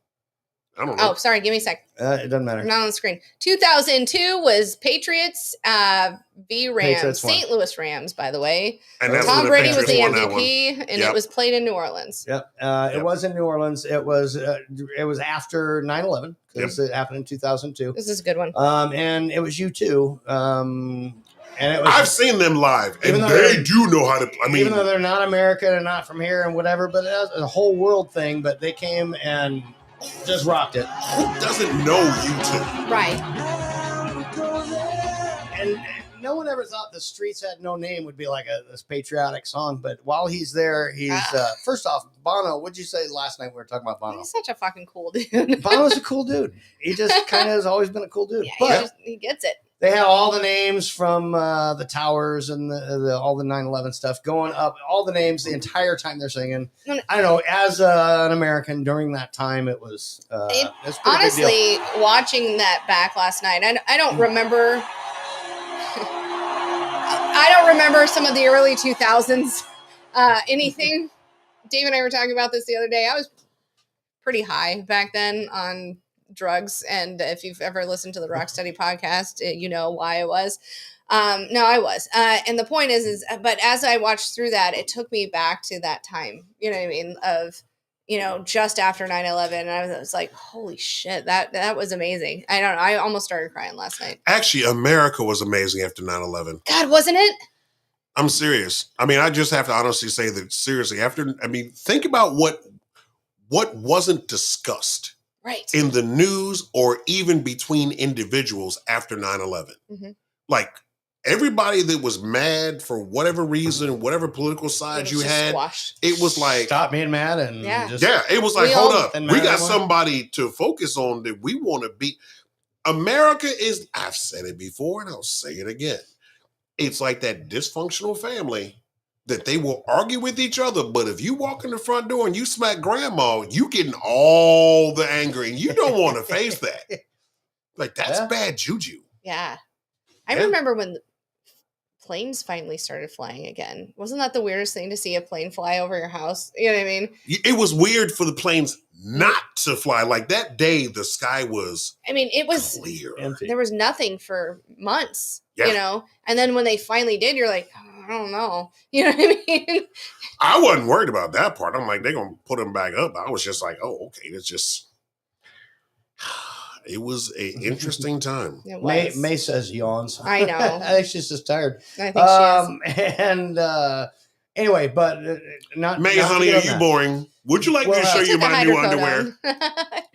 [SPEAKER 10] I don't know.
[SPEAKER 2] Oh, sorry. Give me a sec.
[SPEAKER 9] It doesn't matter.
[SPEAKER 2] I'm not on the screen. 2002 was Patriots v. Rams.
[SPEAKER 9] Patriots won.
[SPEAKER 2] St. Louis Rams, by the way.
[SPEAKER 10] And that's
[SPEAKER 2] Tom
[SPEAKER 10] when the
[SPEAKER 2] Brady was the
[SPEAKER 10] Patriots won that
[SPEAKER 2] MVP,
[SPEAKER 10] one.
[SPEAKER 2] and
[SPEAKER 10] Yep.
[SPEAKER 2] it was played in New Orleans.
[SPEAKER 9] Yep. It was in New Orleans. It was after 9/11 because it happened in 2002.
[SPEAKER 2] This is a good one.
[SPEAKER 9] And it was U2. And it was.
[SPEAKER 10] I've seen them live, and
[SPEAKER 9] Even though
[SPEAKER 10] they
[SPEAKER 9] they're-
[SPEAKER 10] do know how to. I mean,
[SPEAKER 9] even though they're not American and not from here and whatever, but it was a whole world thing. But they came and just rocked it.
[SPEAKER 10] who doesn't know U2?
[SPEAKER 2] Right.
[SPEAKER 9] And no one ever thought The Streets Had No Name would be like this patriotic song. But while he's there, he's first off, Bono. What'd you say last night? We were talking about Bono.
[SPEAKER 2] He's such a fucking cool dude.
[SPEAKER 9] Bono's a cool dude. He just kind of has always been a cool dude.
[SPEAKER 2] Yeah,
[SPEAKER 9] But
[SPEAKER 2] he gets it.
[SPEAKER 9] they have all the names from the towers and all the 9/11 stuff going up. All the names the entire time they're singing. I don't know. As an American during that time, it was it's a pretty big deal.
[SPEAKER 2] Honestly, watching that back last night, I don't remember. I don't remember some of the early 2000s anything. Dave and I were talking about this the other day. I was pretty high back then on drugs, and if you've ever listened to the Rock Steady podcast, you know why I was. No, I was. And the point is, but as I watched through that, it took me back to that time, you know what I mean, of, just after 9/11. And I was like, holy shit, that was amazing. I don't know. I almost started crying last night.
[SPEAKER 10] Actually, America was amazing after 9/11.
[SPEAKER 2] God, wasn't it?
[SPEAKER 10] I'm serious. I mean, I just have to honestly say that seriously. Think about what wasn't discussed
[SPEAKER 2] Right.
[SPEAKER 10] in the news or even between individuals after 9/11.
[SPEAKER 2] Mm-hmm.
[SPEAKER 10] Like everybody that was mad for whatever reason, whatever political side you had,
[SPEAKER 2] squashed.
[SPEAKER 10] it was like
[SPEAKER 9] Stop being mad and
[SPEAKER 10] it was like,
[SPEAKER 2] We
[SPEAKER 10] hold
[SPEAKER 2] all-
[SPEAKER 10] up,
[SPEAKER 9] And
[SPEAKER 10] we
[SPEAKER 9] mad
[SPEAKER 10] got
[SPEAKER 9] at one.
[SPEAKER 10] somebody to focus on that we want to be. America is. I've said it before, and I'll say it again. It's like that dysfunctional family that they will argue with each other, but if you walk in the front door and you smack grandma, you getting all the anger, and you don't want to face that. Like that's
[SPEAKER 9] Yeah.
[SPEAKER 10] bad juju.
[SPEAKER 2] Yeah. I
[SPEAKER 10] Yeah.
[SPEAKER 2] remember when planes finally started flying again. Wasn't that the weirdest thing to see a plane fly over your house? You know what I mean?
[SPEAKER 10] It was weird for the planes not to fly. Like that day, the sky was
[SPEAKER 2] I mean, it was
[SPEAKER 10] clear.
[SPEAKER 2] there was nothing for months,
[SPEAKER 10] Yeah.
[SPEAKER 2] you know? And then when they finally did, you're like, I don't know. You know what I mean?
[SPEAKER 10] I wasn't worried about that part. I'm like, they're going to put them back up. I was just like, oh, okay. It's just, it was an interesting time.
[SPEAKER 2] It was.
[SPEAKER 9] May says yawns.
[SPEAKER 2] I know.
[SPEAKER 9] I think she's just tired.
[SPEAKER 2] I think she is.
[SPEAKER 9] And anyway, but not
[SPEAKER 10] May,
[SPEAKER 9] not to
[SPEAKER 10] honey,
[SPEAKER 9] get
[SPEAKER 10] are
[SPEAKER 9] on
[SPEAKER 10] you
[SPEAKER 9] that.
[SPEAKER 10] boring? Would you like me
[SPEAKER 9] Well,
[SPEAKER 10] to show you
[SPEAKER 2] Put the
[SPEAKER 10] my new
[SPEAKER 2] hydrocoat
[SPEAKER 10] underwear?
[SPEAKER 2] on.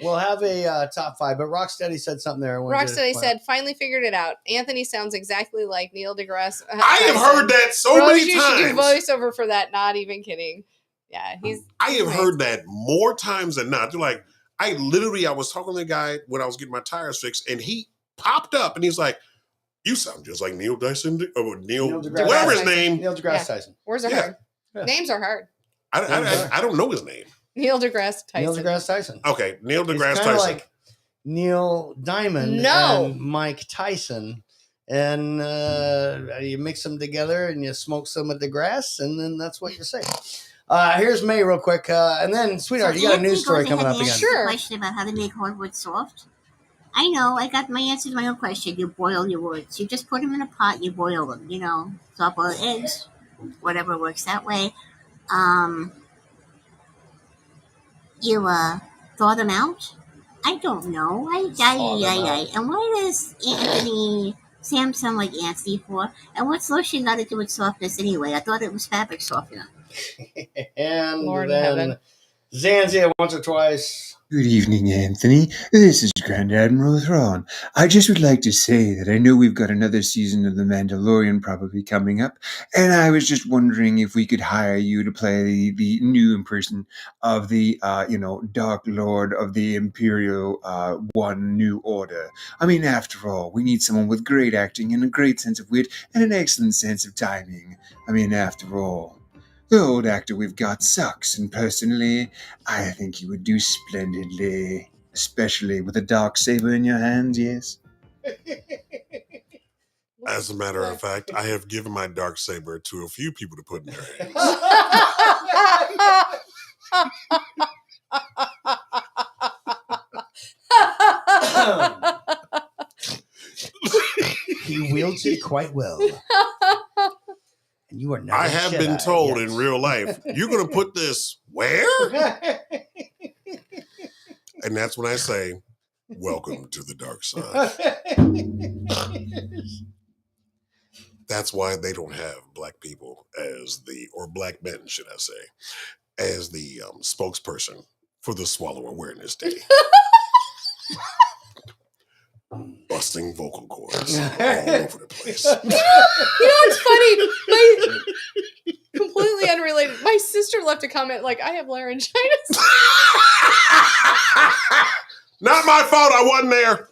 [SPEAKER 9] We'll have a top 5, but Rocksteady said something there. I wanted to
[SPEAKER 2] Rocksteady
[SPEAKER 9] point
[SPEAKER 2] said, finally figured it out. Anthony sounds exactly like Neil deGrasse.
[SPEAKER 10] I have heard that so
[SPEAKER 2] Rose,
[SPEAKER 10] many
[SPEAKER 2] you should do
[SPEAKER 10] times.
[SPEAKER 2] voiceover for that. Not even kidding. Yeah,
[SPEAKER 10] I have
[SPEAKER 2] nice.
[SPEAKER 10] heard that more times than not. They're like, I was talking to the guy when I was getting my tires fixed, and he popped up and he's like, you sound just like Neil Dyson, or Neil
[SPEAKER 9] deGrasse
[SPEAKER 10] whatever his
[SPEAKER 9] Tyson.
[SPEAKER 10] name.
[SPEAKER 9] Neil deGrasse Tyson.
[SPEAKER 2] Words are
[SPEAKER 10] Yeah.
[SPEAKER 2] hard. Names are hard.
[SPEAKER 10] I don't know his name.
[SPEAKER 2] Neil deGrasse Tyson.
[SPEAKER 9] Neil deGrasse Tyson.
[SPEAKER 10] Okay, Neil deGrasse
[SPEAKER 9] It's
[SPEAKER 10] Tyson.
[SPEAKER 9] kind of like Neil Diamond
[SPEAKER 2] No.
[SPEAKER 9] and Mike Tyson. And you mix them together and you smoke some of the grass, and then that's what you say. Here's May real quick. And then, sweetheart, you got a
[SPEAKER 1] Anthony
[SPEAKER 9] news story
[SPEAKER 1] goes
[SPEAKER 9] coming
[SPEAKER 1] ahead
[SPEAKER 9] up
[SPEAKER 1] and
[SPEAKER 9] again.
[SPEAKER 1] answers the question about how to make hardwood soft. I know. I got my answer to my own question. You boil your woods. You just put them in a pot. You boil them. You know, soft-boiled eggs, whatever works that way. You thaw them out. I don't know. And why does Sam sound like Anthony for? And what's lotion got to do with softness anyway? I thought it was fabric softener.
[SPEAKER 9] And
[SPEAKER 2] Lord in
[SPEAKER 9] then
[SPEAKER 2] heaven.
[SPEAKER 9] Zanzia once or twice.
[SPEAKER 13] Good evening, Anthony. This is Grand Admiral Thrawn. I just would like to say that I know we've got another season of The Mandalorian probably coming up, and I was just wondering if we could hire you to play the new impression of the, Dark Lord of the Imperial One New Order. I mean, after all, we need someone with great acting and a great sense of wit and an excellent sense of timing. I mean, after all, the old actor we've got sucks, and personally, I think he would do splendidly, especially with a dark saber in your hands, yes?
[SPEAKER 10] As a matter of fact, I have given my dark saber to a few people to put in their hands.
[SPEAKER 9] He wields it quite well. And you are not.
[SPEAKER 10] I
[SPEAKER 9] a
[SPEAKER 10] have
[SPEAKER 9] Jedi
[SPEAKER 10] been told
[SPEAKER 9] yet.
[SPEAKER 10] in real life, you're going to put this where? And that's when I say, welcome to the dark side. That's why they don't have black people or black men, should I say, as the spokesperson for the Swallow Awareness Day. Busting vocal cords all over the place.
[SPEAKER 2] You know what's funny? Completely unrelated. My sister left a comment like, I have laryngitis.
[SPEAKER 10] Not my fault. I wasn't there.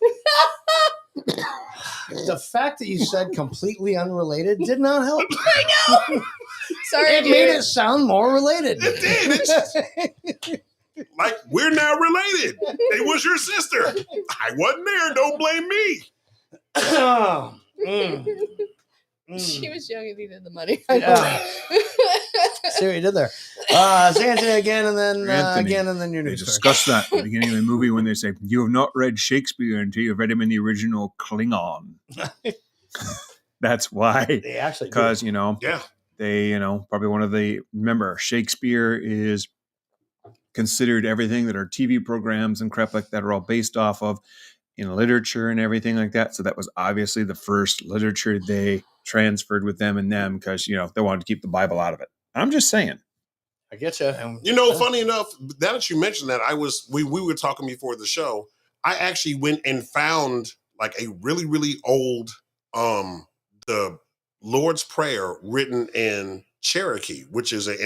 [SPEAKER 9] The fact that you said completely unrelated did not help.
[SPEAKER 2] I know. Sorry,
[SPEAKER 9] It made it sound more related.
[SPEAKER 10] It did. It's like, we're now related. It was your sister. I wasn't there. Don't blame me.
[SPEAKER 2] She was young and needed the money.
[SPEAKER 9] Yeah. See what you did there. Zanzia again, and then
[SPEAKER 13] Anthony,
[SPEAKER 9] again, and then your
[SPEAKER 13] They
[SPEAKER 9] news story.
[SPEAKER 13] discuss that at the beginning of the movie when they say, you have not read Shakespeare until you've read him in the original Klingon. That's why.
[SPEAKER 9] They actually do.
[SPEAKER 13] Because,
[SPEAKER 10] Yeah.
[SPEAKER 13] they, probably remember, Shakespeare is considered everything that our TV programs and crap like that are all based off of in literature and everything like that. So that was obviously the first literature they transferred with them and them because, they wanted to keep the Bible out of it. I'm just saying.
[SPEAKER 9] I get you.
[SPEAKER 10] Funny enough, now that you mentioned that, we were talking before the show. I actually went and found like a really, really old the Lord's Prayer written in Cherokee, which is a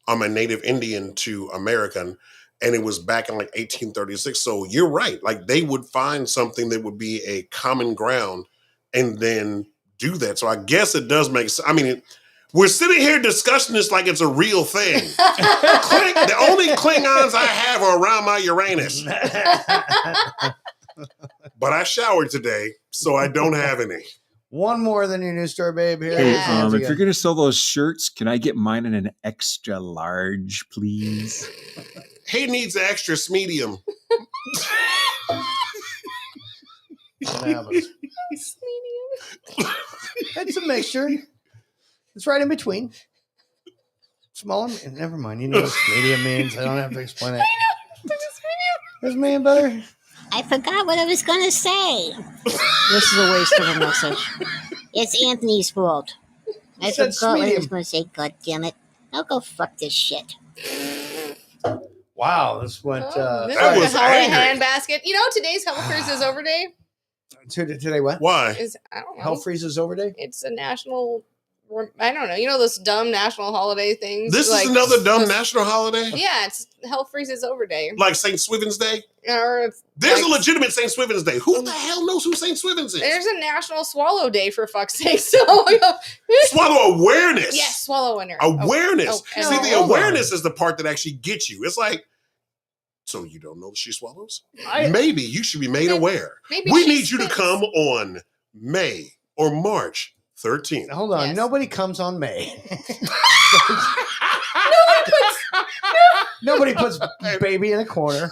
[SPEAKER 10] native Indian to American, and it was back in like 1836. So you're right. Like they would find something that would be a common ground and then do that. So I guess it does make sense. I mean, we're sitting here discussing this like it's a real thing. The only Klingons I have are around my Uranus. But I showered today, so I don't have any.
[SPEAKER 9] One more than your news story, babe. Here.
[SPEAKER 13] Hey,
[SPEAKER 9] Hands
[SPEAKER 13] if you're
[SPEAKER 9] again.
[SPEAKER 13] gonna sell those shirts, can I get mine in an extra large, please?
[SPEAKER 10] He needs an extra medium.
[SPEAKER 9] What happens? It's a mixture. It's right in between. Small and never mind. You know what medium means. I don't have to explain it. There's medium butter.
[SPEAKER 1] I forgot what I was going to say.
[SPEAKER 11] This is a waste of a message.
[SPEAKER 1] It's Anthony's fault. I
[SPEAKER 9] said
[SPEAKER 1] forgot what I was
[SPEAKER 9] medium.
[SPEAKER 1] going to say. God damn it. I'll go fuck this shit.
[SPEAKER 9] Wow, this went.
[SPEAKER 2] This
[SPEAKER 10] That
[SPEAKER 2] is
[SPEAKER 10] was
[SPEAKER 2] a holiday
[SPEAKER 10] angry.
[SPEAKER 2] handbasket. You know, today's Hell Freezes Over Day.
[SPEAKER 9] Today what?
[SPEAKER 10] Why?
[SPEAKER 2] Is I don't know.
[SPEAKER 9] Hell freezes over day.
[SPEAKER 2] It's a national. I don't know. You know those dumb national holiday things.
[SPEAKER 10] This
[SPEAKER 2] like,
[SPEAKER 10] is another dumb national holiday?
[SPEAKER 2] Yeah, it's Hell Freezes Over Day.
[SPEAKER 10] Like St. Swithin's Day?
[SPEAKER 2] Or it's
[SPEAKER 10] There's
[SPEAKER 2] like-
[SPEAKER 10] a legitimate St. Swithin's Day. Who the hell knows who St. Swithin's is?
[SPEAKER 2] There's a National Swallow Day for fuck's sake. So
[SPEAKER 10] Swallow awareness.
[SPEAKER 2] yes, swallow winner.
[SPEAKER 10] Awareness.
[SPEAKER 2] Oh,
[SPEAKER 10] See,
[SPEAKER 2] no.
[SPEAKER 10] the awareness is the part that actually gets you. It's like, so you don't know that she swallows? Maybe you should be made aware.
[SPEAKER 2] maybe
[SPEAKER 10] We
[SPEAKER 2] she
[SPEAKER 10] need you to
[SPEAKER 2] spits.
[SPEAKER 10] come on May or March 13th.
[SPEAKER 9] Hold on. Nobody comes on May. Nobody puts baby in a corner.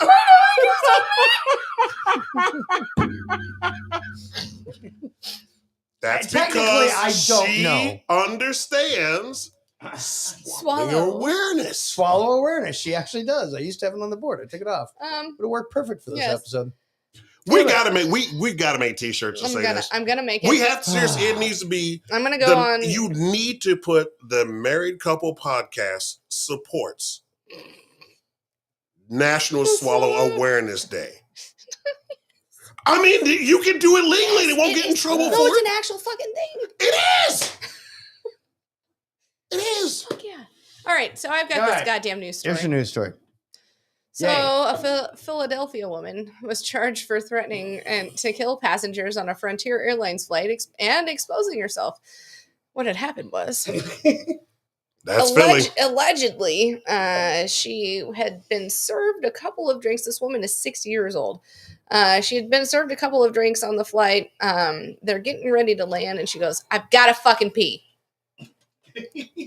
[SPEAKER 10] That's
[SPEAKER 9] Technically,
[SPEAKER 10] because
[SPEAKER 9] I don't
[SPEAKER 10] she
[SPEAKER 9] know.
[SPEAKER 10] understands
[SPEAKER 2] Swallow.
[SPEAKER 10] awareness.
[SPEAKER 9] Swallow awareness. She actually does. I used to have it on the board. I took it off.
[SPEAKER 2] Um,
[SPEAKER 9] Would have worked perfect for this
[SPEAKER 2] yes.
[SPEAKER 9] episode.
[SPEAKER 10] We gotta make T-shirts to say this.
[SPEAKER 2] I'm gonna make it.
[SPEAKER 10] We have to seriously. It needs to be.
[SPEAKER 2] I'm gonna go on.
[SPEAKER 10] You need to put the Married Couple Podcast supports National Swallow Awareness Day. I mean, you can do it legally. They won't get in trouble
[SPEAKER 2] No,
[SPEAKER 10] for
[SPEAKER 2] it's
[SPEAKER 10] it.
[SPEAKER 2] an actual fucking thing.
[SPEAKER 10] It is. It is.
[SPEAKER 2] Fuck yeah. All right, so I've got
[SPEAKER 9] All
[SPEAKER 2] this
[SPEAKER 9] right.
[SPEAKER 2] goddamn news story.
[SPEAKER 9] Here's your news story.
[SPEAKER 2] So, a Philadelphia woman was charged for threatening to kill passengers on a Frontier Airlines flight and exposing herself. What had happened was,
[SPEAKER 10] That's Philly.
[SPEAKER 2] allegedly, she had been served a couple of drinks. This woman is 60 years old. She had been served a couple of drinks on the flight. They're getting ready to land, and she goes, "I've got to fucking pee."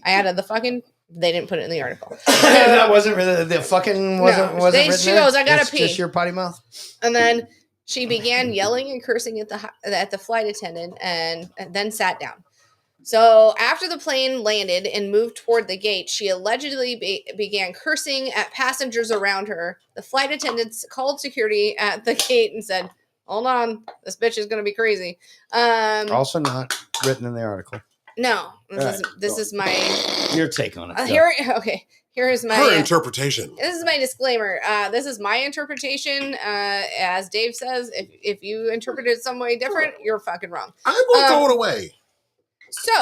[SPEAKER 2] I added the fucking. They didn't put it in the article.
[SPEAKER 9] That wasn't really the fucking wasn't
[SPEAKER 2] No,
[SPEAKER 9] wasn't written
[SPEAKER 2] she
[SPEAKER 9] there?
[SPEAKER 2] goes, "I gotta
[SPEAKER 9] It's
[SPEAKER 2] pee."
[SPEAKER 9] Just your potty mouth.
[SPEAKER 2] And then she began yelling and cursing at the flight attendant, and then sat down. So after the plane landed and moved toward the gate, she allegedly began cursing at passengers around her. The flight attendants called security at the gate and said, "Hold on, this bitch is going to be crazy."
[SPEAKER 9] Also not written in the article.
[SPEAKER 2] No,
[SPEAKER 9] All
[SPEAKER 2] this is my
[SPEAKER 9] Your take on it. Go.
[SPEAKER 2] Here is my
[SPEAKER 10] Her interpretation.
[SPEAKER 2] This is my disclaimer. This is my interpretation. As Dave says, if you interpret it some way different, you're fucking wrong.
[SPEAKER 10] I'm gonna throw it away.
[SPEAKER 2] So,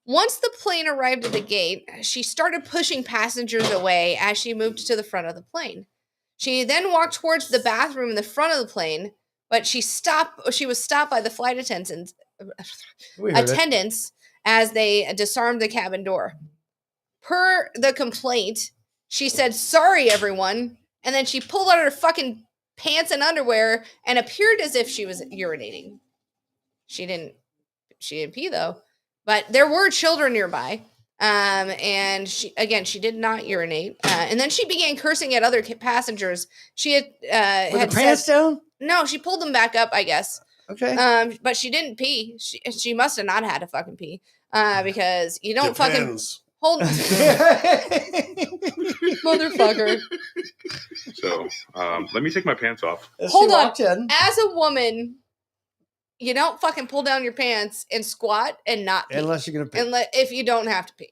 [SPEAKER 2] once the plane arrived at the gate, she started pushing passengers away as she moved to the front of the plane. She then walked towards the bathroom in the front of the plane, but she was stopped by the flight attendants as they disarmed the cabin door. Per the complaint, she said, "Sorry, everyone," and then she pulled out her fucking pants and underwear and appeared as if she was urinating. She didn't pee though, but there were children nearby. And she did not urinate. And then she began cursing at other passengers. She had
[SPEAKER 9] With
[SPEAKER 2] had
[SPEAKER 9] the pants down?
[SPEAKER 2] No, she pulled them back up, I guess.
[SPEAKER 9] Okay.
[SPEAKER 2] But she didn't pee. She must have not had to fucking pee. Because you don't
[SPEAKER 10] Depends.
[SPEAKER 2] fucking hold motherfucker.
[SPEAKER 6] So let me take my pants off.
[SPEAKER 2] Hold on. As a woman, you don't fucking pull down your pants and squat and not pee.
[SPEAKER 9] Unless you're gonna pee.
[SPEAKER 2] If you don't have to pee.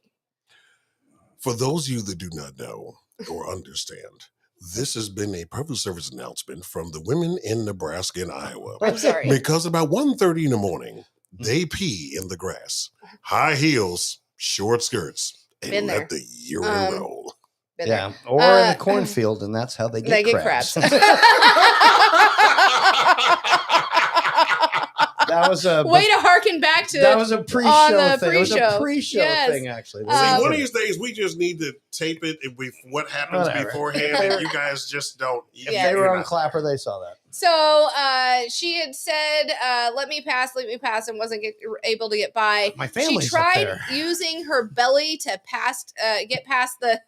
[SPEAKER 10] For those of you that do not know or understand, this has been a public service announcement from the women in Nebraska and Iowa.
[SPEAKER 2] I'm sorry.
[SPEAKER 10] Because about 1:30 in the morning, they pee in the grass. High heels, short skirts, and
[SPEAKER 2] Been
[SPEAKER 10] let
[SPEAKER 2] there.
[SPEAKER 10] the urine roll.
[SPEAKER 2] Been
[SPEAKER 9] Yeah.
[SPEAKER 2] there.
[SPEAKER 9] Or in the cornfield, and that's how they get
[SPEAKER 2] They get
[SPEAKER 9] crabs.
[SPEAKER 2] crabs.
[SPEAKER 9] That was a
[SPEAKER 2] way to harken back to
[SPEAKER 9] that was a pre-show
[SPEAKER 2] on the
[SPEAKER 9] thing. It was a
[SPEAKER 2] pre-show.
[SPEAKER 9] pre-show
[SPEAKER 2] Yes.
[SPEAKER 9] thing, actually.
[SPEAKER 10] See, one of these days we just need to tape it with what happens
[SPEAKER 9] Whatever.
[SPEAKER 10] beforehand, and you guys just don't.
[SPEAKER 9] If they were on Clapper, they saw that.
[SPEAKER 2] So she had said, let me pass, and wasn't able to get by.
[SPEAKER 9] My family's
[SPEAKER 2] She
[SPEAKER 9] up
[SPEAKER 2] tried
[SPEAKER 9] there.
[SPEAKER 2] using her belly to get past the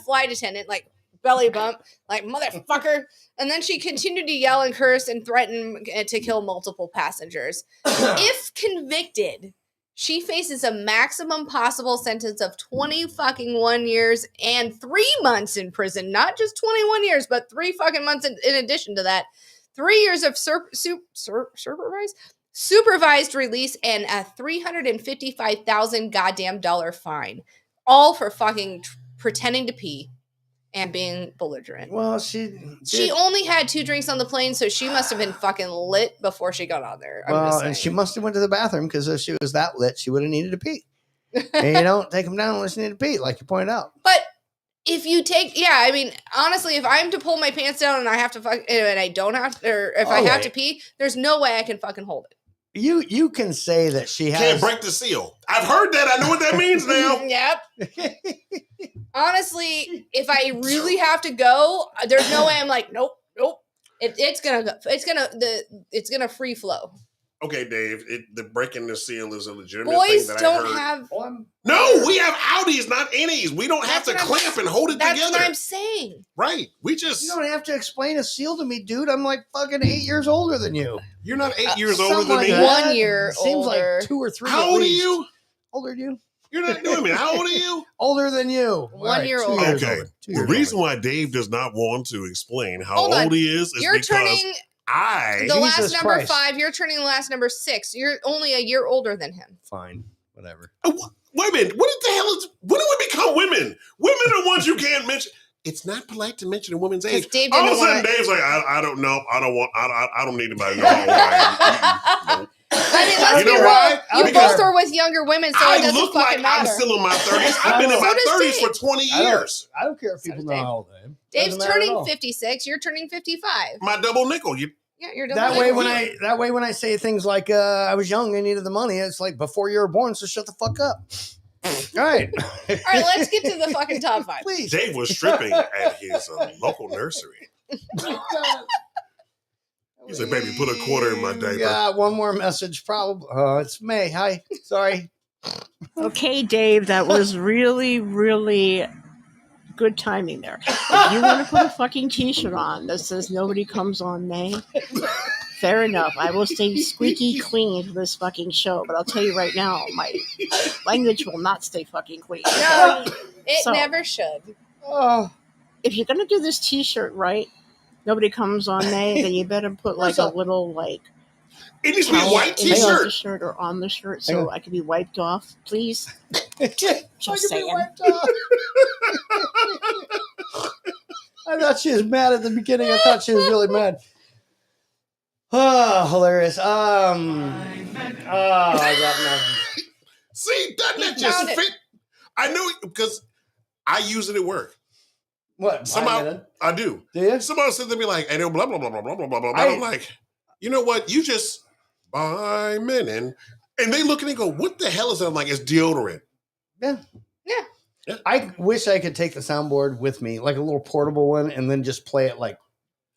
[SPEAKER 2] flight attendant, like belly bump, like motherfucker. And then she continued to yell and curse and threaten to kill multiple passengers. If convicted, she faces a maximum possible sentence of 21 years and 3 months in prison. Not just 21 years, but 3 fucking months in addition to that. 3 years of supervised release and a $355,000 goddamn dollar fine. All for fucking pretending to pee and being belligerent.
[SPEAKER 9] Well, she
[SPEAKER 2] only had 2 drinks on the plane, so she must have been fucking lit before she got on there.
[SPEAKER 9] Well, and she must have went to the bathroom because if she was that lit, she would have needed to pee. And you don't take them down unless you need to pee, like you pointed out.
[SPEAKER 2] But if you take, I mean, honestly, if I'm to pull my pants down and I have to and I don't have, or if I have to pee, there's no way I can fucking hold it.
[SPEAKER 9] You can say that she has
[SPEAKER 10] Can't break the seal. I've heard that. I know what that means now.
[SPEAKER 2] Yep. Honestly, if I really have to go, there's no way I'm like, nope. It's gonna free flow.
[SPEAKER 10] Okay, Dave. The breaking the seal is a legitimate
[SPEAKER 2] Boys
[SPEAKER 10] thing that
[SPEAKER 2] don't
[SPEAKER 10] I heard.
[SPEAKER 2] have.
[SPEAKER 10] No, we have outies, not innies. We don't have to clamp and hold it
[SPEAKER 2] That's
[SPEAKER 10] together.
[SPEAKER 2] what I'm saying.
[SPEAKER 10] Right. We just.
[SPEAKER 9] You don't have to explain a seal to me, dude. I'm like fucking 8 years older than you.
[SPEAKER 10] You're not 8 years older than me.
[SPEAKER 2] 1 year
[SPEAKER 9] Seems
[SPEAKER 2] older.
[SPEAKER 9] like 2 or 3.
[SPEAKER 10] How
[SPEAKER 9] at
[SPEAKER 10] old are
[SPEAKER 9] least.
[SPEAKER 10] you?
[SPEAKER 9] Older than you.
[SPEAKER 10] You're not doing me. How old are you?
[SPEAKER 9] Older than you.
[SPEAKER 2] 1 year
[SPEAKER 9] 2
[SPEAKER 2] older.
[SPEAKER 9] years
[SPEAKER 10] Okay.
[SPEAKER 9] older. 2
[SPEAKER 10] The
[SPEAKER 9] years
[SPEAKER 10] reason why Dave does not want to explain how
[SPEAKER 2] Hold on.
[SPEAKER 10] old he is
[SPEAKER 2] You're
[SPEAKER 10] because
[SPEAKER 2] turning
[SPEAKER 10] I.
[SPEAKER 2] the last
[SPEAKER 9] Jesus
[SPEAKER 2] number
[SPEAKER 9] Christ.
[SPEAKER 2] 5. You're turning the last number 6. You're only a year older than him.
[SPEAKER 9] Fine. Whatever.
[SPEAKER 10] Wait a minute. What the hell is. When do we become women? Women are ones you can't mention. It's not polite to mention a woman's age.
[SPEAKER 2] Dave
[SPEAKER 10] All of a
[SPEAKER 2] didn't
[SPEAKER 10] sudden,
[SPEAKER 2] wanna-
[SPEAKER 10] Dave's like, I don't know. I don't want. I don't need anybody to know how old I am.
[SPEAKER 2] I mean, let's
[SPEAKER 10] You
[SPEAKER 2] be
[SPEAKER 10] know
[SPEAKER 2] real.
[SPEAKER 10] why?
[SPEAKER 2] You
[SPEAKER 10] Because
[SPEAKER 2] both are with younger women, so it
[SPEAKER 10] I
[SPEAKER 2] doesn't
[SPEAKER 10] look
[SPEAKER 2] fucking
[SPEAKER 10] like
[SPEAKER 2] matter.
[SPEAKER 10] I'm still in my 30s. I've been in
[SPEAKER 2] So
[SPEAKER 10] my
[SPEAKER 2] does
[SPEAKER 10] 30s for
[SPEAKER 2] Dave.
[SPEAKER 10] 20 years.
[SPEAKER 9] I don't care if people know how old I am.
[SPEAKER 2] Dave's
[SPEAKER 9] Doesn't matter at
[SPEAKER 2] turning
[SPEAKER 9] all.
[SPEAKER 2] 56. You're turning 55.
[SPEAKER 10] My double nickel. You.
[SPEAKER 2] Yeah, you're
[SPEAKER 9] That way, when I say things like I was young, I needed the money, it's like before you were born, so shut the fuck up. All right.
[SPEAKER 2] All right, let's get to the fucking top 5.
[SPEAKER 9] Please.
[SPEAKER 10] Dave was stripping at his local nursery. He said, "Baby, put a quarter in my diaper."
[SPEAKER 9] Yeah, one more message, probably. Oh, it's May. Hi. Sorry.
[SPEAKER 11] Okay, Dave, that was really, really good timing there. If you want to put a fucking t-shirt on that says nobody comes on May, fair enough. I will stay squeaky clean for this fucking show, but I'll tell you right now, my language will not stay fucking clean.
[SPEAKER 2] No, it
[SPEAKER 11] So-
[SPEAKER 2] never should.
[SPEAKER 9] Oh.
[SPEAKER 11] If you're going to do this t-shirt right, nobody comes on May, then you better put like a little like
[SPEAKER 10] It needs to be a white
[SPEAKER 11] in the
[SPEAKER 10] t-shirt.
[SPEAKER 11] shirt or on the shirt
[SPEAKER 9] Hang
[SPEAKER 11] so
[SPEAKER 9] on.
[SPEAKER 11] I can be wiped off, please. Just saying.
[SPEAKER 9] I thought she was mad at the beginning. I thought she was really mad. Oh, hilarious. I got nothing.
[SPEAKER 10] See, doesn't it
[SPEAKER 2] He
[SPEAKER 10] just
[SPEAKER 2] found it.
[SPEAKER 10] fit? I knew it because I use it at work.
[SPEAKER 9] What?
[SPEAKER 10] Somehow I do.
[SPEAKER 9] Do you?
[SPEAKER 10] Somebody said to me like, and they'll blah blah blah blah blah blah blah blah. I'm like, you know what? You just buy men and they look and they go, what the hell is that? I'm like, it's deodorant.
[SPEAKER 9] Yeah.
[SPEAKER 2] Yeah.
[SPEAKER 9] I wish I could take the soundboard with me, like a little portable one, and then just play it like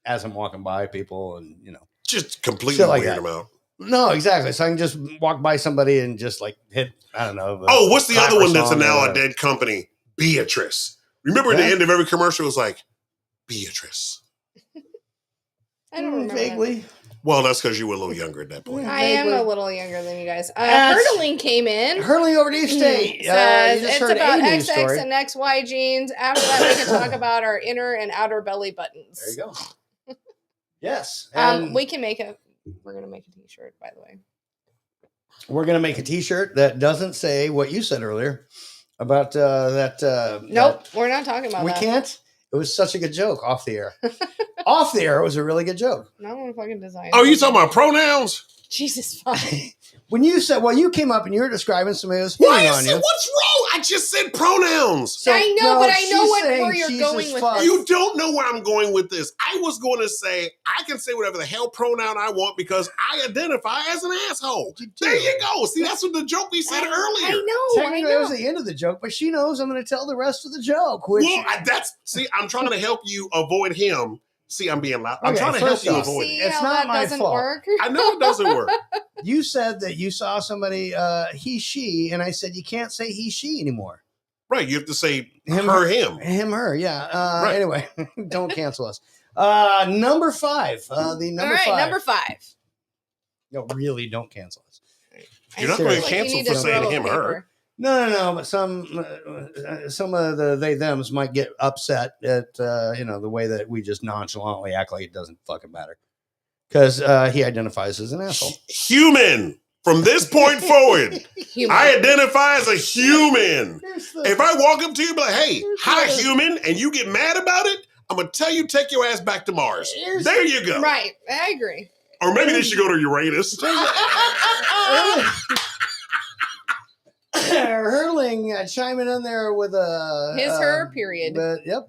[SPEAKER 9] as I'm walking by people, and
[SPEAKER 10] Just completely
[SPEAKER 9] shit like
[SPEAKER 10] weird
[SPEAKER 9] that.
[SPEAKER 10] them out.
[SPEAKER 9] No, exactly. So I can just walk by somebody and just like hit. I don't know.
[SPEAKER 10] Oh, what's the other
[SPEAKER 9] Clapper
[SPEAKER 10] one that's
[SPEAKER 9] song or
[SPEAKER 10] now a
[SPEAKER 9] whatever.
[SPEAKER 10] dead company? Beatrice. Remember at
[SPEAKER 9] Yeah.
[SPEAKER 10] the end of every commercial, it was like, Beatrice.
[SPEAKER 2] I don't remember.
[SPEAKER 9] Vaguely.
[SPEAKER 10] Well, that's because you were a little younger at that point.
[SPEAKER 2] I am a little younger than you guys.
[SPEAKER 9] That's-
[SPEAKER 2] Hurtling came in.
[SPEAKER 9] Hurling over to East State.
[SPEAKER 2] Says
[SPEAKER 9] You just
[SPEAKER 2] it's
[SPEAKER 9] heard
[SPEAKER 2] about
[SPEAKER 9] a news
[SPEAKER 2] XX
[SPEAKER 9] story.
[SPEAKER 2] and XY jeans. After that, we can talk about our inner and outer belly buttons.
[SPEAKER 9] There you go. Yes.
[SPEAKER 2] We can make a. We're gonna make a T-shirt, by the way.
[SPEAKER 9] We're going to make a T-shirt that doesn't say what you said earlier about that.
[SPEAKER 2] Nope, we're not talking about
[SPEAKER 9] We
[SPEAKER 2] that.
[SPEAKER 9] can't. It was such a good joke off the air. Off the air, it was a really good joke.
[SPEAKER 2] No one fucking design.
[SPEAKER 10] Oh, you talking about pronouns?
[SPEAKER 2] Jesus fuck.
[SPEAKER 9] when you said, well, you came up and you were describing somebody who was
[SPEAKER 10] Why
[SPEAKER 9] hitting
[SPEAKER 10] is
[SPEAKER 9] on
[SPEAKER 10] it?
[SPEAKER 9] you.
[SPEAKER 10] What's wrong? I just said pronouns.
[SPEAKER 9] So,
[SPEAKER 2] I know, but I know
[SPEAKER 9] she's saying
[SPEAKER 2] where you're
[SPEAKER 9] Jesus
[SPEAKER 2] going with
[SPEAKER 9] fuck.
[SPEAKER 2] this.
[SPEAKER 10] You don't know where I'm going with this. I was going to say I can say whatever the hell pronoun I want because I identify as an asshole. There you go. See, that's what the joke we said earlier.
[SPEAKER 2] I know.
[SPEAKER 9] Technically, that was the end of the joke, but she knows I'm going to tell the rest of the joke. Which,
[SPEAKER 10] Well, I'm trying to help you avoid him. See, I'm being loud. I'm
[SPEAKER 9] Okay,
[SPEAKER 10] trying to help
[SPEAKER 9] first
[SPEAKER 10] you
[SPEAKER 9] off,
[SPEAKER 10] avoid
[SPEAKER 2] See
[SPEAKER 10] it.
[SPEAKER 9] It's
[SPEAKER 2] how
[SPEAKER 9] not
[SPEAKER 2] that
[SPEAKER 9] my
[SPEAKER 2] doesn't
[SPEAKER 9] fault.
[SPEAKER 2] work?
[SPEAKER 10] I know it doesn't work.
[SPEAKER 9] you said that you saw somebody, he, she, and I said you can't say he, she anymore.
[SPEAKER 10] Right. You have to say
[SPEAKER 9] Him,
[SPEAKER 10] her, him.
[SPEAKER 9] Him, her, yeah.
[SPEAKER 10] Right.
[SPEAKER 9] Anyway, don't cancel us. Number 5. The
[SPEAKER 2] All
[SPEAKER 9] number
[SPEAKER 2] right,
[SPEAKER 9] 5.
[SPEAKER 2] number 5.
[SPEAKER 9] No, really, don't cancel us.
[SPEAKER 10] You're not going to
[SPEAKER 2] Like you
[SPEAKER 10] cancel
[SPEAKER 2] need
[SPEAKER 10] for
[SPEAKER 2] to
[SPEAKER 10] saying
[SPEAKER 2] throw a
[SPEAKER 10] him, her.
[SPEAKER 2] paper.
[SPEAKER 9] No, but some of the they thems might get upset at the way that we just nonchalantly act like it doesn't fucking matter because he identifies as an asshole.
[SPEAKER 10] Human. From this point forward,
[SPEAKER 2] Human.
[SPEAKER 10] I identify as a human. If I walk up to you and be like, hey, hi, human, and you get mad about it, I'm going to tell you, take your ass back to Mars. There you go.
[SPEAKER 2] Right, I agree.
[SPEAKER 10] Or maybe they should go to Uranus.
[SPEAKER 9] Hurling chiming in there with a
[SPEAKER 2] His, her, period.
[SPEAKER 9] But yep,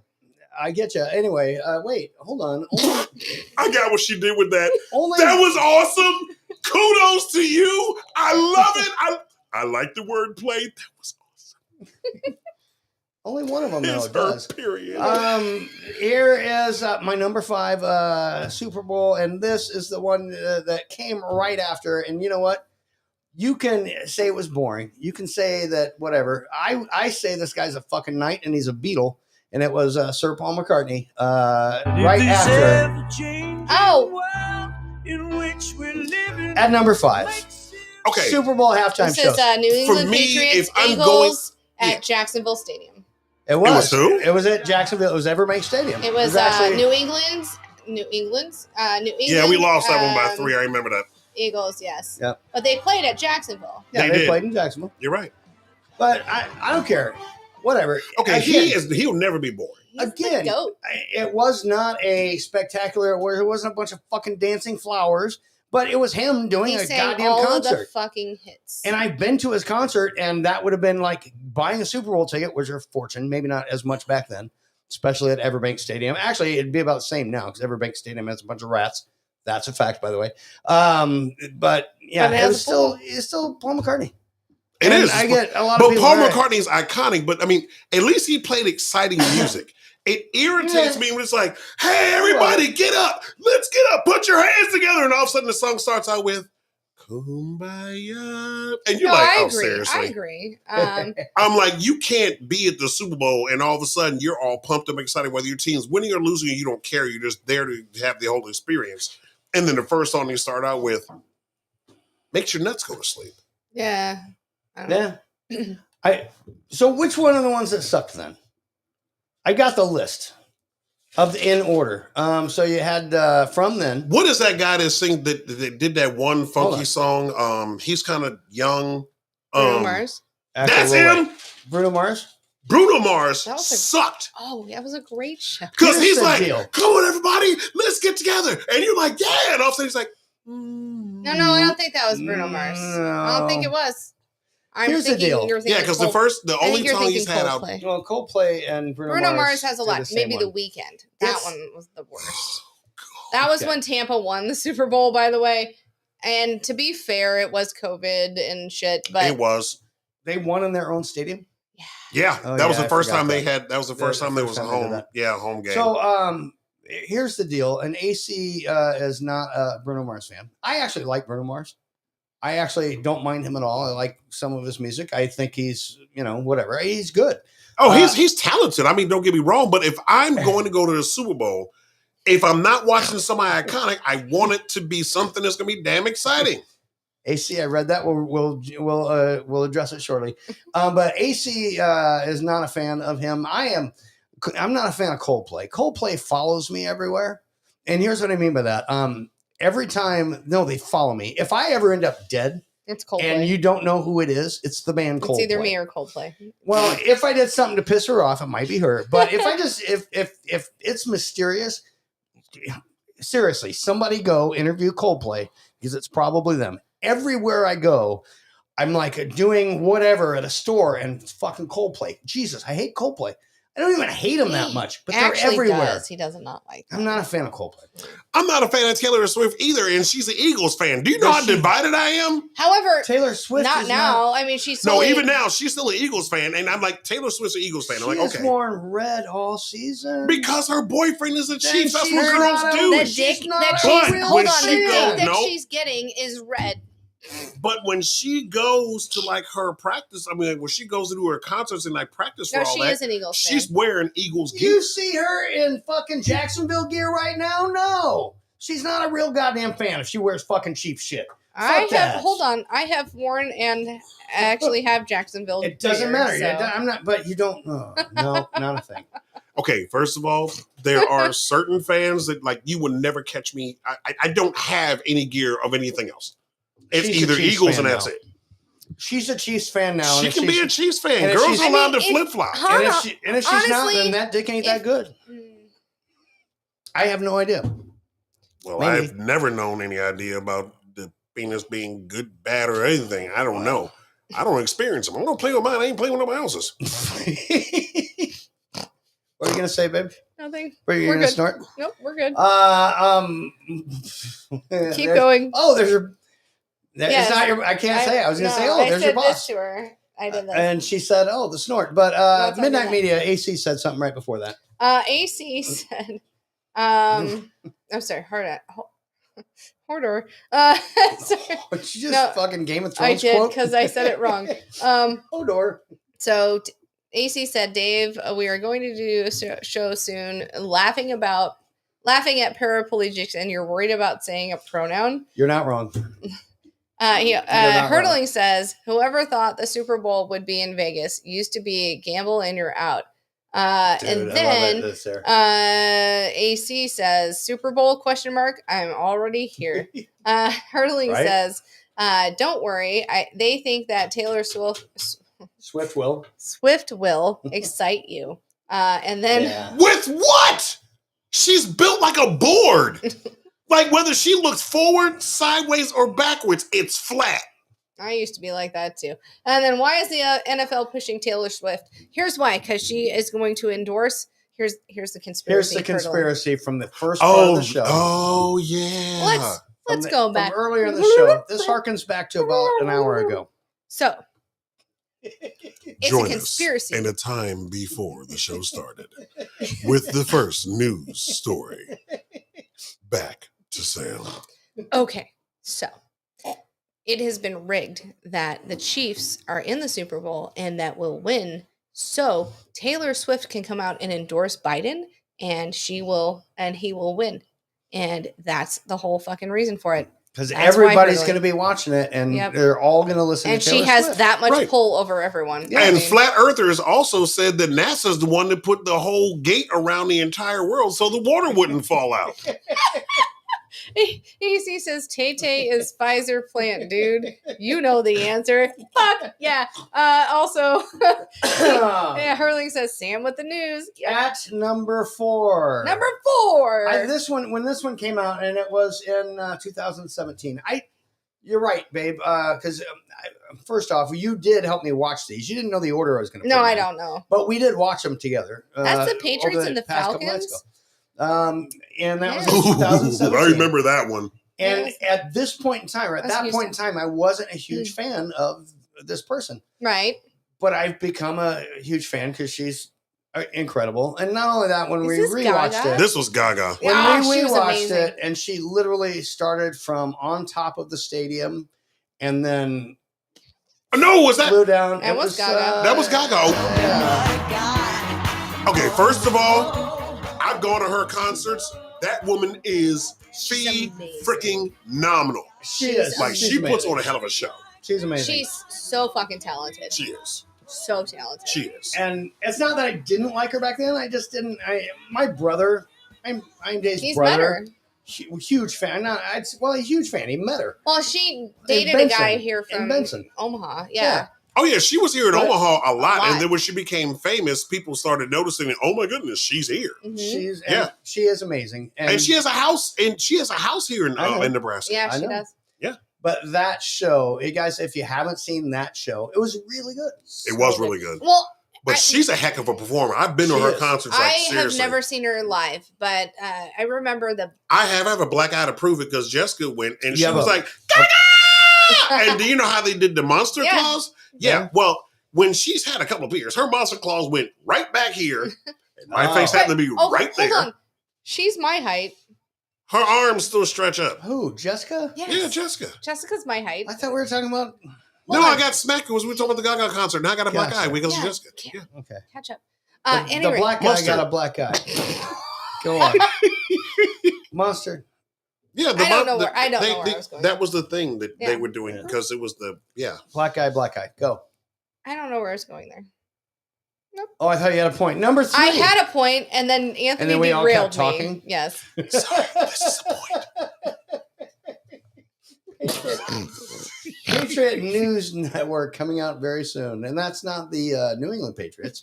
[SPEAKER 9] I get you. Anyway, wait, hold on.
[SPEAKER 10] I got what she did with that.
[SPEAKER 9] Only
[SPEAKER 10] That was awesome. Kudos to you. I love it. I like the wordplay. That was awesome.
[SPEAKER 9] only one of them though
[SPEAKER 10] His,
[SPEAKER 9] it
[SPEAKER 10] her,
[SPEAKER 9] does.
[SPEAKER 10] period.
[SPEAKER 9] Here is my number 5 Super Bowl, and this is the one that came right after. And you know what? You can say it was boring. You can say that whatever. I say this guy's a fucking knight and he's a Beatle, and it was Sir Paul McCartney right after.
[SPEAKER 2] Oh,
[SPEAKER 9] At number 5.
[SPEAKER 10] Okay.
[SPEAKER 9] Super Bowl halftime
[SPEAKER 2] this
[SPEAKER 9] show.
[SPEAKER 2] is New England
[SPEAKER 10] me,
[SPEAKER 2] Patriots
[SPEAKER 10] if I'm
[SPEAKER 2] Eagles
[SPEAKER 10] going-
[SPEAKER 2] at Jacksonville Stadium.
[SPEAKER 9] It was.
[SPEAKER 10] was who?
[SPEAKER 9] It was at Jacksonville. It was Everbank Stadium.
[SPEAKER 2] It was
[SPEAKER 9] actually
[SPEAKER 2] New England's.
[SPEAKER 10] Yeah, we lost that one by 3. I remember that.
[SPEAKER 2] Eagles, yes.
[SPEAKER 9] Yep.
[SPEAKER 2] But they played at Jacksonville.
[SPEAKER 9] Yeah,
[SPEAKER 10] They
[SPEAKER 9] they
[SPEAKER 10] did.
[SPEAKER 9] played in Jacksonville.
[SPEAKER 10] You're right.
[SPEAKER 9] But I don't care. Whatever.
[SPEAKER 10] Okay,
[SPEAKER 9] Again,
[SPEAKER 10] he'll never be boring.
[SPEAKER 2] He's
[SPEAKER 9] Again,
[SPEAKER 2] the GOAT.
[SPEAKER 9] it was not a spectacular where it wasn't a bunch of fucking dancing flowers, but it was him doing
[SPEAKER 2] He
[SPEAKER 9] a
[SPEAKER 2] sang
[SPEAKER 9] goddamn
[SPEAKER 2] all of the
[SPEAKER 9] concert.
[SPEAKER 2] fucking hits.
[SPEAKER 9] And I've been to his concert, and that would have been like buying a Super Bowl ticket, which are a fortune, maybe not as much back then, especially at Everbank Stadium. Actually, it'd be about the same now because Everbank Stadium has a bunch of rats. That's a fact, by the way. But yeah,
[SPEAKER 2] But it has
[SPEAKER 9] it's still Paul McCartney.
[SPEAKER 10] It
[SPEAKER 9] And
[SPEAKER 10] is.
[SPEAKER 9] I get a lot of
[SPEAKER 10] But
[SPEAKER 9] people.
[SPEAKER 10] Paul
[SPEAKER 9] right.
[SPEAKER 10] McCartney is iconic, but I mean, at least he played exciting music. It irritates me when it's like, hey, everybody, get up. Let's get up. Put your hands together. And all of a sudden the song starts out with Kumbaya. And you're
[SPEAKER 2] No,
[SPEAKER 10] like,
[SPEAKER 2] I
[SPEAKER 10] oh,
[SPEAKER 2] agree.
[SPEAKER 10] seriously.
[SPEAKER 2] I agree.
[SPEAKER 10] I'm like, you can't be at the Super Bowl and all of a sudden you're all pumped up, excited, whether your team's winning or losing, and you don't care. You're just there to have the whole experience. And then the first song you start out with makes your nuts go to sleep.
[SPEAKER 2] Yeah. I don't
[SPEAKER 9] Yeah. So which one of the ones that sucked then? I got the list of in order. So you had From Then.
[SPEAKER 10] What is that guy that sing that did that one
[SPEAKER 9] Hold
[SPEAKER 10] funky
[SPEAKER 9] on.
[SPEAKER 10] song? He's kind of young.
[SPEAKER 2] Bruno Mars.
[SPEAKER 10] That's
[SPEAKER 9] Actually,
[SPEAKER 10] him.
[SPEAKER 9] Bruno Mars.
[SPEAKER 10] Bruno Mars
[SPEAKER 2] That was a-
[SPEAKER 10] sucked.
[SPEAKER 2] Oh, that was a great show.
[SPEAKER 10] Because
[SPEAKER 9] Here's
[SPEAKER 10] he's
[SPEAKER 9] the
[SPEAKER 10] like,
[SPEAKER 9] deal.
[SPEAKER 10] come on, everybody, let's get together. And you're like, yeah. And all of a sudden he's like,
[SPEAKER 2] No, I don't think that was Bruno Mars. I don't think it was. I'm
[SPEAKER 9] Here's the
[SPEAKER 2] thinking
[SPEAKER 9] deal.
[SPEAKER 2] you're thinking
[SPEAKER 10] yeah, because
[SPEAKER 2] Cole-
[SPEAKER 10] the
[SPEAKER 2] I think
[SPEAKER 10] only
[SPEAKER 2] you're
[SPEAKER 10] song he's
[SPEAKER 2] thinking
[SPEAKER 10] had out.
[SPEAKER 2] Coldplay.
[SPEAKER 9] Well, Coldplay and
[SPEAKER 2] Bruno Mars has a
[SPEAKER 9] did
[SPEAKER 2] lot.
[SPEAKER 9] the same
[SPEAKER 2] Maybe The
[SPEAKER 9] one.
[SPEAKER 2] Weeknd. That
[SPEAKER 9] It's-
[SPEAKER 2] one was the worst. That was
[SPEAKER 9] Okay.
[SPEAKER 2] when Tampa won the Super Bowl, by the way. And to be fair, it was COVID and shit. But
[SPEAKER 10] It was.
[SPEAKER 9] They won in their own stadium.
[SPEAKER 10] Yeah,
[SPEAKER 9] Oh,
[SPEAKER 10] that was
[SPEAKER 9] yeah,
[SPEAKER 10] the
[SPEAKER 9] I
[SPEAKER 10] first
[SPEAKER 9] forgot
[SPEAKER 10] time they
[SPEAKER 9] that.
[SPEAKER 10] had. That was the first time there was a
[SPEAKER 9] first time they did
[SPEAKER 10] home.
[SPEAKER 9] that.
[SPEAKER 10] Yeah, home game.
[SPEAKER 9] So here's the deal. An AC is not a Bruno Mars fan. I actually like Bruno Mars. I actually don't mind him at all. I like some of his music. I think he's, whatever. He's good.
[SPEAKER 10] he's talented. I mean, don't get me wrong, but if I'm going to go to the Super Bowl, if I'm not watching somebody iconic, I want it to be something that's going to be damn exciting.
[SPEAKER 9] AC, I read that. We'll address it shortly. But AC is not a fan of him. I'm not a fan of Coldplay. Coldplay follows me everywhere. And here's what I mean by that. Every time, they follow me. If I ever end up dead
[SPEAKER 2] it's Coldplay.
[SPEAKER 9] and you don't know who it is, it's the band Coldplay.
[SPEAKER 2] It's either me or Coldplay.
[SPEAKER 9] Well, if I did something to piss her off, it might be her. But if I just if it's mysterious, seriously, somebody go interview Coldplay because it's probably them. everywhere I go, I'm like doing whatever at a store and it's fucking Coldplay. Jesus, I hate Coldplay. I don't even hate them that much, but they're
[SPEAKER 2] Actually
[SPEAKER 9] everywhere.
[SPEAKER 2] does. He doesn't not like them.
[SPEAKER 9] I'm not a fan of Coldplay.
[SPEAKER 10] I'm not a fan of Taylor Swift either, and she's an Eagles fan. Do you know how divided I am?
[SPEAKER 2] However,
[SPEAKER 9] Taylor Swift
[SPEAKER 2] not
[SPEAKER 9] is
[SPEAKER 2] now.
[SPEAKER 9] not-
[SPEAKER 2] I mean, she's
[SPEAKER 10] No,
[SPEAKER 2] solely-
[SPEAKER 10] even now, she's still an Eagles fan, and I'm like, Taylor Swift's an Eagles fan. I'm
[SPEAKER 9] She
[SPEAKER 10] like,
[SPEAKER 9] has
[SPEAKER 10] okay.
[SPEAKER 9] worn red all season.
[SPEAKER 10] Because her boyfriend is a
[SPEAKER 9] Then
[SPEAKER 10] Chiefs. That's
[SPEAKER 9] she's
[SPEAKER 10] what girls
[SPEAKER 9] not a-
[SPEAKER 10] do.
[SPEAKER 2] the
[SPEAKER 9] She's
[SPEAKER 2] dick
[SPEAKER 9] not
[SPEAKER 2] that
[SPEAKER 9] a
[SPEAKER 2] she's
[SPEAKER 9] real
[SPEAKER 2] hold
[SPEAKER 10] when
[SPEAKER 2] on.
[SPEAKER 10] she
[SPEAKER 2] The dick
[SPEAKER 10] goes-
[SPEAKER 2] that
[SPEAKER 10] no.
[SPEAKER 2] she's getting is red.
[SPEAKER 10] But when she goes to like her practice, I mean, like, when she goes to do her concerts and like practice for
[SPEAKER 2] No,
[SPEAKER 10] all
[SPEAKER 2] she
[SPEAKER 10] that,
[SPEAKER 2] is an Eagles fan.
[SPEAKER 10] she's wearing Eagles gear.
[SPEAKER 9] You see her in fucking Jacksonville gear right now? No. She's not a real goddamn fan if she wears fucking cheap shit.
[SPEAKER 2] I
[SPEAKER 9] Fuck
[SPEAKER 2] have.
[SPEAKER 9] that.
[SPEAKER 2] Hold on. I have worn and actually have Jacksonville.
[SPEAKER 9] It doesn't
[SPEAKER 2] gear,
[SPEAKER 9] matter.
[SPEAKER 2] so-
[SPEAKER 9] I'm not, but you don't. Oh, no, not a thing.
[SPEAKER 10] Okay, first of all, there are certain fans that like you would never catch me. I don't have any gear of anything else. It's
[SPEAKER 9] She's a
[SPEAKER 10] either
[SPEAKER 9] Chiefs
[SPEAKER 10] Eagles
[SPEAKER 9] fan
[SPEAKER 10] and that's
[SPEAKER 9] now.
[SPEAKER 10] it.
[SPEAKER 9] She's a Chiefs fan now.
[SPEAKER 10] She
[SPEAKER 9] and if
[SPEAKER 10] can be
[SPEAKER 9] she's-
[SPEAKER 10] a Chiefs fan.
[SPEAKER 9] and if
[SPEAKER 10] Girls
[SPEAKER 9] she's-
[SPEAKER 10] are allowed to
[SPEAKER 2] if-
[SPEAKER 10] flip flop.
[SPEAKER 9] And if she's not,
[SPEAKER 2] honestly,
[SPEAKER 9] then that dick ain't that good. I have no idea.
[SPEAKER 10] Well,
[SPEAKER 9] Maybe.
[SPEAKER 10] I've never known any idea about the penis being good, bad, or anything. I don't know. I don't experience them. I'm gonna play with mine. I ain't playing with nobody else's.
[SPEAKER 9] What are you gonna say, babe?
[SPEAKER 2] Nothing.
[SPEAKER 9] What are you
[SPEAKER 2] We're
[SPEAKER 9] gonna
[SPEAKER 2] good.
[SPEAKER 9] snort?
[SPEAKER 2] Nope, we're good.
[SPEAKER 9] Keep
[SPEAKER 2] Keep going.
[SPEAKER 9] Oh, there's your.
[SPEAKER 2] Yes.
[SPEAKER 9] It's not your. I can't say it. I was gonna
[SPEAKER 2] no,
[SPEAKER 9] say, oh,
[SPEAKER 2] I
[SPEAKER 9] there's
[SPEAKER 2] said
[SPEAKER 9] your
[SPEAKER 2] this
[SPEAKER 9] boss.
[SPEAKER 2] to her. I did this.
[SPEAKER 9] And she said, oh, the snort. But
[SPEAKER 2] Don't do
[SPEAKER 9] Midnight
[SPEAKER 2] that.
[SPEAKER 9] Media, AC said something right before that.
[SPEAKER 2] AC said, I'm sorry, Hoarder. Sorry.
[SPEAKER 9] But you just
[SPEAKER 2] No,
[SPEAKER 9] fucking Game of
[SPEAKER 2] I
[SPEAKER 9] Thrones
[SPEAKER 2] did
[SPEAKER 9] quote?
[SPEAKER 2] because I said it wrong.
[SPEAKER 9] Hodor.
[SPEAKER 2] So AC said, Dave, we are going to do a show soon, laughing at paraplegics, and you're worried about saying a pronoun.
[SPEAKER 9] You're not wrong. not
[SPEAKER 2] Hurdling says, whoever thought the Super Bowl would be in Vegas used to be gamble and you're out.
[SPEAKER 9] Dude, I love
[SPEAKER 2] then
[SPEAKER 9] this there.
[SPEAKER 2] AC says, Super Bowl ? I'm already here. Hurdling
[SPEAKER 9] Right?
[SPEAKER 2] says, don't worry. They think that Taylor
[SPEAKER 9] Swift will.
[SPEAKER 2] will excite you. And then
[SPEAKER 10] With what? She's built like a board. Like whether she looks forward, sideways, or backwards, it's flat.
[SPEAKER 2] I used to be like that too. And then why is the NFL pushing Taylor Swift? Here's why, because she is going to endorse. Here's the conspiracy.
[SPEAKER 9] Here's the
[SPEAKER 2] Hurdling.
[SPEAKER 9] conspiracy from the first part of the show.
[SPEAKER 10] Oh yeah.
[SPEAKER 2] Let's go back
[SPEAKER 9] from earlier in the show. This harkens back to about an hour ago.
[SPEAKER 2] So it's
[SPEAKER 10] Join
[SPEAKER 2] a conspiracy.
[SPEAKER 10] us in a time before the show started with the first news story. Back to Sam.
[SPEAKER 2] Okay, so it has been rigged that the Chiefs are in the Super Bowl and that will win. So Taylor Swift can come out and endorse Biden, and he will win. And that's the whole fucking reason for it.
[SPEAKER 9] Because
[SPEAKER 2] That's why
[SPEAKER 9] everybody's
[SPEAKER 2] Hurdling-
[SPEAKER 9] going to be watching it, and
[SPEAKER 2] Yep.
[SPEAKER 9] they're all going to listen
[SPEAKER 2] And
[SPEAKER 9] to
[SPEAKER 2] she
[SPEAKER 9] Taylor
[SPEAKER 2] has
[SPEAKER 9] Swift.
[SPEAKER 2] that much
[SPEAKER 10] Right.
[SPEAKER 2] pull over everyone. I
[SPEAKER 10] And
[SPEAKER 2] mean,
[SPEAKER 10] flat earthers also said that NASA's the one that put the whole gate around the entire world so the water wouldn't fall out.
[SPEAKER 2] AC says Tay-Tay is Pfizer plant, dude. You know the answer. Fuck yeah. Also, yeah, Hurling says Sam with the news.
[SPEAKER 9] At number 4.
[SPEAKER 2] Number 4.
[SPEAKER 9] When this one came out, and it was in 2017. You're right, babe. Because first off, you did help me watch these. You didn't know the order I was going to.
[SPEAKER 2] No, I don't know.
[SPEAKER 9] But we did watch them together.
[SPEAKER 2] That's the
[SPEAKER 9] over
[SPEAKER 2] Patriots and the
[SPEAKER 9] past couple nights
[SPEAKER 2] Falcons.
[SPEAKER 9] ago. And that was
[SPEAKER 10] Ooh,
[SPEAKER 9] in 2017.
[SPEAKER 10] I remember that one.
[SPEAKER 9] And at this point in time, or at
[SPEAKER 2] That's
[SPEAKER 9] that point in
[SPEAKER 2] Houston.
[SPEAKER 9] time, I wasn't a huge fan of this person.
[SPEAKER 2] Right.
[SPEAKER 9] But I've become a huge fan because she's incredible. And not only that, when
[SPEAKER 2] Is
[SPEAKER 9] we
[SPEAKER 2] this
[SPEAKER 9] rewatched
[SPEAKER 2] Gaga?
[SPEAKER 9] it,
[SPEAKER 10] This was Gaga.
[SPEAKER 9] when
[SPEAKER 2] Yeah,
[SPEAKER 9] we
[SPEAKER 2] she was
[SPEAKER 9] rewatched
[SPEAKER 2] amazing.
[SPEAKER 9] it, and she literally started from on top of the stadium and then
[SPEAKER 10] No, was that?
[SPEAKER 9] flew down.
[SPEAKER 2] That
[SPEAKER 9] It
[SPEAKER 2] was Gaga.
[SPEAKER 10] That was Gaga.
[SPEAKER 9] yeah.
[SPEAKER 10] Okay, first of all, I've gone to her concerts. That woman is freaking nominal.
[SPEAKER 9] She is.
[SPEAKER 10] Like
[SPEAKER 9] She's
[SPEAKER 10] she puts
[SPEAKER 9] amazing.
[SPEAKER 10] on a hell of a show.
[SPEAKER 9] She's amazing.
[SPEAKER 2] She's so fucking talented.
[SPEAKER 10] She is.
[SPEAKER 2] So talented.
[SPEAKER 10] She is.
[SPEAKER 9] And it's not that I didn't like her back then. I just didn't. My brother, I'm Dave's
[SPEAKER 2] He's
[SPEAKER 9] brother.
[SPEAKER 2] better.
[SPEAKER 9] Huge fan. A huge fan. He met her.
[SPEAKER 2] Well, she dated a
[SPEAKER 9] Benson.
[SPEAKER 2] guy here
[SPEAKER 9] In
[SPEAKER 2] from
[SPEAKER 9] Benson.
[SPEAKER 2] Omaha. Yeah.
[SPEAKER 10] Oh yeah, she was here in
[SPEAKER 9] But-
[SPEAKER 10] Omaha a lot,
[SPEAKER 2] lot.
[SPEAKER 10] and then when she became famous, people started noticing it. Oh my goodness, she's here,
[SPEAKER 2] Mhm.
[SPEAKER 9] She is amazing.
[SPEAKER 10] and she has a house, here in
[SPEAKER 9] I know.
[SPEAKER 10] in Nebraska.
[SPEAKER 2] Yeah,
[SPEAKER 9] I
[SPEAKER 2] she
[SPEAKER 9] know.
[SPEAKER 2] does.
[SPEAKER 10] Yeah.
[SPEAKER 9] But that show, you guys, if you haven't seen that show, it was really good.
[SPEAKER 10] It was really good.
[SPEAKER 2] Well,
[SPEAKER 10] but she's a heck of a performer. I've been to her concerts. Like,
[SPEAKER 2] I
[SPEAKER 10] seriously.
[SPEAKER 2] have never seen her live, but I remember the.
[SPEAKER 10] I have a black eye to prove it because Jessica went and she
[SPEAKER 9] Yeah,
[SPEAKER 10] was
[SPEAKER 9] but-
[SPEAKER 10] like, Gaga! And do you know how they did the monster claws? Yeah. Well, when she's had a couple of beers, her monster claws went right back here. And my face had to be right there.
[SPEAKER 2] Hold on. She's my height.
[SPEAKER 10] Her arms still stretch up.
[SPEAKER 9] Who, Jessica?
[SPEAKER 2] Yes.
[SPEAKER 10] Yeah, Jessica.
[SPEAKER 2] Jessica's my height.
[SPEAKER 9] I thought we were talking about.
[SPEAKER 10] No, I got smacked because we were talking about the Gaga concert. Now I got a black eye because of
[SPEAKER 2] Yeah.
[SPEAKER 10] Jessica. Yeah.
[SPEAKER 9] Okay.
[SPEAKER 2] Catch up.
[SPEAKER 9] The
[SPEAKER 2] Anyway.
[SPEAKER 9] black guy got a black eye. Go on. Monster.
[SPEAKER 10] Yeah,
[SPEAKER 2] I don't know where I was going.
[SPEAKER 10] That was the thing that
[SPEAKER 2] Yeah.
[SPEAKER 10] they were doing because it was
[SPEAKER 9] Black eye, black eye. Go.
[SPEAKER 2] I don't know where I was going there.
[SPEAKER 9] Oh, I thought you had a point. Number 3.
[SPEAKER 2] I had a point, and then Anthony
[SPEAKER 9] And then we all
[SPEAKER 2] derailed
[SPEAKER 9] kept talking?
[SPEAKER 2] me. Yes.
[SPEAKER 10] Sorry, this is the point.
[SPEAKER 9] Patriot News Network coming out very soon. And that's not the New England Patriots.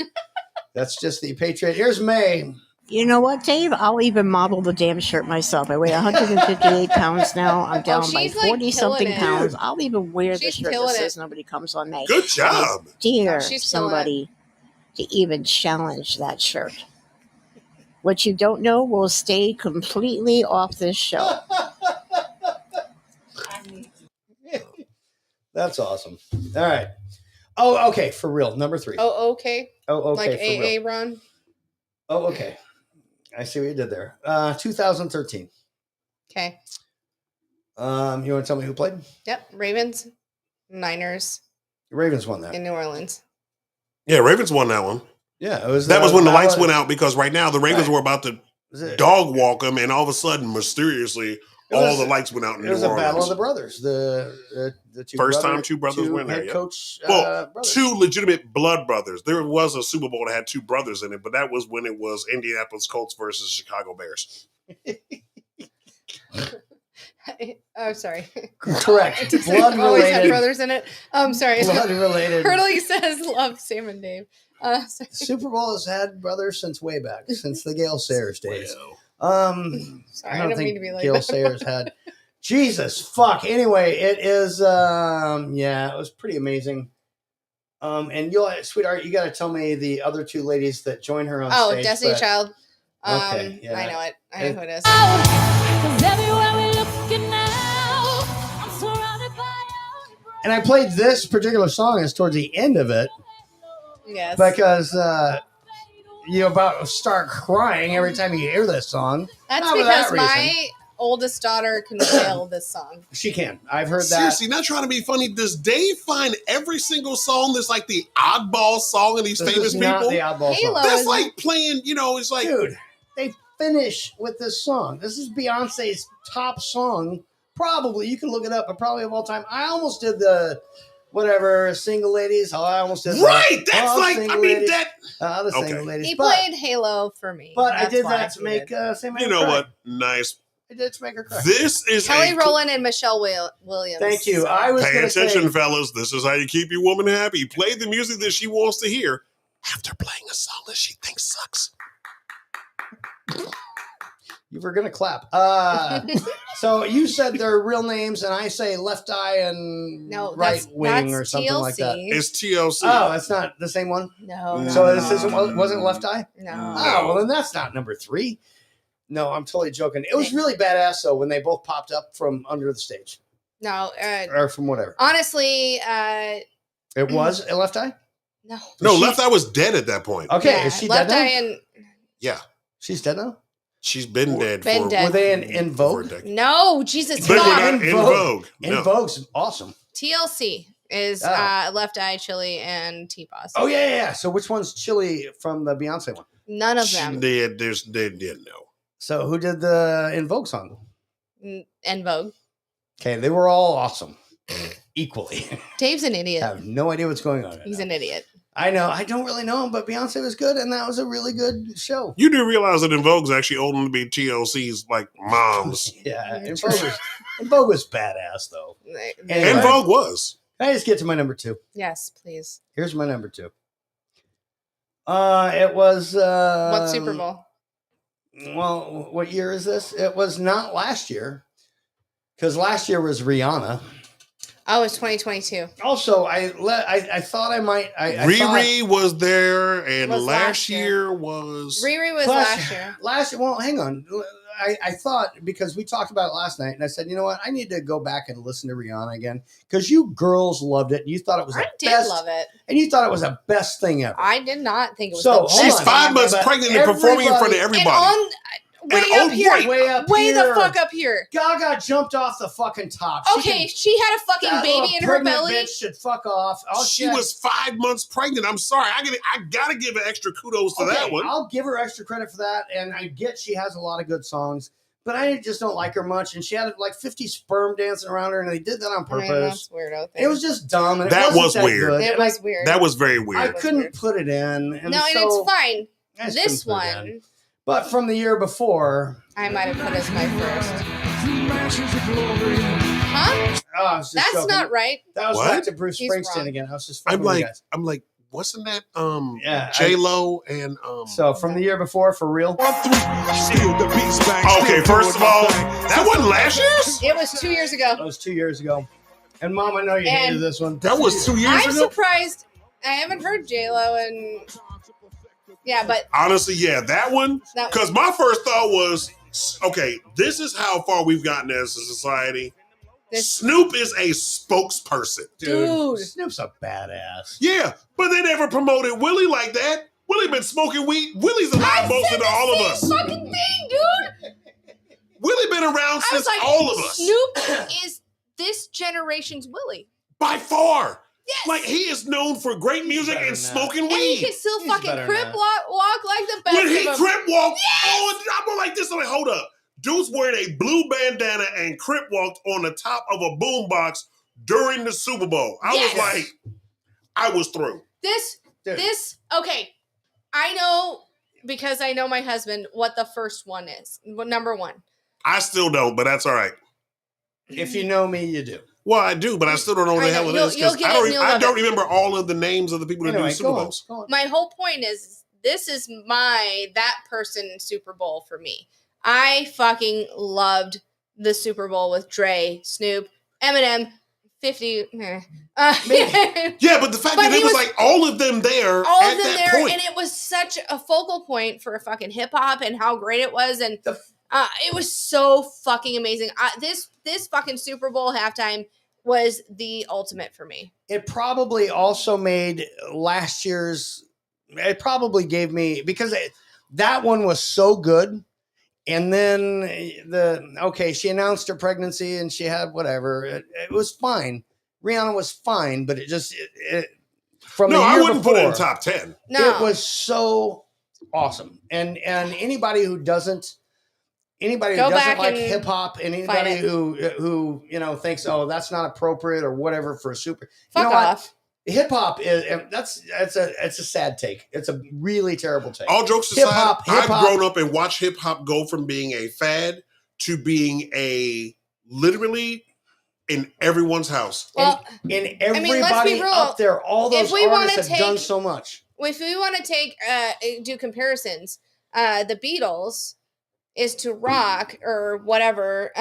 [SPEAKER 9] That's just the Patriot. Here's May.
[SPEAKER 11] You know what, Dave? I'll even model the damn shirt myself. I weigh 158 pounds now. I'm down by
[SPEAKER 2] she's, like,
[SPEAKER 11] 40-something
[SPEAKER 2] killing it.
[SPEAKER 11] pounds. I'll even wear the
[SPEAKER 2] She's
[SPEAKER 11] shirt that
[SPEAKER 2] killing
[SPEAKER 11] says
[SPEAKER 2] it.
[SPEAKER 11] nobody comes on me.
[SPEAKER 10] Good job.
[SPEAKER 11] I dare
[SPEAKER 2] No, she's killing
[SPEAKER 11] somebody to even challenge that shirt. What you don't know will stay completely off this show.
[SPEAKER 9] That's awesome. All right. Oh, okay. For real. Number 3.
[SPEAKER 2] Oh, okay.
[SPEAKER 9] Oh, okay.
[SPEAKER 2] Like
[SPEAKER 9] for real.
[SPEAKER 2] AA run.
[SPEAKER 9] Oh, okay. I see what you did there. 2013.
[SPEAKER 2] Okay.
[SPEAKER 9] You want to tell me who played?
[SPEAKER 2] Yep. Ravens, Niners
[SPEAKER 9] The Ravens won that.
[SPEAKER 2] in New Orleans.
[SPEAKER 10] Yeah, Ravens won that one.
[SPEAKER 9] Yeah, it was.
[SPEAKER 10] That was when the lights
[SPEAKER 9] battle-
[SPEAKER 10] went out because right now the Ravens
[SPEAKER 9] Right.
[SPEAKER 10] were about to
[SPEAKER 9] Was it-
[SPEAKER 10] dog walk them, and all of a sudden, mysteriously, all
[SPEAKER 9] was-
[SPEAKER 10] the lights went out in
[SPEAKER 9] It
[SPEAKER 10] New
[SPEAKER 9] was a
[SPEAKER 10] Orleans.
[SPEAKER 9] battle of the brothers. The two
[SPEAKER 10] First
[SPEAKER 9] brothers,
[SPEAKER 10] time two brothers went there.
[SPEAKER 9] head
[SPEAKER 10] Yep.
[SPEAKER 9] coach.
[SPEAKER 10] Well,
[SPEAKER 9] brothers.
[SPEAKER 10] two legitimate blood brothers. There was a Super Bowl that had two brothers in it, but that was when it was Indianapolis Colts versus Chicago Bears.
[SPEAKER 2] Oh, sorry.
[SPEAKER 9] Correct.
[SPEAKER 2] Does it
[SPEAKER 9] Blood
[SPEAKER 2] always have
[SPEAKER 9] related.
[SPEAKER 2] brothers in it. Sorry.
[SPEAKER 9] Blood related.
[SPEAKER 2] Hurley says, "Love Sam and Dave." Sorry.
[SPEAKER 9] Super Bowl has had brothers since way back, since the Gale Sayers days.
[SPEAKER 2] Sorry, I don't mean to be like
[SPEAKER 9] Gale
[SPEAKER 2] that.
[SPEAKER 9] Sayers had. Jesus fuck. Anyway, it is. Yeah, it was pretty amazing. And you'll, sweetheart, you got to tell me the other two ladies that joined her on
[SPEAKER 2] Oh,
[SPEAKER 9] stage.
[SPEAKER 2] Destiny
[SPEAKER 9] but-
[SPEAKER 2] Child.
[SPEAKER 9] Okay, yeah.
[SPEAKER 2] I know it. I know who it is.
[SPEAKER 9] And I played this particular song as towards the end of it
[SPEAKER 2] Yes.
[SPEAKER 9] because you about start crying every time you hear this song.
[SPEAKER 2] That's
[SPEAKER 9] Not for that
[SPEAKER 2] because
[SPEAKER 9] reason.
[SPEAKER 2] my oldest daughter can wail this song.
[SPEAKER 9] She can. I've heard that.
[SPEAKER 10] Seriously, not trying to be funny. Does Dave find every single song that's like the oddball song of these
[SPEAKER 9] This
[SPEAKER 10] famous
[SPEAKER 9] is not
[SPEAKER 10] people?
[SPEAKER 9] the oddball
[SPEAKER 2] Halo
[SPEAKER 9] song.
[SPEAKER 10] That's
[SPEAKER 2] is-
[SPEAKER 10] like playing, it's like.
[SPEAKER 9] Dude, they finish with this song. This is Beyonce's top song. Probably, you can look it up, but probably of all time. I almost did the whatever single ladies. I almost did
[SPEAKER 10] Right! That's
[SPEAKER 9] all
[SPEAKER 10] like,
[SPEAKER 9] single
[SPEAKER 10] I mean,
[SPEAKER 9] ladies.
[SPEAKER 10] that.
[SPEAKER 9] The
[SPEAKER 10] Okay.
[SPEAKER 9] single ladies.
[SPEAKER 2] He
[SPEAKER 9] but
[SPEAKER 2] played Halo for me.
[SPEAKER 9] but I
[SPEAKER 2] That's
[SPEAKER 9] did
[SPEAKER 2] why
[SPEAKER 9] that to
[SPEAKER 2] he
[SPEAKER 9] make
[SPEAKER 2] did.
[SPEAKER 9] Sam
[SPEAKER 10] You know what? Nice.
[SPEAKER 9] I did to make her cry.
[SPEAKER 10] This is
[SPEAKER 2] Kelly
[SPEAKER 10] a.
[SPEAKER 2] Rowland and Michelle Williams.
[SPEAKER 9] Thank you. I was
[SPEAKER 10] Pay
[SPEAKER 9] going to
[SPEAKER 10] attention,
[SPEAKER 9] say,
[SPEAKER 10] fellas. This is how you keep your woman happy. Play the music that she wants to hear after playing a song that she thinks sucks.
[SPEAKER 9] you were going to clap. So you said their real names, and I say left eye and
[SPEAKER 2] No,
[SPEAKER 9] right
[SPEAKER 2] that's
[SPEAKER 9] wing or something like that.
[SPEAKER 2] TLC.
[SPEAKER 10] It's TLC.
[SPEAKER 9] Oh, that's not the same one?
[SPEAKER 2] No.
[SPEAKER 9] So this wasn't left eye?
[SPEAKER 2] No.
[SPEAKER 9] Oh, well, then that's not number 3. No, I'm totally joking. It was really badass, though, when they both popped up from under the stage
[SPEAKER 2] No.
[SPEAKER 9] or from whatever.
[SPEAKER 2] Honestly,
[SPEAKER 9] It was a left eye?
[SPEAKER 2] no.
[SPEAKER 10] No,
[SPEAKER 9] She-
[SPEAKER 10] Left Eye was dead at that point.
[SPEAKER 9] Okay,
[SPEAKER 2] Yeah,
[SPEAKER 9] is she
[SPEAKER 2] Left
[SPEAKER 9] dead now?
[SPEAKER 2] Eye and
[SPEAKER 10] Yeah.
[SPEAKER 9] She's dead now?
[SPEAKER 10] She's been dead
[SPEAKER 2] Been
[SPEAKER 10] for
[SPEAKER 2] dead.
[SPEAKER 9] Were they in
[SPEAKER 10] over a
[SPEAKER 9] Vogue?
[SPEAKER 10] decade.
[SPEAKER 2] no, Jesus,
[SPEAKER 10] They were
[SPEAKER 2] God.
[SPEAKER 10] not in Vogue.
[SPEAKER 9] In
[SPEAKER 10] No.
[SPEAKER 9] Vogue's awesome.
[SPEAKER 2] TLC is
[SPEAKER 9] Oh.
[SPEAKER 2] Left Eye, Chili, and T-Boss.
[SPEAKER 9] Oh, yeah. So which one's Chili from the Beyonce one?
[SPEAKER 2] None of them.
[SPEAKER 10] They didn't know.
[SPEAKER 9] So who did the In Vogue song?
[SPEAKER 2] And Vogue.
[SPEAKER 9] Okay, they were all awesome. Equally.
[SPEAKER 2] Dave's an
[SPEAKER 9] I
[SPEAKER 2] idiot.
[SPEAKER 9] have no idea what's going on. Right
[SPEAKER 2] He's
[SPEAKER 9] now.
[SPEAKER 2] an idiot.
[SPEAKER 9] I know. I don't really know him, but Beyonce was good, and that was a really good show.
[SPEAKER 10] You do realize that In Vogue's actually old enough to be TLC's like moms.
[SPEAKER 9] Yeah, In Vogue was badass, though. Anyway.
[SPEAKER 10] In Vogue was.
[SPEAKER 9] Can I just get to my number 2?
[SPEAKER 2] Yes, please.
[SPEAKER 9] Here's my number 2. It was
[SPEAKER 2] What Super Bowl?
[SPEAKER 9] Well, what year is this? It was not last year, because last year was Rihanna.
[SPEAKER 2] Oh, it's 2022.
[SPEAKER 9] Also, I thought I might. I
[SPEAKER 10] Riri was there, and
[SPEAKER 2] Was
[SPEAKER 10] last
[SPEAKER 2] last year.
[SPEAKER 10] year was
[SPEAKER 2] Riri was last year.
[SPEAKER 9] Last year. Well, hang on. I thought, because we talked about it last night, and I said, you know what? I need to go back and listen to Rihanna again, because you girls loved it. You thought it was
[SPEAKER 2] I
[SPEAKER 9] the
[SPEAKER 2] did
[SPEAKER 9] best,
[SPEAKER 2] love it.
[SPEAKER 9] and you thought it was the best thing ever.
[SPEAKER 2] I did not think it was
[SPEAKER 9] So,
[SPEAKER 2] the
[SPEAKER 9] hold
[SPEAKER 2] best
[SPEAKER 10] she's
[SPEAKER 9] on.
[SPEAKER 10] 5 months
[SPEAKER 9] But
[SPEAKER 10] pregnant and performing in front of
[SPEAKER 9] everybody-
[SPEAKER 10] everybody.
[SPEAKER 2] And way
[SPEAKER 10] And
[SPEAKER 2] up here.
[SPEAKER 10] right.
[SPEAKER 9] Way up
[SPEAKER 2] Way
[SPEAKER 9] here.
[SPEAKER 2] the fuck up here.
[SPEAKER 9] Gaga jumped off the fucking top.
[SPEAKER 2] Okay, she had a fucking
[SPEAKER 9] that
[SPEAKER 2] baby
[SPEAKER 9] little
[SPEAKER 2] in her
[SPEAKER 9] pregnant
[SPEAKER 2] belly.
[SPEAKER 9] Bitch should fuck off.
[SPEAKER 10] She was 5 months pregnant. I'm sorry. I gotta give her extra kudos to that one.
[SPEAKER 9] I'll give her extra credit for that, and I get she has a lot of good songs, but I just don't like her much. And she had like 50 sperm dancing around her, and they did that on
[SPEAKER 2] I mean,
[SPEAKER 9] purpose.
[SPEAKER 2] that's weirdo thing.
[SPEAKER 9] It was just dumb, and
[SPEAKER 10] That
[SPEAKER 9] it
[SPEAKER 10] was
[SPEAKER 9] wasn't
[SPEAKER 10] weird.
[SPEAKER 9] Good.
[SPEAKER 2] It
[SPEAKER 9] And
[SPEAKER 2] was weird.
[SPEAKER 10] That was very
[SPEAKER 9] I
[SPEAKER 10] weird.
[SPEAKER 9] couldn't put it in. And
[SPEAKER 2] No, and
[SPEAKER 9] so
[SPEAKER 2] it's fine.
[SPEAKER 9] I just
[SPEAKER 2] This
[SPEAKER 9] couldn't put it in.
[SPEAKER 2] one,
[SPEAKER 9] But from the year before,
[SPEAKER 2] I might have put as my first. Huh?
[SPEAKER 9] oh, I was just
[SPEAKER 2] That's
[SPEAKER 9] joking.
[SPEAKER 2] not right.
[SPEAKER 9] That was
[SPEAKER 10] What?
[SPEAKER 9] back to Bruce
[SPEAKER 2] He's
[SPEAKER 9] Springsteen
[SPEAKER 2] wrong.
[SPEAKER 9] again. I was just
[SPEAKER 10] I'm
[SPEAKER 9] fucking with you
[SPEAKER 10] like,
[SPEAKER 9] guys.
[SPEAKER 10] wasn't that
[SPEAKER 9] Yeah,
[SPEAKER 10] J Lo and
[SPEAKER 9] So from the year before, for real.
[SPEAKER 10] Okay, first of all, that wasn't last year's.
[SPEAKER 2] It was 2 years ago.
[SPEAKER 9] That was 2 years ago. And Mom, I know you hated
[SPEAKER 2] And
[SPEAKER 9] this one.
[SPEAKER 10] That was 2 years
[SPEAKER 2] I'm
[SPEAKER 10] ago.
[SPEAKER 2] surprised. I haven't heard J-Lo and yeah, but
[SPEAKER 10] Honestly, yeah, that one.
[SPEAKER 2] That-
[SPEAKER 10] Because my first thought was, okay, this is how far we've gotten as a society. Snoop is a spokesperson.
[SPEAKER 2] Dude.
[SPEAKER 9] Snoop's a badass.
[SPEAKER 10] Yeah, but they never promoted Willie like that. Willie been smoking weed. Willie's alive most of all of us.
[SPEAKER 2] fucking thing, dude.
[SPEAKER 10] Willie been around
[SPEAKER 2] I was
[SPEAKER 10] since
[SPEAKER 2] like,
[SPEAKER 10] all of us.
[SPEAKER 2] Snoop is this generation's Willie.
[SPEAKER 10] By far.
[SPEAKER 2] Yes.
[SPEAKER 10] Like, he is known for great music and smoking
[SPEAKER 2] And he
[SPEAKER 10] weed.
[SPEAKER 2] can still
[SPEAKER 9] He's
[SPEAKER 2] fucking
[SPEAKER 9] better than
[SPEAKER 2] crip
[SPEAKER 9] that.
[SPEAKER 2] walk like the best
[SPEAKER 10] When he
[SPEAKER 2] of them.
[SPEAKER 10] crip walked, I'm going like this. I'm like, hold up. Dude's wearing a blue bandana and crip walked on the top of a boombox during the Super Bowl. I
[SPEAKER 2] Yes.
[SPEAKER 10] was like, I was through.
[SPEAKER 2] This, okay. I know, because I know my husband, what the first one is. Number one.
[SPEAKER 10] I still don't, but that's all right.
[SPEAKER 9] If you know me, you do.
[SPEAKER 10] Well, I do, but I still don't know what
[SPEAKER 2] I
[SPEAKER 10] the
[SPEAKER 2] know.
[SPEAKER 10] hell it
[SPEAKER 2] You'll-
[SPEAKER 10] is.
[SPEAKER 2] you'll
[SPEAKER 10] 'Cause
[SPEAKER 2] get
[SPEAKER 10] I
[SPEAKER 2] it
[SPEAKER 10] don't,
[SPEAKER 2] and you'll
[SPEAKER 10] I
[SPEAKER 2] love
[SPEAKER 10] don't
[SPEAKER 2] it.
[SPEAKER 10] remember all of the names of the people that
[SPEAKER 9] Anyway,
[SPEAKER 10] do Super
[SPEAKER 9] go on.
[SPEAKER 10] Bowls.
[SPEAKER 9] Go on.
[SPEAKER 2] My whole point is this is that person Super Bowl for me. I fucking loved the Super Bowl with Dre, Snoop, Eminem, 50.
[SPEAKER 10] Yeah, but the fact
[SPEAKER 2] But
[SPEAKER 10] that
[SPEAKER 2] he
[SPEAKER 10] it was
[SPEAKER 2] was-
[SPEAKER 10] like all of them there
[SPEAKER 2] all
[SPEAKER 10] at
[SPEAKER 2] of them
[SPEAKER 10] that
[SPEAKER 2] there,
[SPEAKER 10] point.
[SPEAKER 2] and it was such a focal point for fucking hip hop and how great it was, and it was so fucking amazing. This fucking Super Bowl halftime was the ultimate for me.
[SPEAKER 9] It probably also made last year's. It probably gave me, because that one was so good. And then she announced her pregnancy and she had whatever. It was fine. Rihanna was fine, but from the
[SPEAKER 10] No,
[SPEAKER 9] year
[SPEAKER 10] I wouldn't
[SPEAKER 9] before,
[SPEAKER 10] put it in top 10.
[SPEAKER 2] No.
[SPEAKER 9] it was so awesome. And anybody who doesn't
[SPEAKER 2] Go
[SPEAKER 9] doesn't
[SPEAKER 2] back
[SPEAKER 9] like
[SPEAKER 2] and
[SPEAKER 9] hip hop, and
[SPEAKER 2] find
[SPEAKER 9] anybody
[SPEAKER 2] it.
[SPEAKER 9] who thinks, oh, that's not appropriate or whatever for a super.
[SPEAKER 2] Fuck
[SPEAKER 9] you know
[SPEAKER 2] off.
[SPEAKER 9] What? Hip hop is it's a sad take. It's a really terrible take.
[SPEAKER 10] All jokes aside,
[SPEAKER 9] Hip-hop-
[SPEAKER 10] I've
[SPEAKER 9] hip-hop-
[SPEAKER 10] grown up and watched hip hop go from being a fad to being literally in everyone's house.
[SPEAKER 2] Well,
[SPEAKER 9] And
[SPEAKER 2] let's
[SPEAKER 9] everybody
[SPEAKER 2] be real.
[SPEAKER 9] up there, all those
[SPEAKER 2] If we wanna
[SPEAKER 9] artists have done
[SPEAKER 2] take-
[SPEAKER 9] so much.
[SPEAKER 2] If we want to do comparisons, the Beatles is to rock or whatever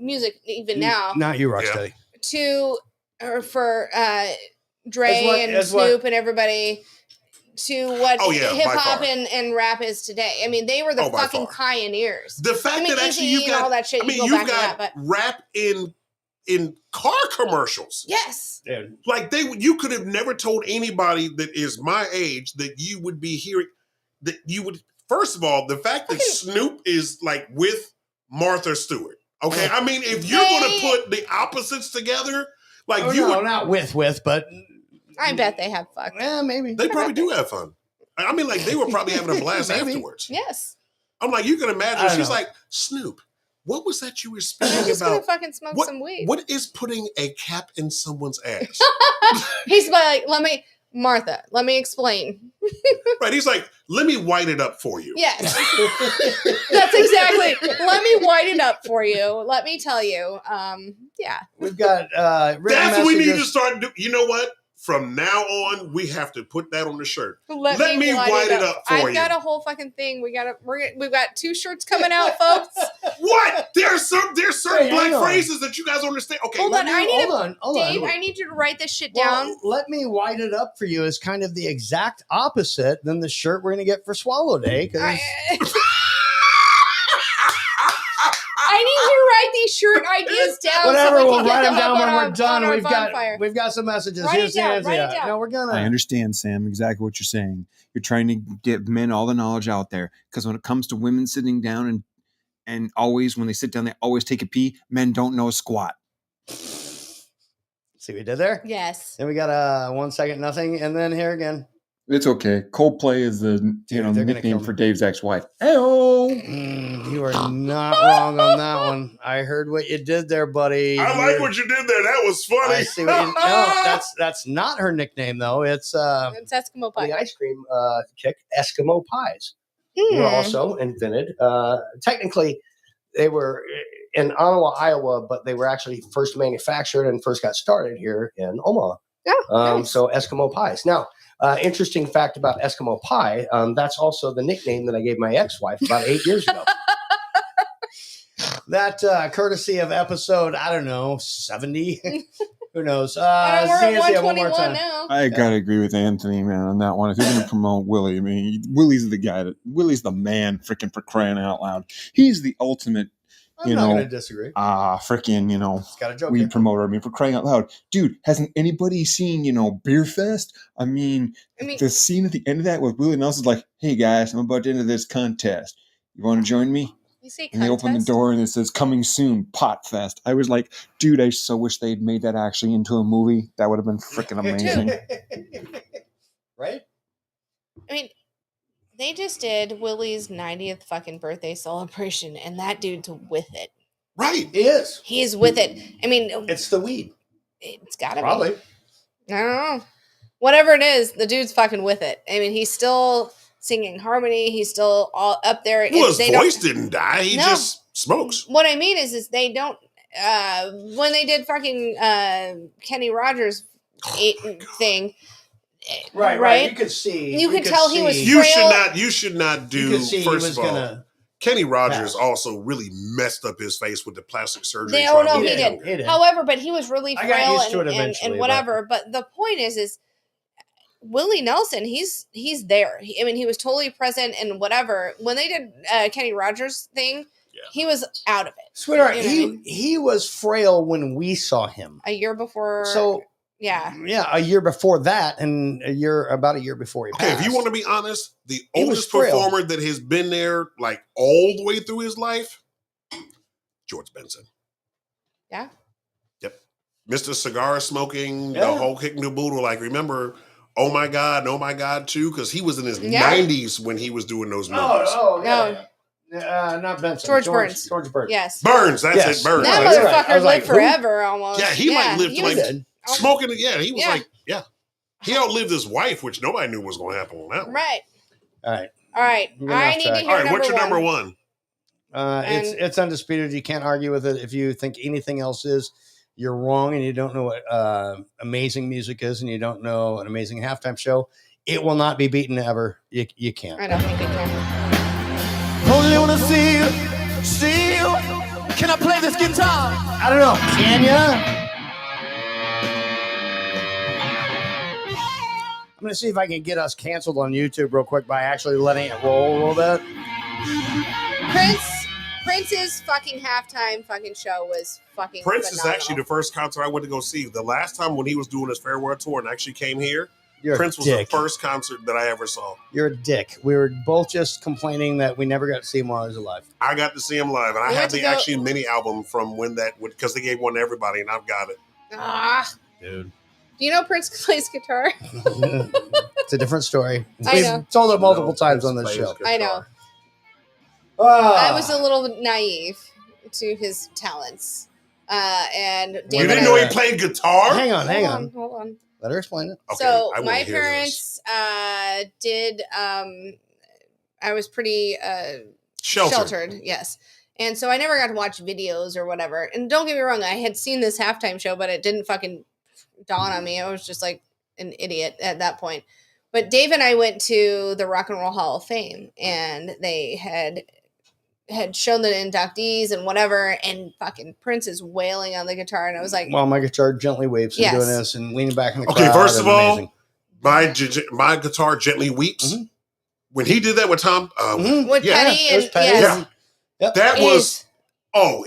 [SPEAKER 2] music even now
[SPEAKER 9] Not you, Rocksteady.
[SPEAKER 2] for Dre and
[SPEAKER 9] as what-
[SPEAKER 2] Snoop and everybody to what
[SPEAKER 10] Oh, yeah,
[SPEAKER 2] hip
[SPEAKER 10] by
[SPEAKER 2] hop
[SPEAKER 10] far.
[SPEAKER 2] and rap is today. I mean, they were the
[SPEAKER 10] Oh, by
[SPEAKER 2] fucking
[SPEAKER 10] far.
[SPEAKER 2] pioneers.
[SPEAKER 10] The fact
[SPEAKER 2] I mean,
[SPEAKER 10] that actually
[SPEAKER 2] Eazy-E
[SPEAKER 10] you've
[SPEAKER 2] and
[SPEAKER 10] got
[SPEAKER 2] all that shit,
[SPEAKER 10] I mean,
[SPEAKER 2] you go
[SPEAKER 10] you've
[SPEAKER 2] back to
[SPEAKER 10] got
[SPEAKER 2] that, but
[SPEAKER 10] rap in car commercials.
[SPEAKER 2] yes.
[SPEAKER 9] Dude.
[SPEAKER 10] Like you could have never told anybody that is my age that you would be hearing that you would. First of all, the fact that Snoop is like with Martha Stewart. Okay, I mean, if you're going to put the opposites together, like you would,
[SPEAKER 9] not with, but
[SPEAKER 2] I bet they have fucked.
[SPEAKER 9] yeah, maybe
[SPEAKER 10] they probably do have fun. I mean, like they were probably having a blast
[SPEAKER 9] Maybe.
[SPEAKER 10] afterwards.
[SPEAKER 2] Yes.
[SPEAKER 10] I'm like, you can
[SPEAKER 9] I
[SPEAKER 10] imagine.
[SPEAKER 9] don't
[SPEAKER 10] She's
[SPEAKER 9] know.
[SPEAKER 10] like, Snoop, what was that you were
[SPEAKER 2] I'm
[SPEAKER 10] speaking
[SPEAKER 2] just gonna
[SPEAKER 10] about?
[SPEAKER 2] fucking smoke some weed.
[SPEAKER 10] What is putting a cap in someone's ass?
[SPEAKER 2] He's like, Martha, let me explain.
[SPEAKER 10] Right? He's like, let me white it up for you.
[SPEAKER 2] Yes. That's exactly. Let me white it up for you. Let me tell you. Yeah.
[SPEAKER 9] we've got written
[SPEAKER 10] That's what we need to
[SPEAKER 9] messages.
[SPEAKER 10] start doing. You know what? From now on, we have to put that on the shirt.
[SPEAKER 2] Let
[SPEAKER 10] me white it up for
[SPEAKER 2] I've
[SPEAKER 10] you.
[SPEAKER 2] got a whole fucking thing. We've got 2 shirts coming out, folks.
[SPEAKER 10] What? There's certain
[SPEAKER 9] Hey, hang
[SPEAKER 10] black
[SPEAKER 9] on.
[SPEAKER 10] phrases that you guys don't understand. Okay,
[SPEAKER 2] Hold on,
[SPEAKER 9] hold on.
[SPEAKER 2] Dave, I need you to write this shit down.
[SPEAKER 9] Well, let me white it up for you as kind of the exact opposite than the shirt we're going to get for Swallow Day. Because
[SPEAKER 2] I need you to write these shirt ideas down.
[SPEAKER 9] whatever,
[SPEAKER 2] so we
[SPEAKER 9] we'll
[SPEAKER 2] can get
[SPEAKER 9] write them down
[SPEAKER 2] up
[SPEAKER 9] when
[SPEAKER 2] on
[SPEAKER 9] we're
[SPEAKER 2] our-
[SPEAKER 9] done.
[SPEAKER 2] on our
[SPEAKER 9] We've
[SPEAKER 2] bonfire.
[SPEAKER 9] got some messages.
[SPEAKER 2] Write
[SPEAKER 9] Here's
[SPEAKER 2] it down,
[SPEAKER 9] the answer.
[SPEAKER 2] write it down.
[SPEAKER 9] No, we're gonna.
[SPEAKER 13] I understand, Sam, exactly what you're saying. You're trying to give men all the knowledge out there. Because when it comes to women sitting down and always, when they sit down, they always take a pee, men don't know squat.
[SPEAKER 9] See what we did there?
[SPEAKER 2] Yes.
[SPEAKER 9] Then we got 1 second nothing, and then here again.
[SPEAKER 13] It's okay. Coldplay is the
[SPEAKER 9] they're gonna
[SPEAKER 13] nickname
[SPEAKER 9] kill
[SPEAKER 13] for
[SPEAKER 9] me.
[SPEAKER 13] Dave's ex-wife. Hey-oh!
[SPEAKER 9] You are not wrong on that one. I heard what you did there, buddy.
[SPEAKER 10] I like what you did there. That was funny.
[SPEAKER 9] I see what you, no, that's not her nickname though. It's
[SPEAKER 2] It's Eskimo pie.
[SPEAKER 9] the ice cream chick, Eskimo pies. Were also invented. Technically, they were in Ottawa, Iowa, but they were actually first manufactured and first got started here in Omaha.
[SPEAKER 2] Nice.
[SPEAKER 9] So Eskimo pies. Now, interesting fact about Eskimo pie. That's also the nickname that I gave my ex-wife about 8 years ago. That courtesy of episode, I don't know, 70. Who knows?
[SPEAKER 2] We're at
[SPEAKER 9] see it one
[SPEAKER 2] 121
[SPEAKER 9] more time.
[SPEAKER 2] now.
[SPEAKER 13] I gotta agree with Anthony, man, on that one. If you're gonna promote Willie, I mean, Willie's the man, freaking, for crying out loud. He's the ultimate,
[SPEAKER 9] I'm not going to disagree.
[SPEAKER 13] freaking,
[SPEAKER 9] It's got a joke
[SPEAKER 13] weed
[SPEAKER 9] here.
[SPEAKER 13] promoter. I mean, for crying out loud, dude, hasn't anybody seen, Beer Fest? I mean, the scene at the end of that with Willie Nelson's like, "Hey guys, I'm about to enter this contest. You want to join me?"
[SPEAKER 2] You say
[SPEAKER 13] And they open the
[SPEAKER 2] contest?
[SPEAKER 13] door and it says "Coming soon, Pot Fest." I was like, dude, I so wish they'd made that actually into a movie. That would have been freaking amazing.
[SPEAKER 9] Right?
[SPEAKER 2] I mean, they just did Willie's 90th fucking birthday celebration, and that dude's with it.
[SPEAKER 10] Right.
[SPEAKER 9] He is.
[SPEAKER 2] He is with it. I mean,
[SPEAKER 9] It's the weed.
[SPEAKER 2] it's gotta
[SPEAKER 9] Probably.
[SPEAKER 2] be. I don't know. Whatever it is, the dude's fucking with it. I mean, he's still singing harmony. He's still all up there.
[SPEAKER 10] Well, his
[SPEAKER 2] They don't-
[SPEAKER 10] voice didn't die. He
[SPEAKER 2] No.
[SPEAKER 10] just smokes.
[SPEAKER 2] What I mean is they don't. When they did fucking Kenny Rogers thing,
[SPEAKER 9] Right. You could see.
[SPEAKER 2] You
[SPEAKER 9] we
[SPEAKER 2] could tell he was
[SPEAKER 10] You
[SPEAKER 2] frail.
[SPEAKER 10] should not do.
[SPEAKER 9] You could see he
[SPEAKER 10] first
[SPEAKER 9] was
[SPEAKER 10] of all,
[SPEAKER 9] gonna.
[SPEAKER 10] Kenny Rogers also really messed up his face with the plastic surgery.
[SPEAKER 2] They,
[SPEAKER 10] trying to
[SPEAKER 2] he
[SPEAKER 10] look
[SPEAKER 2] did.
[SPEAKER 10] younger.
[SPEAKER 9] He did.
[SPEAKER 2] However, but he was really
[SPEAKER 9] I got
[SPEAKER 2] frail
[SPEAKER 9] used to it
[SPEAKER 2] and
[SPEAKER 9] eventually,
[SPEAKER 2] whatever. But the point is Willie Nelson, he's there. I mean, he was totally present and whatever. When they did Kenny Rogers thing, he was out of it.
[SPEAKER 9] Sweetheart,
[SPEAKER 2] You know what I mean?
[SPEAKER 9] he was frail when we saw him.
[SPEAKER 2] A year before.
[SPEAKER 9] So
[SPEAKER 2] yeah,
[SPEAKER 9] a year before that, and about a year before he
[SPEAKER 10] Okay,
[SPEAKER 9] passed.
[SPEAKER 10] if you want to be honest, the
[SPEAKER 9] He was
[SPEAKER 10] oldest
[SPEAKER 9] frail.
[SPEAKER 10] performer that has been there like all the way through his life, George Benson.
[SPEAKER 2] Yeah.
[SPEAKER 10] Yep. Mr. Cigar smoking, the
[SPEAKER 9] Yeah.
[SPEAKER 10] whole kick noodle. Like, remember, oh my God, too? Because he was in his
[SPEAKER 2] Yeah.
[SPEAKER 10] 90s when he was doing those movies.
[SPEAKER 9] Not Benson.
[SPEAKER 2] George Burns.
[SPEAKER 9] George Burns.
[SPEAKER 2] Yes.
[SPEAKER 10] Burns, that's
[SPEAKER 9] Yes.
[SPEAKER 10] it, Burns.
[SPEAKER 2] That
[SPEAKER 9] No, you're right. I
[SPEAKER 2] motherfucker
[SPEAKER 9] was
[SPEAKER 2] lived
[SPEAKER 9] like, who?
[SPEAKER 2] forever almost.
[SPEAKER 10] Yeah, he like lived
[SPEAKER 2] he
[SPEAKER 10] like
[SPEAKER 2] was-
[SPEAKER 10] smoking. Yeah, he was
[SPEAKER 2] Yeah.
[SPEAKER 10] like, he outlived his wife, which nobody knew was going to happen on that one.
[SPEAKER 2] Right.
[SPEAKER 9] All right.
[SPEAKER 2] All right.
[SPEAKER 9] We're getting
[SPEAKER 2] I
[SPEAKER 9] off
[SPEAKER 2] need to
[SPEAKER 9] track.
[SPEAKER 2] hear
[SPEAKER 10] All right, what's your number one?
[SPEAKER 9] It's undisputed. You can't argue with it. If you think anything else is, you're wrong, and you don't know what amazing music is, and you don't know an amazing halftime show. It will not be beaten ever. You can't.
[SPEAKER 2] I don't think it can.
[SPEAKER 14] Only wanna see you. Can I play this guitar?
[SPEAKER 9] I don't know. Can ya? I'm gonna see if I can get us canceled on YouTube real quick by actually letting it roll a little bit.
[SPEAKER 2] Prince's fucking halftime fucking show was fucking
[SPEAKER 10] Prince is
[SPEAKER 2] phenomenal.
[SPEAKER 10] actually the first concert I went to go see. The last time when he was doing his farewell tour and actually came here,
[SPEAKER 9] You're
[SPEAKER 10] Prince
[SPEAKER 9] a
[SPEAKER 10] was
[SPEAKER 9] dick.
[SPEAKER 10] the first concert that I ever saw.
[SPEAKER 9] You're a dick. We were both just complaining that we never got to see him while he was alive.
[SPEAKER 10] I got to see him live, and I
[SPEAKER 2] We
[SPEAKER 10] have
[SPEAKER 2] went to
[SPEAKER 10] the
[SPEAKER 2] go-
[SPEAKER 10] actually mini album from when that, because they gave one to everybody, and I've got it.
[SPEAKER 2] Ah,
[SPEAKER 9] Dude.
[SPEAKER 2] do you know Prince plays guitar?
[SPEAKER 9] It's a different story.
[SPEAKER 2] I know.
[SPEAKER 9] We've told it multiple times on this show.
[SPEAKER 2] I know.
[SPEAKER 9] Ah.
[SPEAKER 2] I was a little naive to his talents. And
[SPEAKER 10] You
[SPEAKER 2] David,
[SPEAKER 10] didn't know he played guitar?
[SPEAKER 9] Hang on.
[SPEAKER 2] Hold on.
[SPEAKER 9] Let her explain it.
[SPEAKER 10] Okay,
[SPEAKER 2] So
[SPEAKER 10] I wanna
[SPEAKER 2] my
[SPEAKER 10] hear
[SPEAKER 2] parents did. I was pretty
[SPEAKER 10] Sheltered.
[SPEAKER 2] yes. And so I never got to watch videos or whatever. And don't get me wrong, I had seen this halftime show, but it didn't fucking dawn on me. I was just like, an idiot at that point. But Dave and I went to the Rock and Roll Hall of Fame, and they had shown the inductees and whatever, and fucking Prince is wailing on the guitar, and I was like,
[SPEAKER 9] While my guitar gently weeps and
[SPEAKER 2] Yes.
[SPEAKER 9] doing this and leaning back in the crowd.
[SPEAKER 10] Okay, first of
[SPEAKER 9] and
[SPEAKER 10] all,
[SPEAKER 9] amazing.
[SPEAKER 10] my guitar gently weeps. When he did that with Tom,
[SPEAKER 2] with
[SPEAKER 10] yeah,
[SPEAKER 2] Petty,
[SPEAKER 9] it was
[SPEAKER 2] and
[SPEAKER 9] Petty.
[SPEAKER 2] yes,
[SPEAKER 10] that
[SPEAKER 2] It
[SPEAKER 10] was. Oh,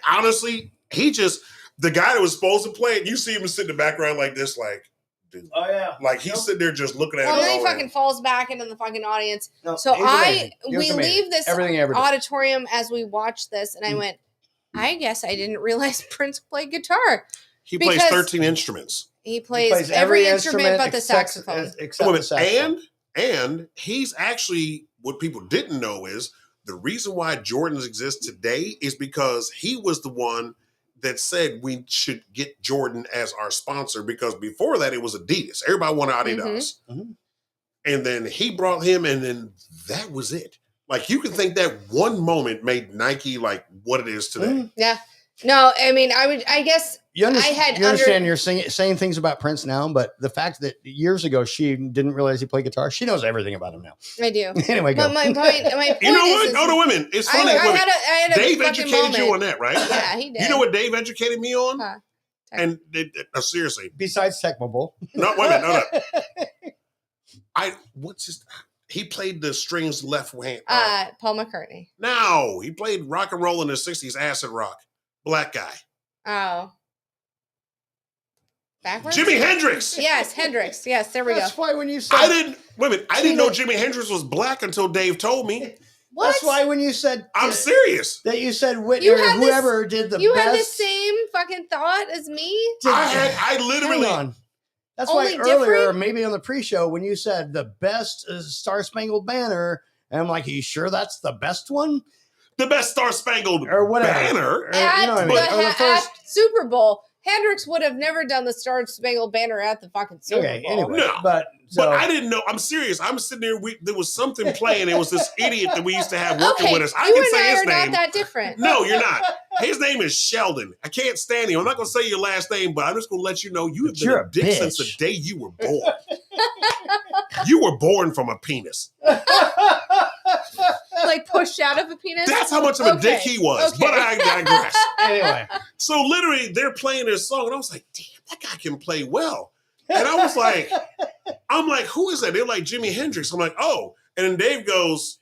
[SPEAKER 10] honestly, the guy that was supposed to play it. You see him sit in the background like this, like, dude,
[SPEAKER 9] Oh yeah.
[SPEAKER 10] like he's sitting there just looking at
[SPEAKER 2] well,
[SPEAKER 10] it.
[SPEAKER 2] then he
[SPEAKER 10] all
[SPEAKER 2] fucking falls back into the fucking audience.
[SPEAKER 9] No,
[SPEAKER 2] So
[SPEAKER 9] he's amazing. He was
[SPEAKER 2] we
[SPEAKER 9] amazing.
[SPEAKER 2] leave this
[SPEAKER 9] Everything he ever did.
[SPEAKER 2] auditorium as we watch this, and I went, I guess I didn't realize Prince played guitar.
[SPEAKER 10] He plays
[SPEAKER 2] Because
[SPEAKER 10] 13 instruments.
[SPEAKER 2] He plays every instrument but the saxophone.
[SPEAKER 9] Except the saxophone.
[SPEAKER 10] And he's actually, what people didn't know is the reason why Jordans exist today is because he was the one that said we should get Jordan as our sponsor, because before that it was Adidas. Everybody wanted Adidas. And then he brought him, and then that was it. Like, you can think that one moment made Nike like what it is today.
[SPEAKER 2] Yeah. No, I mean, I guess
[SPEAKER 9] You
[SPEAKER 2] I
[SPEAKER 9] understand,
[SPEAKER 2] had
[SPEAKER 9] you understand you're saying things about Prince now, but the fact that years ago she didn't realize he played guitar, she knows everything about him now.
[SPEAKER 2] I do.
[SPEAKER 9] Anyway, go.
[SPEAKER 2] But my point
[SPEAKER 10] You know
[SPEAKER 2] is,
[SPEAKER 10] what? No, the women. It's funny.
[SPEAKER 2] I
[SPEAKER 10] women.
[SPEAKER 2] had a
[SPEAKER 10] Dave
[SPEAKER 2] fucking
[SPEAKER 10] educated you
[SPEAKER 2] moment.
[SPEAKER 10] on that, right?
[SPEAKER 2] Yeah, he did.
[SPEAKER 10] You know what Dave educated me on?
[SPEAKER 2] Huh.
[SPEAKER 10] And seriously,
[SPEAKER 9] Besides Tecmo Bowl.
[SPEAKER 10] no, wait a minute, no. He played the strings left hand.
[SPEAKER 2] Paul McCartney.
[SPEAKER 10] No, he played rock and roll in the 60s, acid rock. Black guy.
[SPEAKER 2] Oh. Backwards?
[SPEAKER 10] Jimi Hendrix.
[SPEAKER 2] Yes, Hendrix. Yes, there we
[SPEAKER 9] That's
[SPEAKER 2] go.
[SPEAKER 9] why when you said
[SPEAKER 10] I didn't know Jimi Hendrix was black until Dave told me.
[SPEAKER 2] What?
[SPEAKER 9] That's why when you said
[SPEAKER 10] I'm serious.
[SPEAKER 9] that you said Whitney
[SPEAKER 2] You
[SPEAKER 9] or
[SPEAKER 2] had
[SPEAKER 9] whoever did the
[SPEAKER 2] You
[SPEAKER 9] best.
[SPEAKER 2] had the same fucking thought as me?
[SPEAKER 10] I literally.
[SPEAKER 9] Hang on. That's
[SPEAKER 2] Only
[SPEAKER 9] why earlier,
[SPEAKER 2] different?
[SPEAKER 9] maybe on the pre-show, when you said the best is Star Spangled Banner, and I'm like, are you sure that's the best one?
[SPEAKER 10] The best Star Spangled
[SPEAKER 9] or whatever.
[SPEAKER 10] Banner.
[SPEAKER 9] Or, you know what I mean? Or the first.
[SPEAKER 2] At Super Bowl, Hendrix would have never done the Star Spangled Banner at the fucking Super
[SPEAKER 9] Okay,
[SPEAKER 2] Bowl.
[SPEAKER 9] anyway,
[SPEAKER 10] No,
[SPEAKER 9] but
[SPEAKER 10] I didn't know. I'm serious. I'm sitting there. There was something playing. It was this idiot that we used to have working
[SPEAKER 2] Okay,
[SPEAKER 10] with us. I
[SPEAKER 2] you
[SPEAKER 10] can
[SPEAKER 2] and
[SPEAKER 10] say
[SPEAKER 2] I
[SPEAKER 10] his
[SPEAKER 2] are
[SPEAKER 10] name.
[SPEAKER 2] not that different.
[SPEAKER 10] No, you're not. His name is Sheldon. I can't stand him. I'm not going to say your last name, but I'm just going to let you know you have been
[SPEAKER 9] you're
[SPEAKER 10] a
[SPEAKER 9] a
[SPEAKER 10] dick
[SPEAKER 9] bitch.
[SPEAKER 10] since the day you were born. You were born from a penis.
[SPEAKER 2] Like pushed out of a penis?
[SPEAKER 10] That's how much of a dick he was.
[SPEAKER 2] Okay.
[SPEAKER 10] But I digress.
[SPEAKER 9] Anyway.
[SPEAKER 10] So literally, they're playing this song, and I was like, damn, that guy can play well. And I was like, who is that? They're like, Jimi Hendrix. I'm like, oh. And then Dave goes,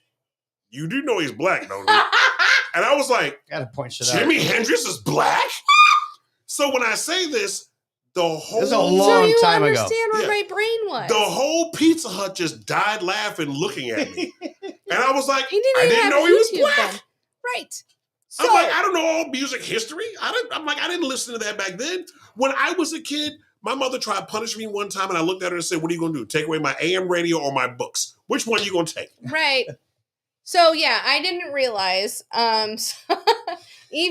[SPEAKER 10] you do know he's black, don't you? And I was like,
[SPEAKER 9] gotta point shit out.
[SPEAKER 10] Jimi Hendrix is black? So when I say this, the whole...
[SPEAKER 9] This is a long time ago.
[SPEAKER 2] Understand where my brain was.
[SPEAKER 10] The whole Pizza Hut just died laughing, looking at me. And I was like,
[SPEAKER 2] He didn't
[SPEAKER 10] I
[SPEAKER 2] even
[SPEAKER 10] didn't
[SPEAKER 2] have
[SPEAKER 10] know he was
[SPEAKER 2] YouTube
[SPEAKER 10] black.
[SPEAKER 2] then. Right.
[SPEAKER 10] I'm like, I don't know all music history. I didn't listen to that back then. When I was a kid, my mother tried to punish me one time, and I looked at her and said, what are you going to do? Take away my AM radio or my books? Which one are you going to take?
[SPEAKER 2] Right. So yeah, I didn't realize. Even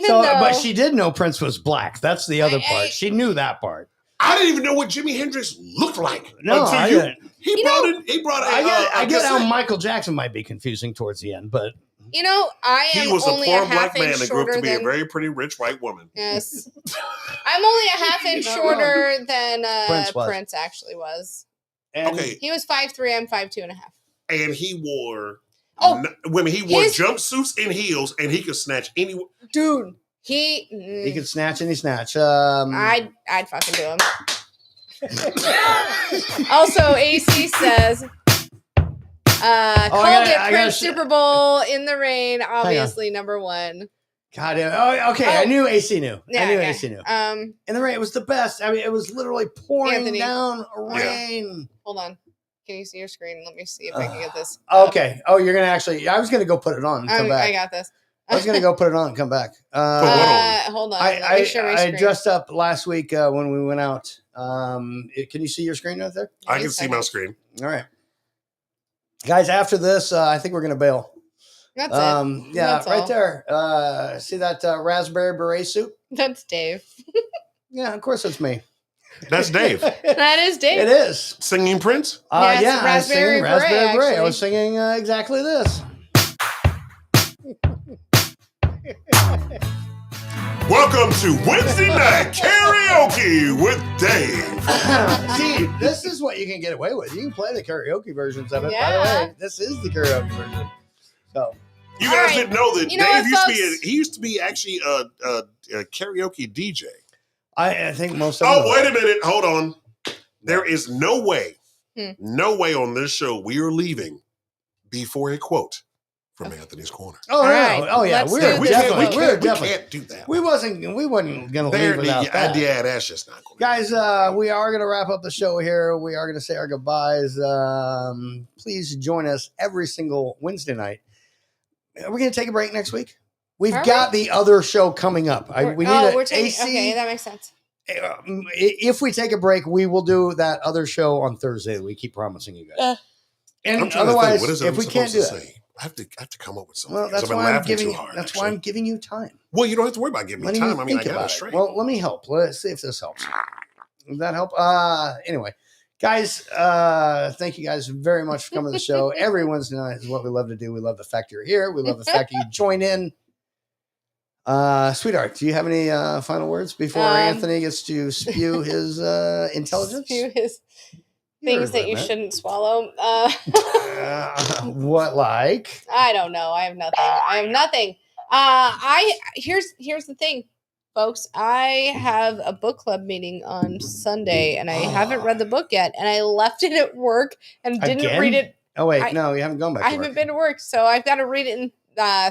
[SPEAKER 9] So,
[SPEAKER 2] though,
[SPEAKER 9] but she did know Prince was black. That's the other part. She knew that part.
[SPEAKER 10] I didn't even know what Jimi Hendrix looked like.
[SPEAKER 9] No,
[SPEAKER 10] until
[SPEAKER 9] I
[SPEAKER 10] you.
[SPEAKER 9] didn't.
[SPEAKER 10] He brought a.
[SPEAKER 9] I get how
[SPEAKER 10] cassette.
[SPEAKER 9] Michael Jackson might be confusing towards the end, but
[SPEAKER 2] you know, I am
[SPEAKER 10] He was a
[SPEAKER 2] only
[SPEAKER 10] poor
[SPEAKER 2] a half
[SPEAKER 10] black man
[SPEAKER 2] inch
[SPEAKER 10] that grew up
[SPEAKER 2] shorter
[SPEAKER 10] to be a
[SPEAKER 2] than.
[SPEAKER 10] very pretty rich white woman.
[SPEAKER 2] Yes, I'm only a half inch
[SPEAKER 9] Not
[SPEAKER 2] shorter than
[SPEAKER 9] Prince was.
[SPEAKER 2] actually was.
[SPEAKER 10] Okay.
[SPEAKER 2] He was 5'3". I'm 5'2.5".
[SPEAKER 10] And he wore.
[SPEAKER 2] Oh,
[SPEAKER 10] women. He wore
[SPEAKER 2] his-
[SPEAKER 10] jumpsuits and heels, and he could snatch any.
[SPEAKER 2] Dude, he
[SPEAKER 9] could snatch any snatch.
[SPEAKER 2] I'd fucking do him. Also, AC says, called it
[SPEAKER 9] I
[SPEAKER 2] Prince
[SPEAKER 9] sh-
[SPEAKER 2] Super Bowl in the rain. Obviously, number one.
[SPEAKER 9] God damn. Oh, okay. I knew AC knew.
[SPEAKER 2] Yeah,
[SPEAKER 9] I knew
[SPEAKER 2] okay.
[SPEAKER 9] AC knew.
[SPEAKER 2] Um,
[SPEAKER 9] And the rain, it was the best. I mean, it was literally pouring
[SPEAKER 2] Anthony.
[SPEAKER 9] down rain.
[SPEAKER 2] Hold on. Can you see your screen? Let me see if I can get this.
[SPEAKER 9] Okay. Oh, you're gonna actually. I was gonna go put it on and come back.
[SPEAKER 2] I got this.
[SPEAKER 9] I was gonna go put it on and come back.
[SPEAKER 2] Hold on. Let me share my
[SPEAKER 9] I
[SPEAKER 2] screen.
[SPEAKER 9] dressed up last week when we went out. Can you see your screen right there?
[SPEAKER 10] I can see my screen.
[SPEAKER 9] All right, guys. After this, I think we're gonna bail.
[SPEAKER 2] That's it.
[SPEAKER 9] Yeah,
[SPEAKER 2] That's
[SPEAKER 9] right
[SPEAKER 2] all.
[SPEAKER 9] there. See that raspberry beret suit?
[SPEAKER 2] That's Dave.
[SPEAKER 9] Yeah, of course it's me.
[SPEAKER 10] That's Dave.
[SPEAKER 2] That is Dave.
[SPEAKER 9] It is.
[SPEAKER 10] Singing Prince?
[SPEAKER 2] Yes,
[SPEAKER 9] Yeah, I was
[SPEAKER 2] Raspberry
[SPEAKER 9] singing Raspberry
[SPEAKER 2] Beret,
[SPEAKER 9] Beret. I
[SPEAKER 2] actually.
[SPEAKER 9] was singing exactly this.
[SPEAKER 10] Welcome to Wednesday Night Karaoke with Dave.
[SPEAKER 9] See, this is what you can get away with. You can play the karaoke versions of it. By
[SPEAKER 2] Yeah.
[SPEAKER 9] the way, this is the karaoke version. So
[SPEAKER 10] You guys didn't know that
[SPEAKER 2] You know
[SPEAKER 10] Dave
[SPEAKER 2] what,
[SPEAKER 10] used to be actually a karaoke DJ.
[SPEAKER 9] I think most of
[SPEAKER 10] Oh,
[SPEAKER 9] them.
[SPEAKER 10] wait a minute. Hold on. There is no way on this show we are leaving before a quote from Anthony's Corner.
[SPEAKER 9] Oh, no,
[SPEAKER 2] right,
[SPEAKER 9] no. Oh, yeah.
[SPEAKER 2] let's
[SPEAKER 9] We're
[SPEAKER 2] do this.
[SPEAKER 9] definitely.
[SPEAKER 10] We
[SPEAKER 9] We're
[SPEAKER 10] can't
[SPEAKER 9] definitely.
[SPEAKER 10] do that.
[SPEAKER 9] We wasn't going to leave without that.
[SPEAKER 10] Yeah, that's just not going.
[SPEAKER 9] Guys, we are going to wrap up the show here. We are going to say our goodbyes. Please join us every single Wednesday night. Are we going to take a break next week? We've
[SPEAKER 2] Are
[SPEAKER 9] got the other show coming up. We need
[SPEAKER 2] we're
[SPEAKER 9] an
[SPEAKER 2] taking,
[SPEAKER 9] AC.
[SPEAKER 2] okay, that makes sense.
[SPEAKER 9] If we take a break, we will do that other show on Thursday. We keep promising you guys. And
[SPEAKER 10] I'm trying to
[SPEAKER 9] otherwise,
[SPEAKER 10] think, what is it
[SPEAKER 9] if
[SPEAKER 10] I'm
[SPEAKER 9] we can't do
[SPEAKER 10] supposed to
[SPEAKER 9] that,
[SPEAKER 10] say? I have to come up with something.
[SPEAKER 9] well,
[SPEAKER 10] 'cause
[SPEAKER 9] that's
[SPEAKER 10] I've been
[SPEAKER 9] why I'm
[SPEAKER 10] laughing
[SPEAKER 9] giving.
[SPEAKER 10] too hard.
[SPEAKER 9] That's why I'm giving you time.
[SPEAKER 10] Well, you don't have to worry about giving me
[SPEAKER 9] Letting
[SPEAKER 10] time.
[SPEAKER 9] you
[SPEAKER 10] I mean, I
[SPEAKER 9] think
[SPEAKER 10] got
[SPEAKER 9] about
[SPEAKER 10] it
[SPEAKER 9] it.
[SPEAKER 10] straight.
[SPEAKER 9] Well, let me help. Let's see if this helps. Does that help? Anyway, guys, thank you guys very much for coming to the show. Every Wednesday night is what we love to do. We love the fact you're here. We love the fact you join in. Sweetheart, do you have any final words before Anthony gets to spew his intelligence?
[SPEAKER 2] Spew his
[SPEAKER 9] You
[SPEAKER 2] things
[SPEAKER 9] heard
[SPEAKER 2] that you
[SPEAKER 9] that.
[SPEAKER 2] shouldn't swallow.
[SPEAKER 9] What like?
[SPEAKER 2] I don't know. I have nothing. Here's the thing, folks. I have a book club meeting on Sunday, and I haven't read the book yet, and I left it at work and didn't
[SPEAKER 9] Again?
[SPEAKER 2] read it.
[SPEAKER 9] Oh wait, no, you haven't gone back.
[SPEAKER 2] I
[SPEAKER 9] to work.
[SPEAKER 2] haven't been to work, so I've got to read it in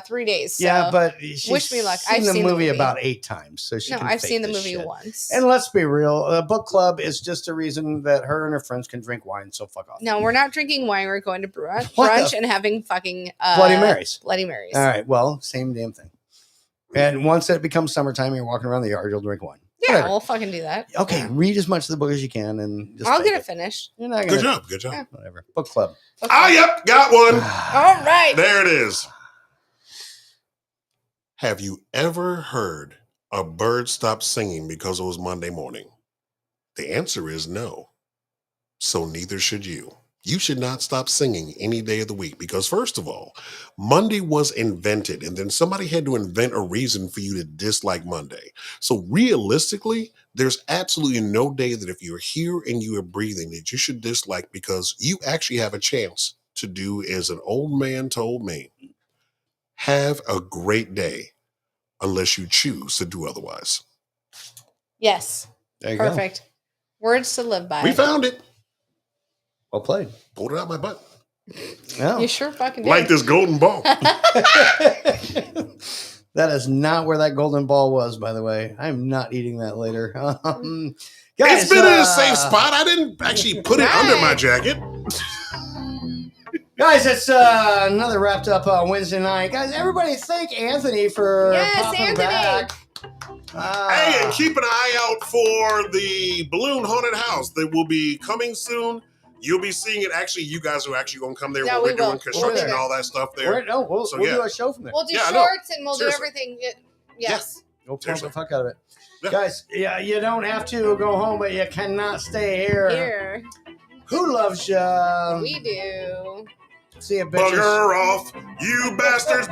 [SPEAKER 2] 3 days.
[SPEAKER 9] Yeah,
[SPEAKER 2] so
[SPEAKER 9] but she's
[SPEAKER 2] wish me luck.
[SPEAKER 9] Seen
[SPEAKER 2] I've
[SPEAKER 9] the
[SPEAKER 2] seen
[SPEAKER 9] movie about 8 times, so she
[SPEAKER 2] No,
[SPEAKER 9] can
[SPEAKER 2] I've
[SPEAKER 9] fake
[SPEAKER 2] seen the
[SPEAKER 9] this
[SPEAKER 2] movie
[SPEAKER 9] shit.
[SPEAKER 2] once.
[SPEAKER 9] And let's be real, a book club is just a reason that her and her friends can drink wine. So fuck off.
[SPEAKER 2] No, we're not drinking wine. We're going to
[SPEAKER 9] What
[SPEAKER 2] brunch
[SPEAKER 9] the-
[SPEAKER 2] and having fucking
[SPEAKER 9] Bloody Marys.
[SPEAKER 2] Bloody Marys.
[SPEAKER 9] All right, well, same damn thing. And once it becomes summertime, and you're walking around the yard, you'll drink wine.
[SPEAKER 2] Yeah,
[SPEAKER 9] Whatever.
[SPEAKER 2] we'll fucking do that.
[SPEAKER 9] Okay, read as much of the book as you can, and just
[SPEAKER 2] I'll
[SPEAKER 9] fake
[SPEAKER 2] get it finished.
[SPEAKER 9] You're not
[SPEAKER 10] Good
[SPEAKER 9] gonna.
[SPEAKER 10] job. Good job.
[SPEAKER 9] Whatever. Book club.
[SPEAKER 10] Ah, yep, got one.
[SPEAKER 2] All right.
[SPEAKER 10] There it is. Have you ever heard a bird stop singing because it was Monday morning? The answer is no. So neither should you. You should not stop singing any day of the week because, first of all, Monday was invented and then somebody had to invent a reason for you to dislike Monday. So realistically, there's absolutely no day that if you're here and you are breathing that you should dislike because you actually have a chance to do as an old man told me. Have a great day unless you choose to do otherwise.
[SPEAKER 2] Yes.
[SPEAKER 9] There you go.
[SPEAKER 2] Perfect. Words to live by.
[SPEAKER 10] We found it.
[SPEAKER 9] Well played.
[SPEAKER 10] Pulled it out my butt.
[SPEAKER 9] No.
[SPEAKER 2] You sure fucking did.
[SPEAKER 10] Like this golden ball.
[SPEAKER 9] That is not where that golden ball was, by the way. I'm not eating that later. Guys,
[SPEAKER 10] It's been in a safe spot. I didn't actually put it under my jacket.
[SPEAKER 9] Guys, it's another wrapped up Wednesday night. Guys, everybody thank Anthony for popping
[SPEAKER 2] Anthony.
[SPEAKER 9] back.
[SPEAKER 10] Hey, and keep an eye out for the balloon haunted house that will be coming soon. You'll be seeing it. Actually, you guys are actually going to come there
[SPEAKER 2] Yeah,
[SPEAKER 10] when
[SPEAKER 2] we
[SPEAKER 10] we're doing
[SPEAKER 2] will.
[SPEAKER 10] construction
[SPEAKER 2] We'll
[SPEAKER 10] and
[SPEAKER 2] be
[SPEAKER 10] all that stuff there.
[SPEAKER 9] We'll
[SPEAKER 10] So,
[SPEAKER 9] do
[SPEAKER 10] yeah.
[SPEAKER 9] a show from there.
[SPEAKER 2] We'll do
[SPEAKER 10] Yeah, I know.
[SPEAKER 2] shorts and we'll
[SPEAKER 10] Seriously.
[SPEAKER 2] do everything. Yes.
[SPEAKER 9] We'll pump
[SPEAKER 10] Seriously.
[SPEAKER 9] the fuck out of it.
[SPEAKER 10] Yeah.
[SPEAKER 9] Guys, yeah, you don't have to go home, but you cannot stay here.
[SPEAKER 2] Here.
[SPEAKER 9] Who loves you?
[SPEAKER 2] We do.
[SPEAKER 9] See you, bitches.
[SPEAKER 10] Bugger off, you bastards.